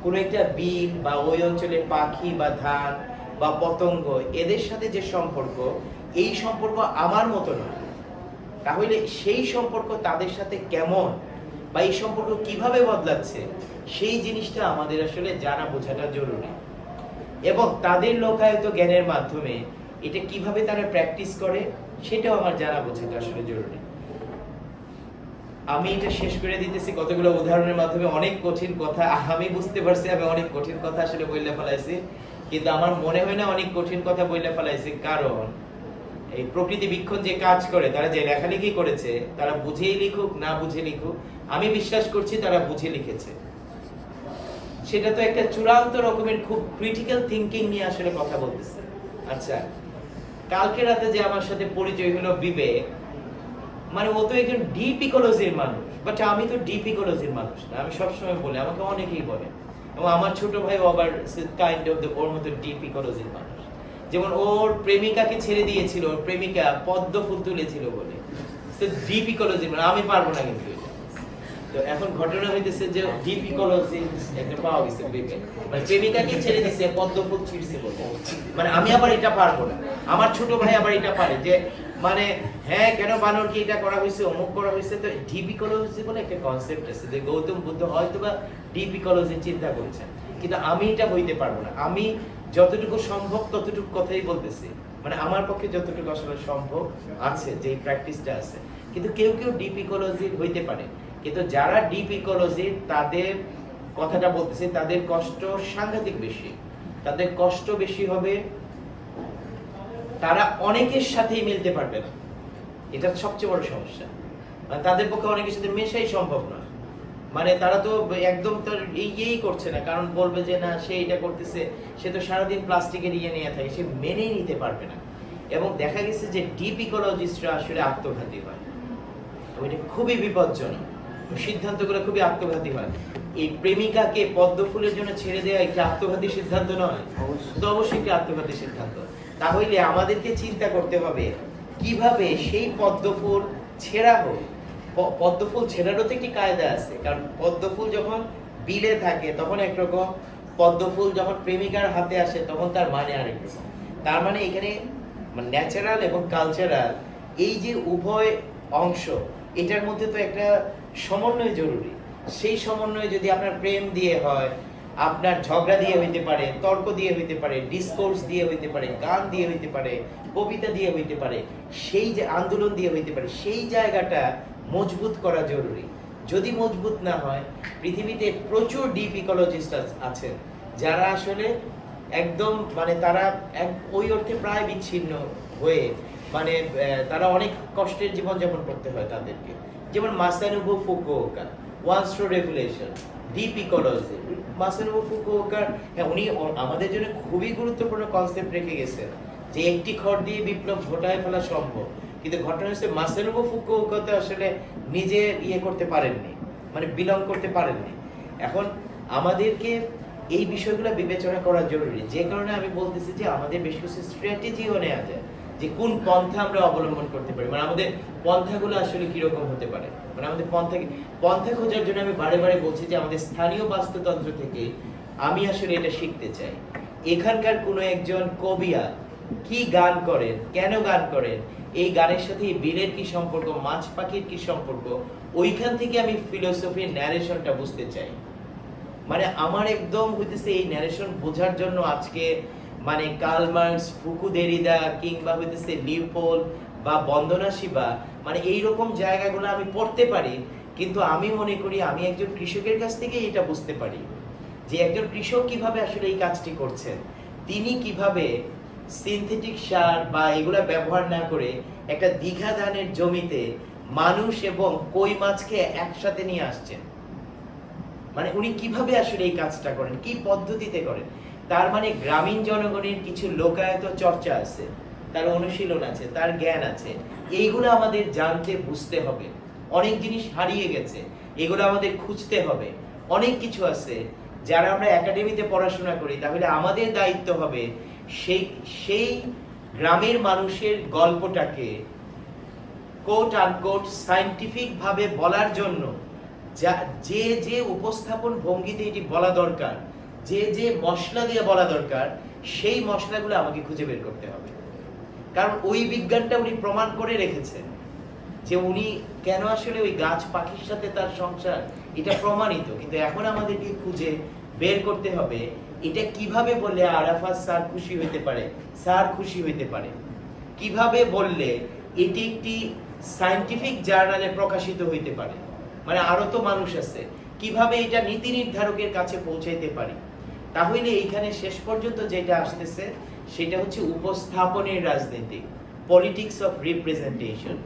কোনো একটা বিল বা ওই অঞ্চলের পাখি বা ধান বা পতঙ্গ, এদের সাথে যে সম্পর্ক, এই সম্পর্ক আমার মতো নয়। তাহলে সেই সম্পর্ক তাদের সাথে কেমন বা এই সম্পর্ক কিভাবে বদলাচ্ছে, সেই জিনিসটা আমাদের আসলে জানা বোঝাটা জরুরি। এবং তাদের লোকায়ত জ্ঞানের মাধ্যমে এটা কিভাবে তারা প্র্যাকটিস করে, সেটাও আমার জানা বোঝাটা আসলে জরুরি। আমি এটা শেষ করে দিতেছি কতগুলো উদাহরণের মাধ্যমে। অনেক কঠিন কথা আমি বুঝতে পারছি, আমি অনেক কঠিন কথা আসলে বইলে ফেলাইছি, কিন্তু আমার মনে হয় না অনেক কঠিন কথা বইলে ফেলাইছি। কারণ এই প্রকৃতি বীক্ষণ যে কাজ করে, তারা যে লেখালেখি করেছে, তারা বুঝেই লিখুক না বুঝে লিখুক, আমি বিশ্বাস করছি তারা বুঝে লিখেছে। সেটা তো একটা চূড়ান্ত রকমের খুব ক্রিটিক্যাল থিঙ্কিং নিয়ে আসলে কথা বলতেছে। আচ্ছা, কালকে রাতে যে আমার সাথে পরিচয় হলো বিবেক, মানে ও তো একজন ডিপ ইকোলজির মানুষ, বাট আমি তো ডিপ ইকোলজির মানুষ না। আমি সবসময় বলি, আমাকে অনেকেই বলে, এবং আমার ছোট ভাই আবার কাইন্ড অফ ওর মতো ডিপ ইকোলজির মানুষ। যেমন ওর প্রেমিকাকে ছেড়ে দিয়েছিল, ওর প্রেমিকা পদ্ম ফুল তুলেছিল বলে, ডিপ ইকোলজি। মানে আমি পারবো না কিন্তু। তো এখন ঘটনা হইতেছে যে ডিপ ইকোলজি একটা পাওয়া গেছে বিবেক, মানে প্রেমিকাকে ছেড়ে দিয়েছে পদ্ম ফুল ছিঁড়ছে বলে। মানে আমি আবার এটা পারবো না, আমার ছোট ভাই আবার এটা পারে, যে মানে হ্যাঁ কেন বানরকে এটা করা হয়েছে, অমুক করা হয়েছে। তো ডিপ ইকোলজি বলে একটা কনসেপ্ট আছে, যে গৌতম বুদ্ধ হয়তো বা ডিপ ইকোলজি চিন্তা করেছেন, কিন্তু আমি এটা হইতে পারবো না। আমি যতটুকু সম্ভব ততটুকু কথাই বলতেছি, মানে আমার পক্ষে যতটুকু আসলে সম্ভব আছে, যে প্র্যাকটিসটা আছে। কিন্তু কেউ কেউ ডিপ ইকোলজি হইতে পারে, কিন্তু যারা ডিপ ইকোলজি তাদের কথাটা বলতেছে, তাদের কষ্ট সাংঘাতিক বেশি। তাদের কষ্ট বেশি হবে, তারা অনেকের সাথেই মিলতে পারবে না, এটা সবচেয়ে বড় সমস্যা। মানে তাদের পক্ষে অনেকের সাথে মেশাই সম্ভব না। মানে তারা তো একদম তার এই করছে না, কারণ বলবে যে না সে এটা করতেছে, সে তো সারাদিন প্লাস্টিকের নিয়ে থাকে, সে মেনেই নিতে পারবে না। এবং দেখা গেছে যে ডিপ ইকোলজিস্টরা আসলে আত্মঘাতী হয়, এটা খুবই বিপজ্জনক। সিদ্ধান্তগুলো খুবই আত্মঘাতী হয়। এই প্রেমিকাকে পদ্ম ফুলের জন্য ছেড়ে দেওয়া একটি আত্মঘাতী সিদ্ধান্ত নয়? তো অবশ্যই একটি আত্মঘাতী সিদ্ধান্ত। তাহলে আমাদেরকে চিন্তা করতে হবে কিভাবে সেই পদ্ম ফুল ছেঁড়া হোক। পদ্ম ফুল ছেঁড়ারও তো একটি কায়দা আছে, কারণ পদ্ম ফুল যখন বিলে থাকে তখন একরকম, পদ্ম ফুল যখন প্রেমিকার হাতে আসে তখন তার মানে আরেক রকম। তার মানে এখানে ন্যাচারাল এবং কালচারাল এই যে উভয় অংশ, এটার মধ্যে তো একটা সমন্বয় জরুরি। সেই সমন্বয় যদি আপনার প্রেম দিয়ে হয়, আপনার ঝগড়া দিয়ে হইতে পারে, তর্ক দিয়ে হইতে পারে, ডিসকোর্স দিয়ে হইতে পারে, গান দিয়ে হইতে পারে, কবিতা দিয়ে হইতে পারে, সেই যে আন্দোলন দিয়ে হইতে পারে, সেই জায়গাটা মজবুত করা জরুরি। যদি মজবুত না হয়, পৃথিবীতে প্রচুর ডিপ ইকোলজিস্ট আছেন যারা আসলে একদম মানে তারা ওই অর্থে প্রায় বিচ্ছিন্ন হয়ে, মানে তারা অনেক কষ্টের জীবনযাপন করতে হয় তাদেরকে। যেমন Masanobu Fukuoka, one straw regulation, deep ecology. Masanobu Fukuoka, হ্যাঁ উনি আমাদের জন্য খুবই গুরুত্বপূর্ণ কনসেপ্ট রেখে গেছেন, যে একটি খড় দিয়ে বিপ্লব ঘটায় ফেলা সম্ভব। কিন্তু ঘটনা হচ্ছে মাসানুবু ফুকুওকা তো আসলে নিজে করতে পারেননি, মানে বিলং করতে পারেননি। এখন আমাদেরকে এই বিষয়গুলো বিবেচনা করা জরুরি। যে কারণে আমি বলতেছি যে আমাদের বেশ কিছু স্ট্র্যাটেজিও নেওয়া যায়, যে কোন পন্থা আমরা অবলম্বন করতে পারি, মানে আমাদের পন্থাগুলো আসলে কিরকম হতে পারে। মানে আমাদের পন্থা খোঁজার জন্য আমি বারে বারে বলছি যে আমাদের স্থানীয় বাস্তুতন্ত্র থেকে আমি আসলে এটা শিখতে চাই। এখানকার কোনো একজন কবিয়া কি গান করেন, কেন গান করেন, এই গানের সাথে বিলের কি সম্পর্ক, মাছ পাখির কি সম্পর্ক, ওইখান থেকে আমি ফিলোসফির ন্যারেশনটা বুঝতে চাই। মানে আমার একদম হইতেছে এই ন্যারেশন বোঝার জন্য আজকে মানে কার্ল মার্কস, ফুকু দেরিদা, কিংবা হইতেছে লিওপোল বা বন্দনা শিবা, মানে এইরকম জায়গাগুলো আমি পড়তে পারি। কিন্তু আমি মনে করি আমি একজন কৃষকের কাছ থেকে এটা বুঝতে পারি যে একজন কৃষক কিভাবে আসলে এই কাজটি করছেন। তিনি কিভাবে সিনথেটিক সার বা এগুলা ব্যবহার না করে একটা দীঘা ধানের জমিতে মানুষ এবং কই মাছকে একসাথে নিয়ে আসছেন। মানে উনি কিভাবে আসলে এই কাজটা করেন, কি পদ্ধতিতে করেন। তার মানে গ্রামীণ জনগণের কিছু লোকায়ত চর্চা আছে, তার অনুশীলন আছে, তার জ্ঞান আছে, এইগুলো আমাদের জানতে বুঝতে হবে। অনেক জিনিস হারিয়ে গেছে, এগুলো আমাদের খুঁজতে হবে। অনেক কিছু আছে যারা আমরা একাডেমিতে পড়াশোনা করি, তাহলে আমাদের দায়িত্ব হবে সেই গ্রামের মানুষের গল্পটাকে কোট আনকোট সায়েন্টিফিক ভাবে বলার জন্য যে যে উপস্থাপন ভঙ্গিতে এটি বলা দরকার, যে যে মশলা দিয়ে বলা দরকার, সেই মশলাগুলো আমাকে খুঁজে বের করতে হবে। কারণ ওই বিজ্ঞানটা উনি প্রমাণ করে রেখেছেন যে উনি কেন আসলে ওই গাছ পাখির সাথে তার সংসার, এটা প্রমাণিত। কিন্তু এখন আমাদেরকে খুঁজে বের করতে হবে এটা কিভাবে বললে আরাফাত স্যার খুশি হইতে পারে, স্যার খুশি হইতে পারে, কিভাবে বললে এটি একটি সায়েন্টিফিক জার্নালে প্রকাশিত হইতে পারে। মানে আরো তো মানুষ আছে, কিভাবে এটা নীতি নির্ধারকের কাছে পৌঁছাইতে পারি। তাহলে এইখানে শেষ পর্যন্ত যেটা আসতেছে সেটা হচ্ছে উপস্থাপনের রাজনীতি, পলিটিক্স অফ রিপ্রেজেন্টেশন।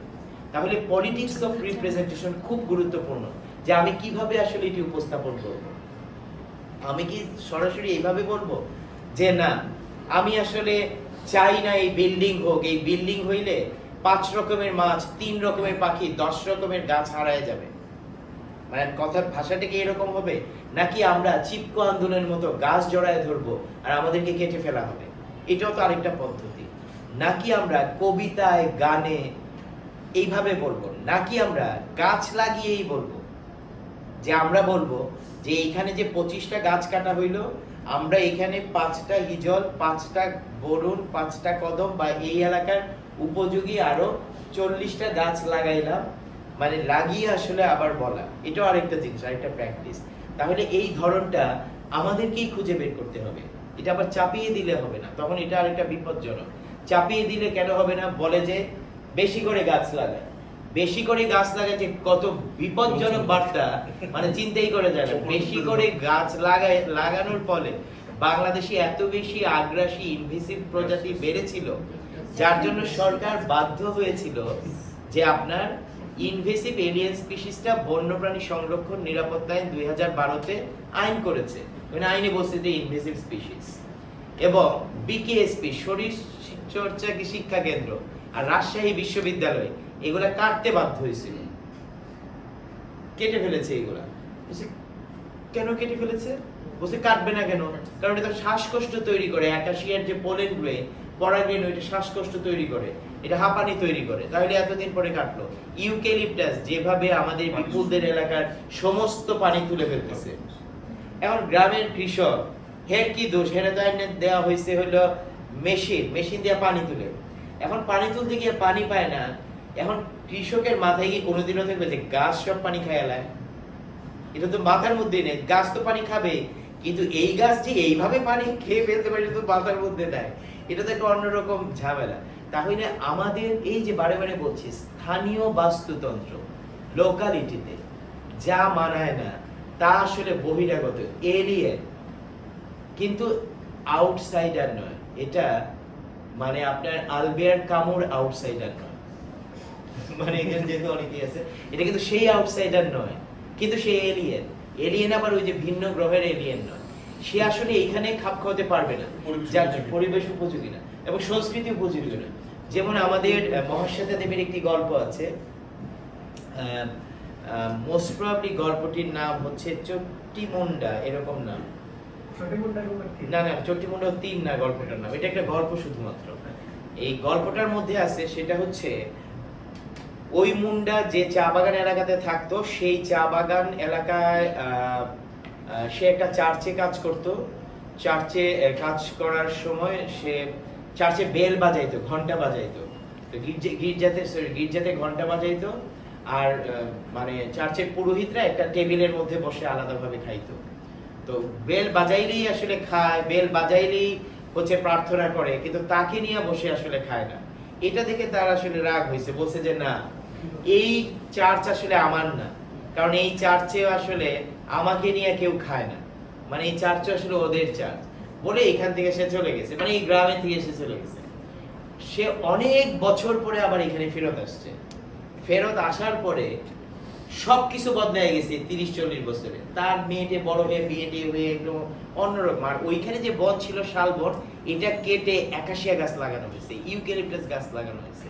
তাহলে পলিটিক্স অফ রিপ্রেজেন্টেশন খুব গুরুত্বপূর্ণ, যে আমি কিভাবে আসলে এটি উপস্থাপন করব। আমি কি সরাসরি এইভাবে বলবো যে না আমি আসলে চাই না এই বিল্ডিং হোক, এই বিল্ডিং হইলে 5 রকমের মাছ, 3 রকমের পাখি, 10 রকমের গাছ হারায় যাবে। মানে কথার ভাষাটা কি এরকম হবে? নাকি আমরা চিপকো আন্দোলনের মতো গাছ জড়ায় ধরবো আর আমাদেরকে কেটে ফেলা হবে? এটাও তো আরেকটা পদ্ধতি। নাকি আমরা কবিতায় গানে এইভাবে বলবো, নাকি আমরা গাছ লাগিয়েই বলবো, যে আমরা বলবো যে এইখানে যে 25টা গাছ কাটা হইলো, আমরা এখানে 5টা হিজল, 5টা বরুণ, 5টা কদম বা এই এলাকার উপযোগী আরো 40টা গাছ লাগাইলাম। মানে লাগিয়ে আসলে আবার বলা, এটাও আরেকটা জিনিস, আরেকটা প্র্যাকটিস। তাহলে এই ধরনটা আমাদেরকেই খুঁজে বের করতে হবে। এটা আবার চাপিয়ে দিলে হবে না, তখন এটা আরেকটা বিপজ্জনক। চাপিয়ে দিলে কেন হবে না? বলে যে বেশি করে গাছ লাগায়, বেশি করে গাছ লাগায়, যে কত বিপজ্জনক বার্তা, মানে চিন্তাই করে যায় না। বেশি করে গাছ লাগানোর ফলে বাংলাদেশে এত বেশি আগ্রাসী ইনভেসিভ প্রজাতি বেড়েছিল, যার জন্য সরকার বাধ্য হয়েছিল যে আপনার ইনভেসিভ এলিয়েন স্পিসিসটা বন্যপ্রাণী সংরক্ষণ নিরাপত্তা আইন 2012-তে আইন করেছে। মানে আইনে বলছে যে ইনভেসিভ স্পিসিস, এবং বিকেএসপি শরীর চর্চা শিক্ষা কেন্দ্র আর রাজশাহী বিশ্ববিদ্যালয় এগুলা কাটতে বাধ্য হয়েছিল, কেটে ফেলেছে। এগুলা কেন কেটে ফেলেছে? বলছে কাটবে না কেন? কারণ এটা শ্বাসকষ্ট তৈরি করে। অ্যাকাশিয়ার যে পোলেন গ্রেন, পরাগ্রেন, ওইটা শ্বাসকষ্ট তৈরি করে, এটা হাঁপানি তৈরি করে। তাহলে এতদিন পরে কাটলো। ইউক্যালিপটাস যেভাবে আমাদের বিপুলদের এলাকার সমস্ত পানি তুলে ফেলতেছে। এখন গ্রামের কৃষক, হের কি দোষ? হেরে দেওয়া হয়েছে হলো মেশিন দিয়ে পানি তুলে। এখন পানি তুলতে গিয়ে পানি পায় না। এখন কৃষকের মাথায় কি কোনোদিনও থাকবে যে গাছ সব পানি খাইলায়? এটা তো মাথার মধ্যেই নেই। গাছ তো পানি খাবে, কিন্তু এই গাছ যে এইভাবে পানি খেয়ে ফেলতে পারে তো মাথার মধ্যে নাই। এটা তো একটা অন্যরকম ঝামেলা। তাহলে আমাদের এই যে বারে বারে বলছি, স্থানীয় বাস্তুতন্ত্র, লোকালিটিতে যা মানায় না তা আসলে বহিরাগত, এলিয়েন, কিন্তু আউটসাইডার নয়। এটা মানে আপনার আলবেয়ার কামুর আউটসাইডার নয়। মানে এখানে যেহেতু অনেকেই আছে, এটা কিন্তু সেই আউটসাইডার নয়, কিন্তু সে এলিয়েন। এলিয়েন আবার ওই যে ভিন্ন গ্রহের এলিয়েন নয়। সে আসলে এখানে খাপ খাওয়াতে পারবে না, যার পরিবেশ উপযোগী না এবং সংস্কৃতি উপযোগী না। যেমন আমাদের মহাশ্বেতা দেবীর একটি গল্প আছে, মোস্ট প্রবাবলি গল্পটির নাম হচ্ছে চট্টিমুন্ডা, এরকম নাম। না না, চট্টিমুন্ডা 3 না গল্পটার নাম। এটা একটা গল্প শুধুমাত্র। এই গল্পটার মধ্যে আছে, সেটা হচ্ছে ওই মুন্ডা যে চা বাগান এলাকাতে থাকতো, সেই চা বাগান এলাকায় সে একটা চার্চে কাজ করত। চার্চে কাজ করার সময় সে চার্চে বেল বাজাইতো, ঘন্টা বাজাইতো। তো গির্জাতে ঘন্টা বাজাইতো। আর মানে চার্চের পুরোহিতরা একটা টেবিলের মধ্যে বসে আলাদাভাবে খাইতো। তো বেল বাজাইলেই আসলে খায়, বেল বাজাইলেই হচ্ছে প্রার্থনা করে, কিন্তু তাকে নিয়ে বসে আসলে খায় না। এটা দেখে তার আসলে রাগ হয়েছে, বলছে যে না, এই চার্চ আসলে আমার না, কারণ এই চার্চে আসলে আমাকে নিয়ে কেউ খায় না। মানে এই চার্চ আসলে ওদের চার্চ। বলে এখান থেকে সে চলে গেছে, মানে এই গ্রামে থেকে সে চলে গেছে। সে অনেক বছর পরে আবার এখানে ফেরত আসছে। ফেরত আসার পরে সবকিছু বদলায় গেছে 30-40 বছরে। তার মেয়েটে বড় হয়ে বিয়েটে হয়ে একদম অন্যরকম। আর ওইখানে যে বন ছিল শাল বন, এটা কেটে একাশিয়া গাছ লাগানো হয়েছে, ইউক্যালিপটাস গাছ লাগানো হয়েছে।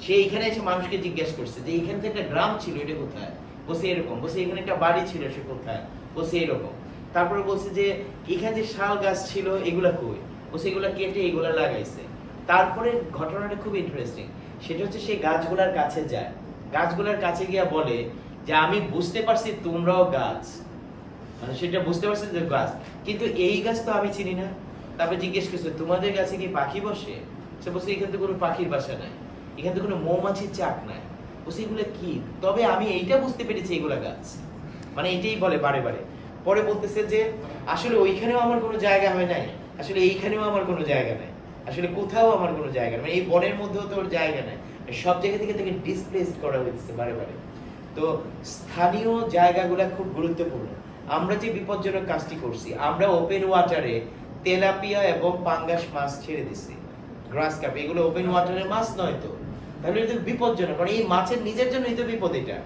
সে এখানে এসে মানুষকে জিজ্ঞেস করছে যে এখানে তো একটা গ্রাম ছিল, এটা কোথায়? বসে এরকম। বসে এখানে একটা বাড়ি ছিল, সে কোথায়? বসে এরকম। তারপরে বলছে যে এখানে যে শাল গাছ ছিল এগুলা কই? বসে এগুলা কেটে এগুলা লাগাইছে। তারপরে ঘটনাটা খুব ইন্টারেস্টিং। সেটা হচ্ছে সে গাছগুলার কাছে যায়, গাছগুলার কাছে গিয়া বলে যে আমি বুঝতে পারছি তোমরাও গাছ, মানে সেটা বুঝতে পারছি যে গাছ, কিন্তু এই গাছ তো আমি চিনি না। তারপরে জিজ্ঞেস করছে তোমাদের গাছে কি পাখি বসে? সে বলছে এখানে তো কোনো পাখির বাসা নাই, এখানে তো কোনো মৌমাছির চাক নাই। বলছে এগুলো কি? তবে আমি এইটা বুঝতে পেরেছি এগুলা গাছ, মানে এটাই বলে বারে বারে। পরে বলতেছে যে আসলে ওইখানেও আমার কোনো জায়গা হয় নাই, আসলে এইখানেও আমার কোনো জায়গা নাই, আসলে কোথাও আমার কোনো জায়গা নেই, মানে এই বনের মধ্যেও তো ওর জায়গা নাই, সব জায়গা থেকে তাকে ডিসপ্লেসড করা হয়েছে বারে বারে। তো স্থানীয় জায়গাগুলো খুব গুরুত্বপূর্ণ। আমরা যে বিপজ্জনক কাজটি করছি, আমরা ওপেন ওয়াটারে তেলাপিয়া এবং পাঙ্গাস মাছ ছেড়ে দিছি, গ্রাস কাপ, এগুলো ওপেন ওয়াটারের মাছ নয় তো, তাহলে এটা বিপজ্জনক। কারণ এই মাছের নিজের জন্যই তো বিপদ এটা,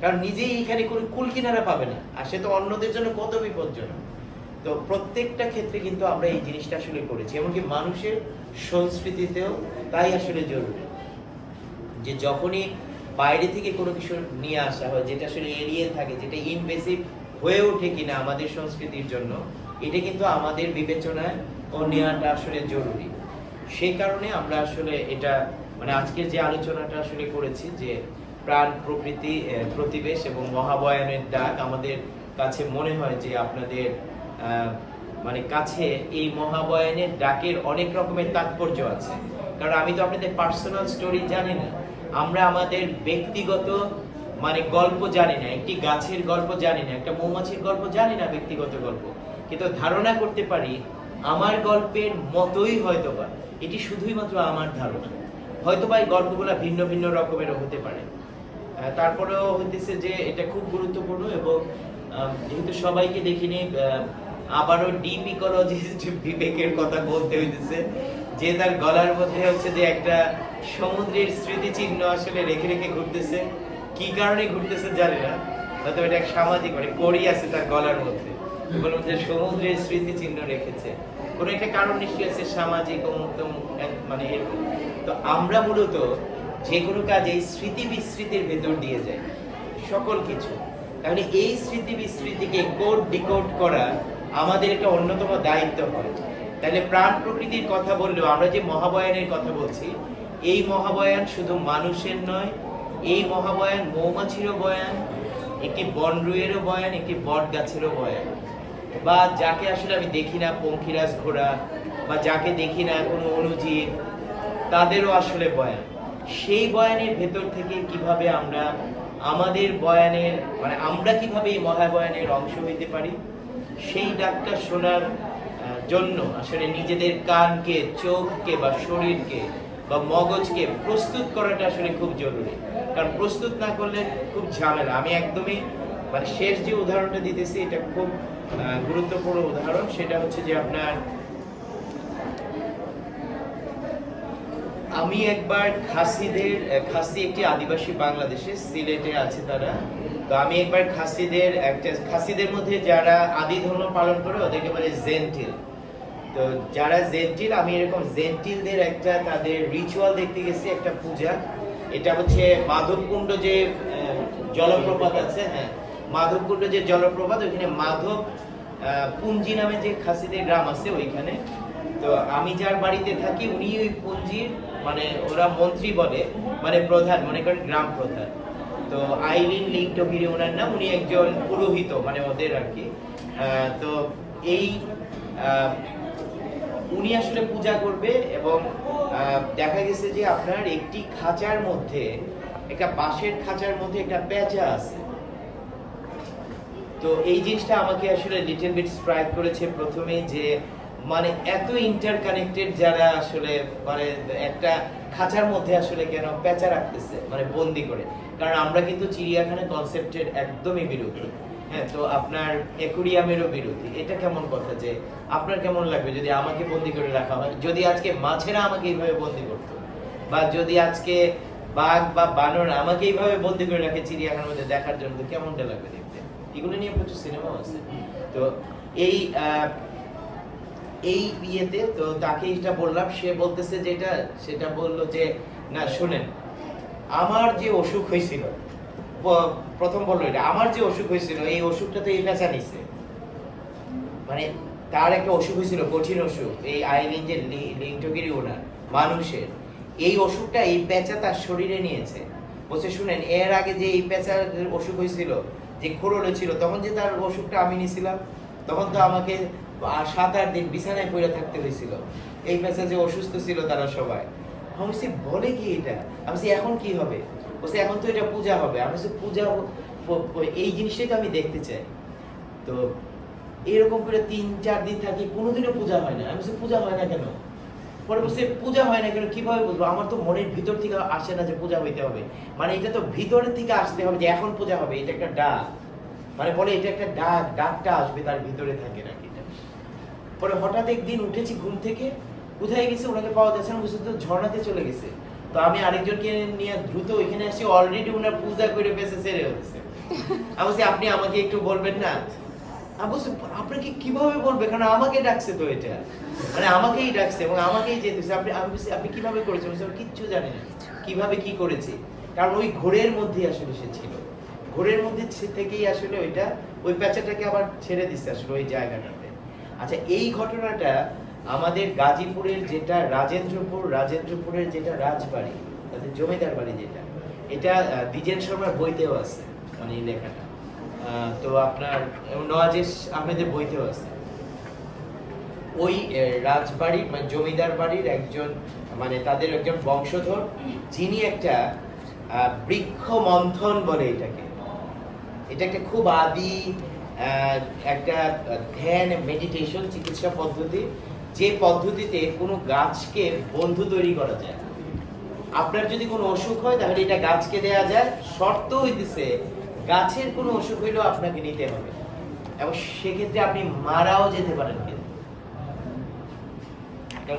কারণ নিজেই এখানে কোনো কুল কিনারা পাবে না, আর সে তো অন্যদের জন্য কত বিপজ্জনক। তো প্রত্যেকটা ক্ষেত্রে কিন্তু আমরা এই জিনিসটা আসলে করেছি, এমনকি মানুষের সংস্কৃতিতেও তাই আসলে জরুরি যে যখনই বাইরে থেকে কোনো কিছু নিয়ে আসা হয় যেটা আসলে এলিয়েন থাকে, যেটা ইনভেসিভ হয়ে ওঠে কিনা আমাদের সংস্কৃতির জন্য, এটা কিন্তু আমাদের বিবেচনায় ও নেওয়াটা আসলে জরুরি। সেই কারণে আমরা আসলে এটা মানে আজকের যে আলোচনাটা আসলে করেছি যে প্রাণ, প্রকৃতি, প্রতিবেশ এবং মহাবয়ানের ডাক, আমাদের কাছে মনে হয় যে আপনাদের মানে কাছে এই মহাবয়ানের ডাকের অনেক রকমের তাৎপর্য আছে। কারণ আমি তো আপনাদের পার্সোনাল স্টোরি জানি না, আমরা আমাদের ব্যক্তিগত মানে গল্প জানি না, একটি গাছের গল্প জানি না, একটা মৌমাছির গল্প জানি না, ব্যক্তিগত গল্প, কিন্তু ধারণা করতে পারি আমার গল্পের মতোই হয়তোবা এটি শুধুই মাত্র আমার ধারণা, হয়তোবা এই গল্পগুলো ভিন্ন ভিন্ন রকমেরও হতে পারে। তারপরেও হইতেছে যে এটা খুব গুরুত্বপূর্ণ এবং যেহেতু সবাইকে দেখিনি, আবারও ডিপ ইকোলজিস্ট বিবেকের কথা বলতে হইতেছে, যে তার গলার মধ্যে হচ্ছে যে একটা সমুদ্রের স্মৃতিচিহ্ন আসলে রেখে রেখে ঘুরতেছে। কি কারণে ঘুরতেছে জানি না, হয়তো এটা এক সামাজিক মানে করি আছে তার গলার মধ্যে, ওগুলোর মধ্যে সমুদ্রের স্মৃতিচিহ্ন রেখেছে, কোনো একটা কারণ নিশ্চয়ই আছে সামাজিক মানে এরকম। তো আমরা মূলত যে কোনো কাজ এই স্মৃতি বিস্মৃতির ভেতর দিয়ে যাই সকল কিছু, তাহলে এই স্মৃতি বিস্মৃতিকে কোড ডিকোড করা আমাদের একটা অন্যতম দায়িত্ব হয়। তাহলে প্রাণ প্রকৃতির কথা বললেও আমরা যে মহাবয়ানের কথা বলছি, এই মহাবয়ান শুধু মানুষের নয়, এই মহাবয়ান মৌমাছিরও বয়ান, একটি বনরুইয়েরও বয়ান, একটি বট গাছেরও বয়ান, বা যাকে আসলে আমি দেখি না পঙ্খিরাজ ঘোড়া, বা যাকে দেখি না কোনো অণুজীব, তাদেরও আসলে বয়ান। সেই বয়ানের ভেতর থেকে কিভাবে আমরা আমাদের বয়ানের মানে আমরা কিভাবে এই মহাবয়ানের অংশ হইতে পারি, সেই ডাকটা শোনার জন্য আসলে নিজেদের কানকে, চোখকে বা শরীরকে বা মগজকে প্রস্তুত করাটা আসলে খুব জরুরি। কারণ প্রস্তুত না করলে খুব ঝামেলা। আমি একদমই মানে শেষ যে উদাহরণটা দিতেছি এটা খুব গুরুত্বপূর্ণ উদাহরণ, সেটা হচ্ছে যে আপনার আমি একবার খাসি একটি আদিবাসী বাংলাদেশে সিলেটে আছে তারা, তো আমি একবার খাসিদের মধ্যে যারা আদি ধর্ম পালন করে ওদেরকে বলে জেন্টিল। তো যারা জেন্টিল, আমি এরকম জেন্টিলদের একটা তাদের রিচুয়াল দেখতে গেছি, একটা পূজা। এটা হচ্ছে মাধবকুণ্ড যে জলপ্রপাত আছে, হ্যাঁ মাধবকুণ্ড যে জলপ্রপাত, ওইখানে মাধব পুঞ্জি নামে যে খাসিদের গ্রাম আছে ওইখানে। তো আমি যার বাড়িতে থাকি উনি ওই পুঞ্জির মানে ওরা মন্ত্রী বলে, মানে প্রধান, মনে করেন গ্রাম প্রধান। তো আইলিন লিংটভিরে ওনার নাম, উনি একজন পুরোহিত মানে ওদের আর কি। তো এই উনি আসলে পূজা করবে এবং দেখা গেছে যে আপনার একটি খাঁচার মধ্যে, একটা বাঁশের খাঁচার মধ্যে একটা পেঁচা আছে। তো এই জিনিসটা আমাকে আসলে লিটল বিট স্ট্রাইক করেছে প্রথমে, যে মানে এত ইন্টারকানেক্টেড যারা আসলে মানে একটা খাঁচার মধ্যে আসলে কেন পেঁচা রাখতেছে মানে বন্দি করে। কারণ আমরা কিন্তু চিড়িয়াখানা কনসেপ্টের একদমই বিরুদ্ধে। হ্যাঁ, তো আপনার অ্যাকুরিয়ামেরও বিরোধী। এটা কেমন কথা যে আপনার কেমন লাগবে যদি আমাকে বন্দি করে রাখা হয়, যদি আজকে মাছেরা আমাকে এইভাবে বন্দি করতো, বা যদি আজকে বাঘ বা বানর আমাকে এইভাবে বন্দি করে রাখে চিড়িয়াখানার মধ্যে দেখার জন্য, তো কেমনটা লাগবে দেখতে? এগুলো নিয়ে প্রচুর সিনেমাও আছে। তো এই বিয়েতে তো তাকে এটা বললাম, সে বলতেছে যেটা, সেটা বললো যে না শুনেন, আমার যে অসুখ হয়েছিল, প্রথম বললো এটা আমার যে অসুখ হয়েছিল, এই অসুখটা তো এই পেঁচা নিছে। মানে তার একটা অসুখ হয়েছিল, কঠিন অসুখ, এই আইলিন যে লিঙ্গটগিরি ওনার মানুষের, এই অসুখটা এই পেঁচা তার শরীরে নিয়েছে। বলছে শুনেন, এর আগে যে এই পেঁচার অসুখ হয়েছিল, যে খোরলে ছিল, তখন যে তার অসুখটা আমি নিয়েছিলাম, তখন তো আমাকে 7-8 দিন বিছানায় পড়ে থাকতে হয়েছিল। এই পেঁচা যে অসুস্থ ছিল তারা সবাই। আমি বলছি বলে কি এটা? আমি বলছি এখন কি হবে? বলছে এখন তো এটা পূজা হবে। আমি বলছি পূজা, এই জিনিসটাই তো আমি দেখতে চাই। তো এরকম করে 3-4 দিন থাকি, কোনোদিনও পূজা হয় না। আমি বলছি পূজা হয় না কেন? পরে বলছে পূজা হয় না কেন কিভাবে বলবো? আমার তো মনের ভিতর থেকে আসে না যে পূজা হইতে হবে, মানে এটা তো ভিতরের থেকে আসতে হবে যে এখন পূজা হবে। এটা একটা ডাক, মানে বলে এটা একটা ডাক, ডাকটা আসবে তার ভিতরে থাকে নাকি। পরে হঠাৎ একদিন উঠেছি ঘুম থেকে, কোথায় গেছে ওনাকে পাওয়া যাচ্ছে না, বুঝতে তো ঝর্ণাতে চলে গেছে। তো আমি আরেকজনকে নিয়ে দ্রুত ওইখানে আসি, অলরেডি ওনার পূজা করে পেছে ছেড়ে হচ্ছে। আমি বলছি আপনি আমাকে একটু বলবেন না? আমি বলছি আপনাকে কিভাবে বলবে, কারণ আমাকে ডাকছে তো, এটা মানে আমাকেই ডাকছে এবং আমাকেই যেতেছে। আমি বলছি আপনি কিভাবে করেছেন? কিচ্ছু জানি না কিভাবে কি করেছে, কারণ ওই ঘোরের মধ্যে আসলে সে ছিল, ঘোরের মধ্যে থেকেই আসলে ওইটা ওই পেঁচাটাকে আবার ছেড়ে দিচ্ছে আসলে ওই জায়গাটাতে। আচ্ছা, এই ঘটনাটা আমাদের গাজীপুরের যেটা রাজেন্দ্রপুরের যেটা রাজবাড়ি, তাদের জমিদার বাড়ি যেটা, এটা দ্বিজেন শর্মার বইতেও আছে, মানে এই লেখাটা। তো আপনার নওয়াজেশ আহমেদের বইতেও আছে। ওই রাজবাড়ির মানে জমিদার বাড়ির একজন, মানে তাদের একজন বংশধর, যিনি একটা বৃক্ষ মন্থন বলে এটাকে, এটা একটা খুব আদি একটা ধ্যান মেডিটেশন চিকিৎসা পদ্ধতি, যে পদ্ধতিতে কোনো গাছকে বন্ধু তৈরি করা যায়। আপনার যদি কোনো অসুখ হয় তাহলে এটা গাছকে দেয়া যায়, শর্ত হইতেছে গাছের কোনো অসুখ হইলেও আপনাকে নিতে হবে, এবং সেক্ষেত্রে আপনি মারাও যেতে পারেন। কিন্তু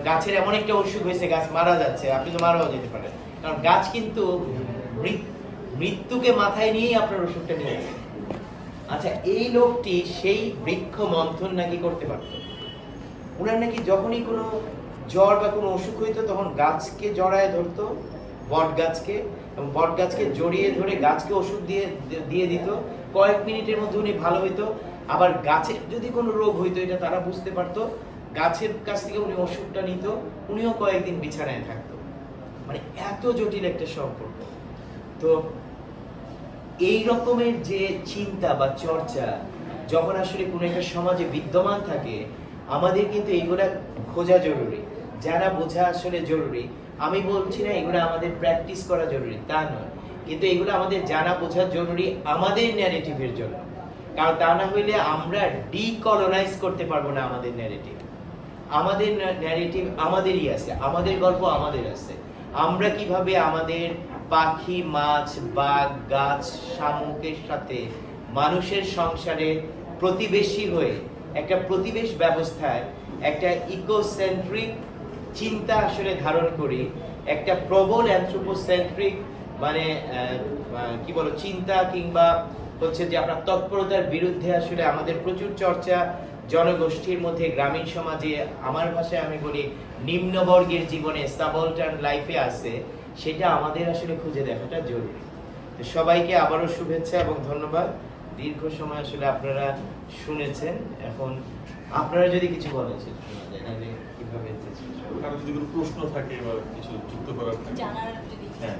গাছের এমন একটা অসুখ হয়েছে, গাছ মারা যাচ্ছে, আপনি তো মারাও যেতে পারেন, কারণ গাছ কিন্তু মৃত্যুকে মাথায় নিয়েই আপনার অসুখটা নিয়েছে। আচ্ছা, এই লোকটি সেই বৃক্ষ মন্থন নাকি করতে পারত। ওনার নাকি যখনই কোনো জ্বর বা কোনো অসুখ হইতো, তখন গাছকে জড়ায় ধরতো, বট গাছকে, এবং বট গাছকে জড়িয়ে ধরে গাছকে ওষুধ দিয়ে দিত। কয়েক মিনিটের মধ্যে উনি ভালো হইতো। আবার গাছের যদি কোনো রোগ হইতো, এটা তারা বুঝতে পারতো, গাছের কাছ থেকে উনি ওষুধটা নিত, উনিও কয়েকদিন বিছানায় থাকতো। মানে এত জটিল একটা সম্পর্ক। তো এই রকমের যে চিন্তা বা চর্চা যখন আসলে কোনো একটা সমাজে বিদ্যমান থাকে, আমাদের কিন্তু এইগুলা খোঁজা জরুরি, জানা বোঝা আসলে জরুরি। আমি বলছি না এগুলো আমাদের প্র্যাকটিস করা জরুরি, তা নয়, কিন্তু এগুলো আমাদের জানা বোঝা জরুরি আমাদের ন্যারেটিভের জন্য। কারণ তা না হইলে আমরা ডিকলোনাইজ করতে পারবো না আমাদের ন্যারেটিভ। আমাদের ন্যারেটিভ আমাদেরই আছে, আমাদের গল্প আমাদের আছে। আমরা কিভাবে আমাদের পাখি, মাছ, বাঘ, গাছ, শামুকের সাথে মানুষের সংসারে প্রতিবেশী হয়ে একটা প্রতিবেশ ব্যবস্থায় একটা ইকোসেন্ট্রিক চিন্তা আসলে ধারণ করি, একটা প্রবল অ্যানথ্রোপোসেন্ট্রিক মানে কি বলো চিন্তা, কিংবা হচ্ছে যে আপনার তৎপরতার বিরুদ্ধে আসলে আমাদের প্রচুর চর্চা জনগোষ্ঠীর মধ্যে, গ্রামীণ সমাজে, আমার ভাষায় আমি বলি নিম্নবর্গের জীবনে, সাবলটার্ন লাইফে আছে, সেটা আমাদের আসলে খুঁজে দেখাটা জরুরি। তো সবাইকে আবারও শুভেচ্ছা এবং ধন্যবাদ। দীর্ঘ সময় আসলে আপনারা শুনেছেন, এখন আপনারা যদি কিছু বলেন কিভাবে কারো যদি কোনো প্রশ্ন থাকে বা কিছু যুক্ত করার থাকে, জানার যদি হ্যাঁ।